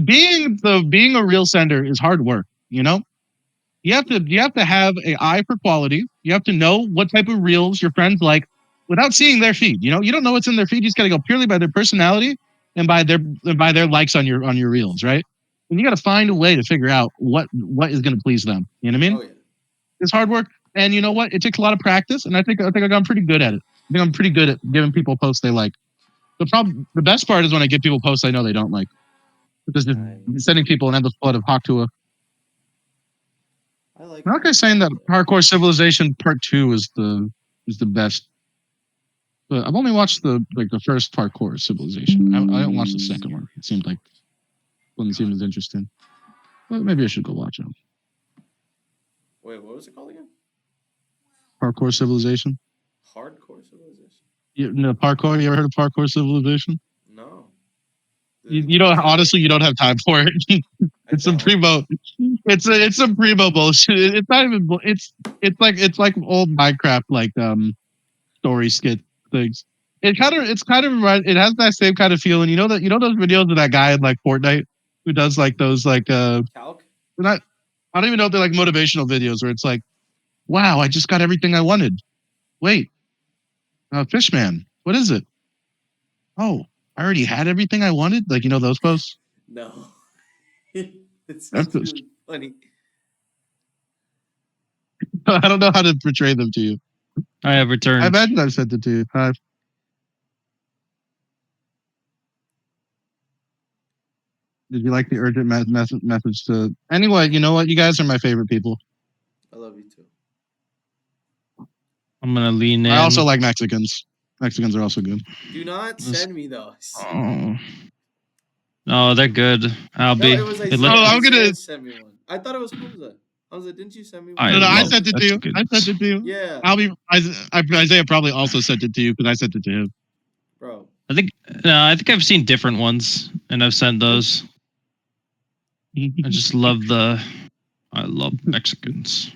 being a real sender is hard work. You know, you have to have a eye for quality. You have to know what type of reels your friends like without seeing their feed. You know, you don't know what's in their feed. You just gotta go purely by their personality and by their likes on your reels, right? And you got to find a way to figure out what is going to please them. You know what I mean? Oh yeah. It's hard work, and you know what? It takes a lot of practice, and I think I'm pretty good at it. I think I'm pretty good at giving people posts they like. The best part is when I give people posts I know they don't like, because just Nice. sending people an endless flood of Haktua. I like I'm not that. guys saying that Hardcore Civilization Part Two is the best. But I've only watched the first Hardcore Civilization. I didn't watch the second one. It seemed like wouldn't seem as interesting. But maybe I should go watch it. Wait, what was it called again? Parkour Civilization. Hardcore civilization. Parkour. You ever heard of Parkour Civilization? No. You What don't is it honestly. You don't have time for it. I It's some don't. primo. It's some primo bullshit. It's not even. It's like old Minecraft story skit things. It's kind of it has that same kind of feeling. You know those videos of that guy in like Fortnite who does like those Calc? they're not I don't even know if they're like motivational videos where it's like, wow, I just got everything I wanted. Wait, Fishman, what is it? Oh, I already had everything I wanted. Like those posts. No. It That's sounds really funny. I don't know how to portray them to you. I have returned. I imagine I've sent it to you. Did you like the urgent message to? Anyway, you know what? You guys are my favorite people. I love you too. I'm gonna lean in. I also like Mexicans. Mexicans are also good. Do not send me those. Oh, they're good. I'll No, be. it was It Isaiah. look- I'm gonna- Isaiah sent me one. I thought it was Hamza. Hamza, didn't you send me one? I No, I love sent it to you. I Mexicans. sent it to you. Yeah, Isaiah probably also sent it to you because I sent it to him. bro. I think I've seen different ones, and I've sent those. I just love I love Mexicans.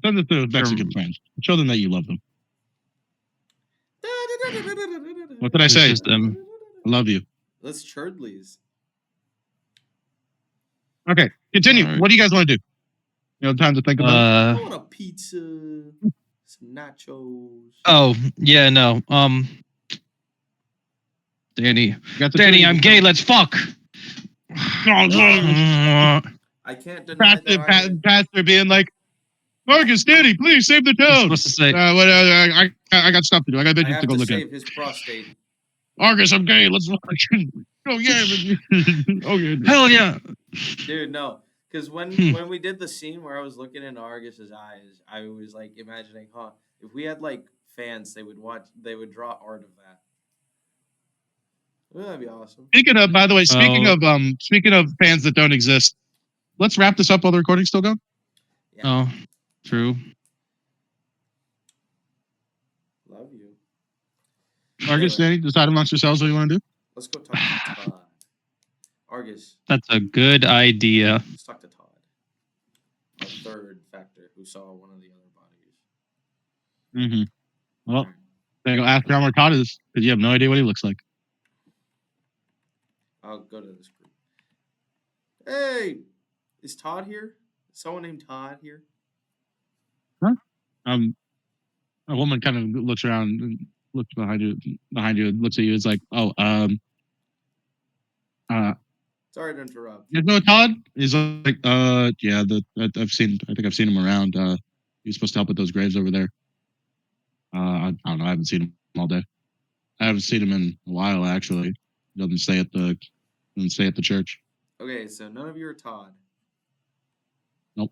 Send it to Mexican friends. Show them that you love them. What did I It's say? just them. I love you. Let's Churdleys. Okay, continue. All right. What do you guys want to do? You have time to think about it? I want a pizza, some nachos. Oh yeah, no. Danny, I'm gay. Let's fuck. I can't deny that Pastor being like, Marcus, Danny, please save the I'm toad. supposed to say. I got stuff to do. I got I business have to go to look at. save his prostate. Marcus, I'm gay. Let's fuck. Oh yeah. Oh yeah. Hell yeah. Dude, no. Because when we did the scene where I was looking into Argus's eyes, I was like imagining, if we had like fans, they would draw art of that. Wouldn't that be awesome? Speaking of, by the way, speaking of fans that don't exist, let's wrap this up while the recording's still going. Yeah. Oh, true. Love you. Argus, Anyway, Danny, decide amongst yourselves what you want to do. let's go talk to Todd. Argus, That's a good idea. let's talk to Todd. Our third factor who saw one of the other bodies. Mm-hmm. Well, they go ask how more Todd is because you have no idea what he looks like. I'll go to this group. Hey, is Todd here? Is someone named Todd here? Huh? A woman kind of looks around and looks behind you, and looks at you. It's like, Sorry to interrupt. you know Todd? He's like, yeah, I think I've seen him around. He's supposed to help with those graves over there. I don't know. I haven't seen him all day. I haven't seen him in a while, actually. He doesn't stay at the church. Okay, so none of you are Todd. Nope.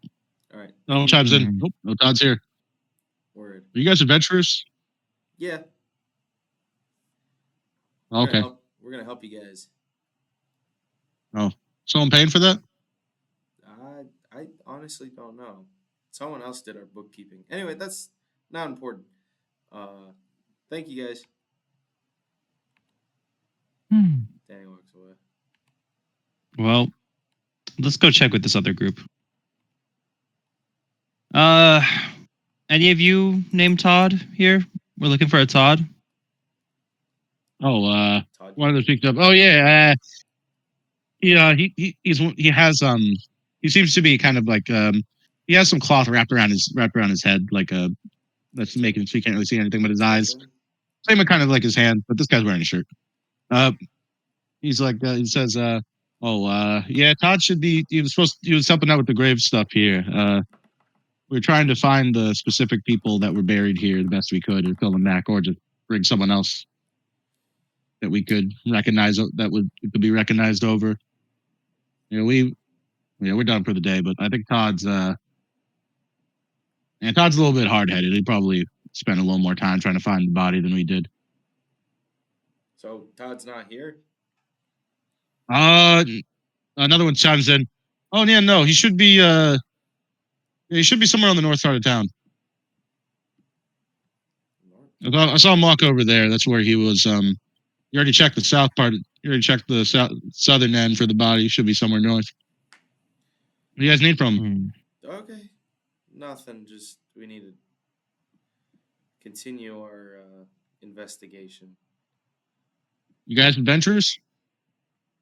All right. No one chimes in. Nope. No Todd's here. Word. Are you guys adventurers? Yeah. Okay. We're gonna help you guys. Oh, someone paying for that? I honestly don't know. Someone else did our bookkeeping. Anyway, that's not important. Thank you guys. Danny walks away. Well, let's go check with this other group. Any of you named Todd here? We're looking for a Todd. Oh, Todd, one of the picked up. Oh yeah, he seems to be kind of like he has some cloth wrapped around his head like that's making so you can't really see anything but his eyes. Same with kind of like his hand, but this guy's wearing a shirt. He's like he says yeah, Todd should be he was helping out with the grave stuff here. We're trying to find the specific people that were buried here the best we could and fill them back, or just bring someone else that we could recognize could be recognized over. You know, we're done for the day, but I think Todd's a little bit hard headed. He probably spent a little more time trying to find the body than we did. So Todd's not here? Another one chimes in. Oh yeah, no, he should be somewhere on the north side of town. I saw him walk over there. That's where he was. You already checked the south part. You already checked the southern end for the body. He should be somewhere north. What do you guys need from him? Okay. Nothing. Just we need to continue our investigation. You guys adventurers?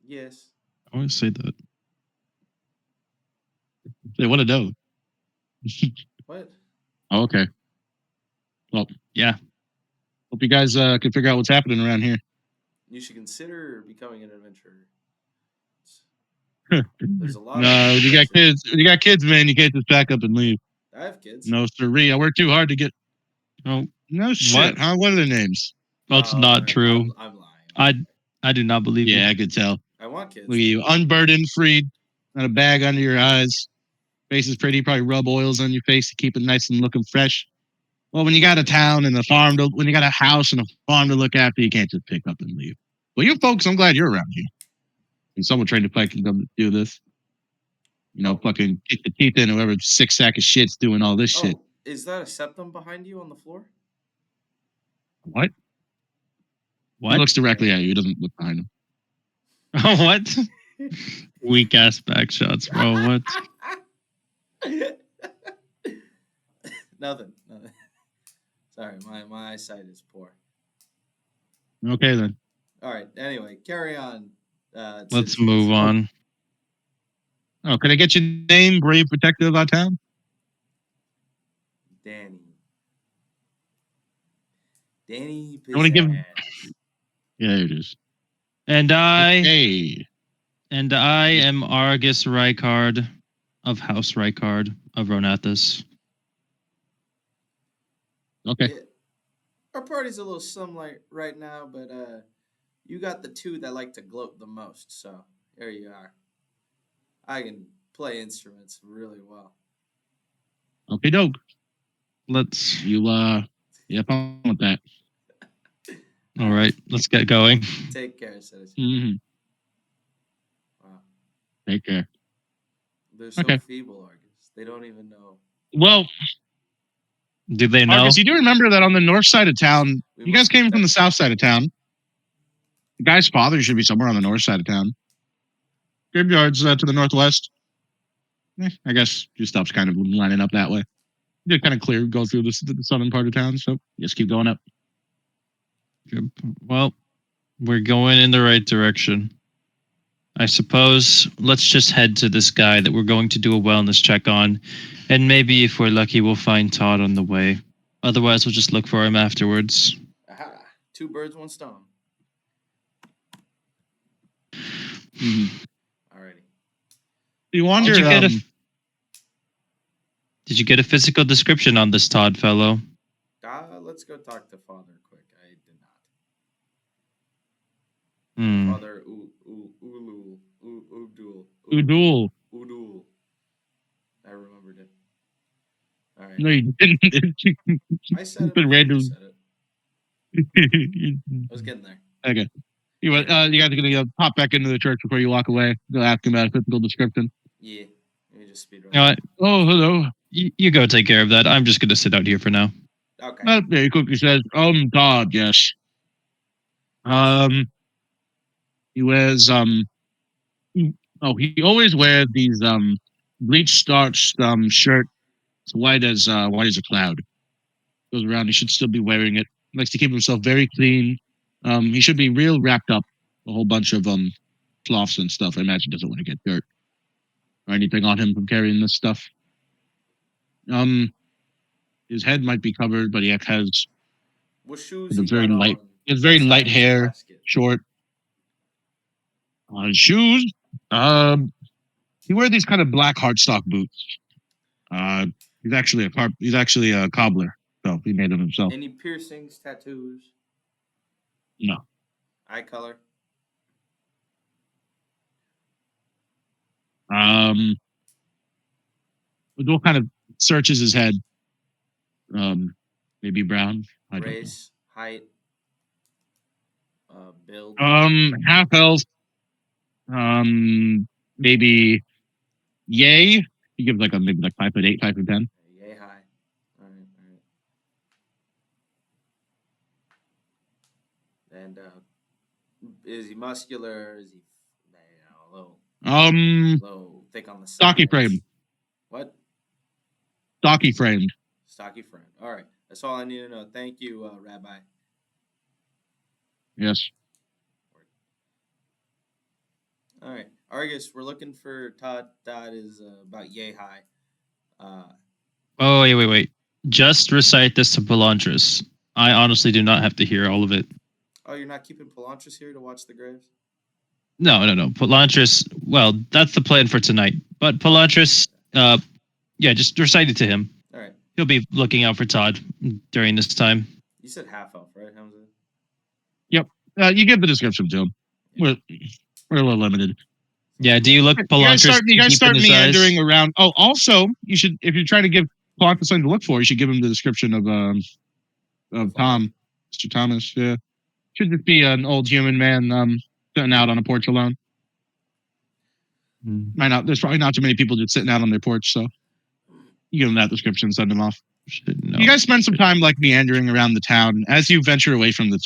Yes. I always say that. They want to know. What? Oh, okay. Well, yeah. Hope you guys can figure out what's happening around here. You should consider becoming an adventurer. There's There's a lot. No, you got kids. You got kids, man. You can't just pack up and leave. I have kids. No, sirree. I work too hard to get. Oh, No shit. Huh? What are the names? that's All not right, true. I'm lying. I do not believe Yeah, you. I could tell. I want kids. Look at you, unburdened, freed, got a bag under your eyes. Face is pretty. Probably rub oils on your face to keep it nice and looking fresh. Well, when you got a town and a farm to, when you got a house and a farm to look after, you can't just pick up and leave. Well, you folks, I'm glad you're around here. And someone trained to fight can come do this. Oh. Fucking kick the teeth in whoever sick sack of shit's doing all this shit. Oh, is that a septum behind you on the floor? What? He What? looks directly at you. He doesn't look behind him. Oh, what? Weak ass back shots, bro. What? Nothing. Nothing. Sorry, my eyesight is poor. Okay then. All right. Anyway, carry on. Let's Citizens. move on. Oh, can I get your name, brave protector of our town? Danny. Danny I want to give. Pizzazz. Yeah, there it is. And I Hey. am Argus Rykard of House Rykard of Ronathus. Okay. Yeah, our party's a little similar right now, but you got the two that like to gloat the most. So there you are. I can play instruments really well. Okay, dope. Let's. You yeah, fun with that. All right, let's get going. Take care, citizen. Mm-hmm. Wow, Take care. they're so Okay. feeble, Argus. They don't even know. Well, Do they know? Marcus, you do remember that on the north side of town, We you guys must came from the protect- south side of town. The guy's father should be somewhere on the north side of town. Graveyard's to the northwest. I guess your stuff's kind of lining up that way. You kind of clear, go through the southern part of town, so just keep going up. Well, we're going in the right direction. I suppose let's just head to this guy that we're going to do a wellness check on, and maybe if we're lucky, we'll find Todd on the way. Otherwise, we'll just look for him afterwards. Aha! Two birds, one stone. Mm-hmm. Alrighty. You wonder, Did you get a physical description on this Todd fellow? Let's go talk to Father quick. I did not. Hmm. Father Udul. Udul. Udul. I remembered it. All right. No, you didn't. I said it Been before random. you said it. I was getting there. Okay. You guys are gonna pop back into the church before you walk away. Go ask him about a physical description. Yeah. Let me just speed run. You know what? Oh, hello. You go take care of that. I'm just going to sit out here for now. Okay. There he quickly says, God, yes. He wears he always wears these bleach starched shirt. It's white as a cloud. Goes around. He should still be wearing it. Likes to keep himself very clean. He should be real wrapped up. A whole bunch of cloths and stuff. I imagine doesn't want to get dirt or anything on him from carrying this stuff. His head might be covered, but he has What shoes the he very got light. on? He has very outside light his hair, casket? short. On his shoes, he wears these kind of black hardstock boots. He's actually a cobbler, so he made them himself. Any piercings, tattoos, No. eye color? What kind of searches his head? Maybe brown. I don't Race, height, build. know. Half elf. Maybe yay. He gives like maybe like 5'8", 5'10". Yay high. All right, all right. And is he muscular? Is he, low, thick on the sides? Stocky frame. What? Stocky framed. Stocky frame. All right, that's all I need to know. Thank you, Rabbi. Yes. All right, Argus, we're looking for Todd. Todd is about yay high. Oh, wait. Just recite this to Pelantris. I honestly do not have to hear all of it. Oh, you're not keeping Pelantris here to watch the graves? No. Pelantris, well, that's the plan for tonight. But Pelantris, yeah, just recite it to him. All right. he'll be looking out for Todd during this time. You said half elf, right, Hamza? Yep. You give the description to him. Yeah. We're a little limited. Yeah. Do you look You guys Polantra's start deep in his meandering eyes? around. Oh, also, you should, if you're trying to give Polantra something to look for, you should give him the description of father? Tom, Mr. Thomas. Yeah, should just be an old human man sitting out on a porch alone. Might not. There's probably not too many people just sitting out on their porch, so you give him that description, send him off. No. You guys spend some time like meandering around the town as you venture away from the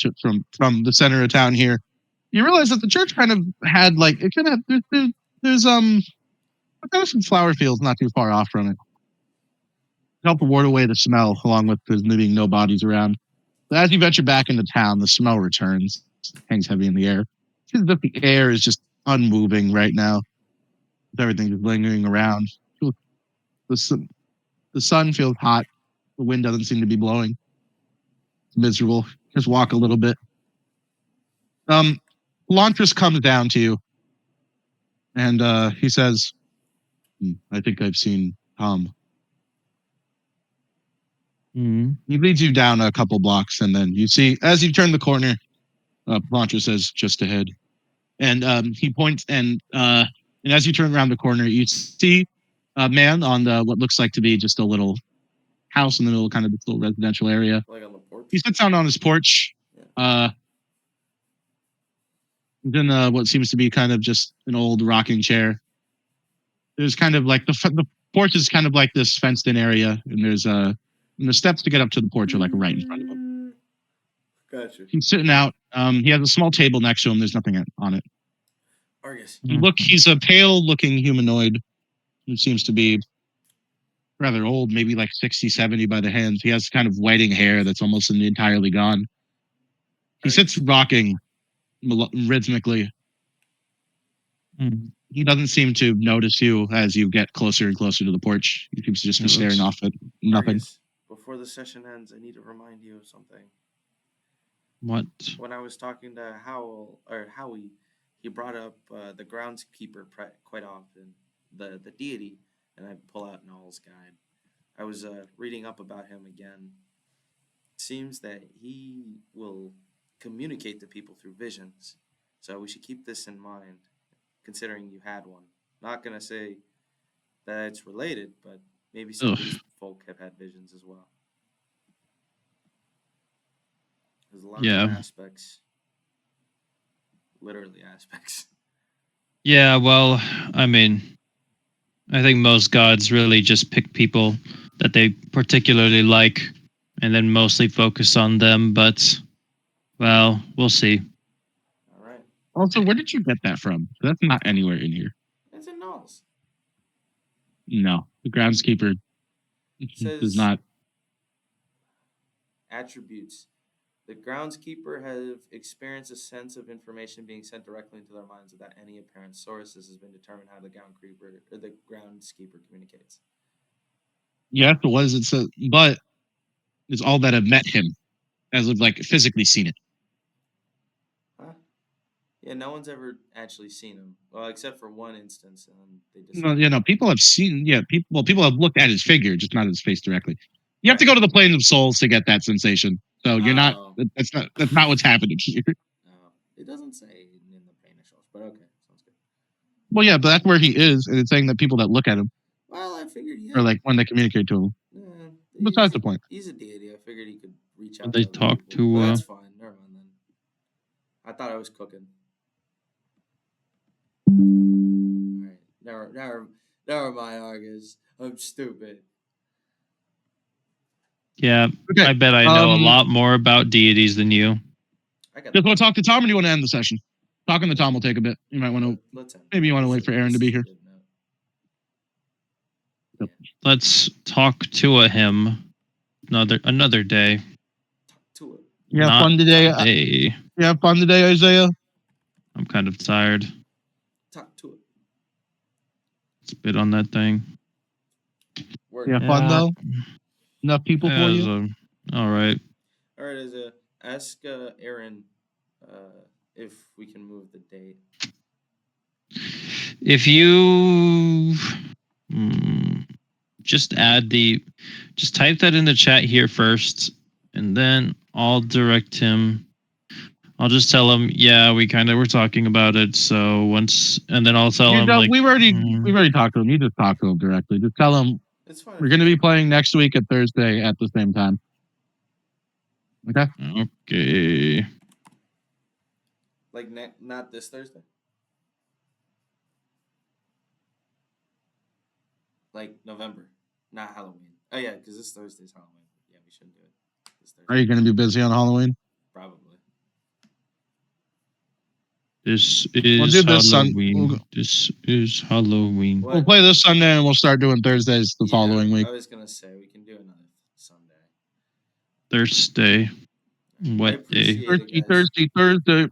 from the center of town here. You realize that the church kind of had like it kind of there's some flower fields not too far off from it. Help ward away the smell, along with there being no bodies around. But as you venture back into town, the smell returns, hangs heavy in the air. Seems that the air is just unmoving right now. Everything just lingering around. The the sun feels hot. The wind doesn't seem to be blowing. It's miserable. Just walk a little bit. Elantris comes down to you, and he says, "I think I've seen Tom." He leads you down a couple blocks, and then you see, as you turn the corner, Elantris says, "Just ahead." And he points, and as you turn around the corner, you see a man on the what looks like to be just a little house in the middle of kind of this little residential area. Like on the porch? He sits down on his porch. Yeah. He's in what seems to be kind of just an old rocking chair. There's kind of like the porch is kind of like this fenced in area, and there's and the steps to get up to the porch are like right in front of him. Gotcha. He's sitting out. He has a small table next to him. There's nothing on it. Argus. He's a pale looking humanoid who seems to be rather old, maybe like 60, 70 by the hands. He has kind of whiting hair that's almost entirely gone. He sits rocking rhythmically. He doesn't seem to notice you as you get closer and closer to the porch. He seems to just be staring off at nothing. Argus, before the session ends, I need to remind you of something. What? When I was talking to Howie, he brought up the groundskeeper quite often, the deity, and I pull out Null's guide. I was reading up about him again. It seems that he will communicate to people through visions, so we should keep this in mind, considering you had one. Not gonna say that it's related, but maybe some of these folk have had visions as well. There's a lot of aspects, literally aspects. Yeah, well, I mean, I think most gods really just pick people that they particularly like and then mostly focus on them, but, well, we'll see. All right. Also, where did you get that from? That's not anywhere in here. It's in Knowles. No, the groundskeeper does not. Attributes. The groundskeeper have experienced a sense of information being sent directly into their minds without any apparent source. This has been determined how the groundskeeper communicates. Yeah, it was. But it's all that have met him, as of like physically seen it. Huh? Yeah, no one's ever actually seen him. Well, except for one instance, and they just. No, people have seen. Yeah, people have looked at his figure, just not his face directly. You have to go to the planes of souls to get that sensation. So you're not. That's not what's happening here. No, it doesn't say in the plane of souls, but okay, sounds good. Well, yeah, but that's where he is, and it's saying that people that look at him. Well, I figured he. Or like when they communicate to him. Besides the point. He's a deity. I figured he could reach out. They talk to. Well, that's fine. Never mind then. I thought I was cooking. All right, never mind, Argus. I'm stupid. Yeah, okay. I bet I know a lot more about deities than you. Just want to talk to Tom, or do you want to end the session? Talking to Tom will take a bit. You might want to. Maybe you want to wait for Aaron to be here. Yep. Let's talk to him another day. To it. Yeah, fun today. Yeah, fun today, Isaiah. I'm kind of tired. Talk to it. Spit on that thing. Yeah, fun though. Enough people for you. All right. All right, Isaiah. Ask Aaron if we can move the date. If you just just type that in the chat here first, and then I'll direct him. I'll just tell him, yeah, we kind of were talking about it. So once, and then I'll tell him like, we've already talked to him. You just talk to him directly. Just tell him It's fine. we're going to be playing next week at Thursday at the same time. Okay. Okay. Like not this Thursday. Like November, not Halloween. Oh yeah, because this Thursday's Halloween. Yeah, we shouldn't do it this Thursday. Are you going to be busy on Halloween? Probably. This We'll is do this Halloween. This is Halloween. What? We'll play this Sunday and we'll start doing Thursdays the Yeah, following week. I was gonna say we can do another Sunday. Thursday. I What day? appreciate it, guys. Thursday.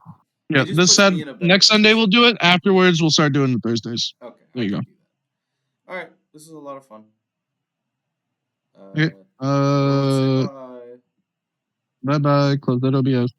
Yeah, It just this puts said me in a better next Sunday position. we'll do it. Afterwards, we'll start doing the Thursdays. Okay, There you I go. can do that. All right, this is a lot of fun. Okay. Everyone say bye. Bye bye. Close that OBS.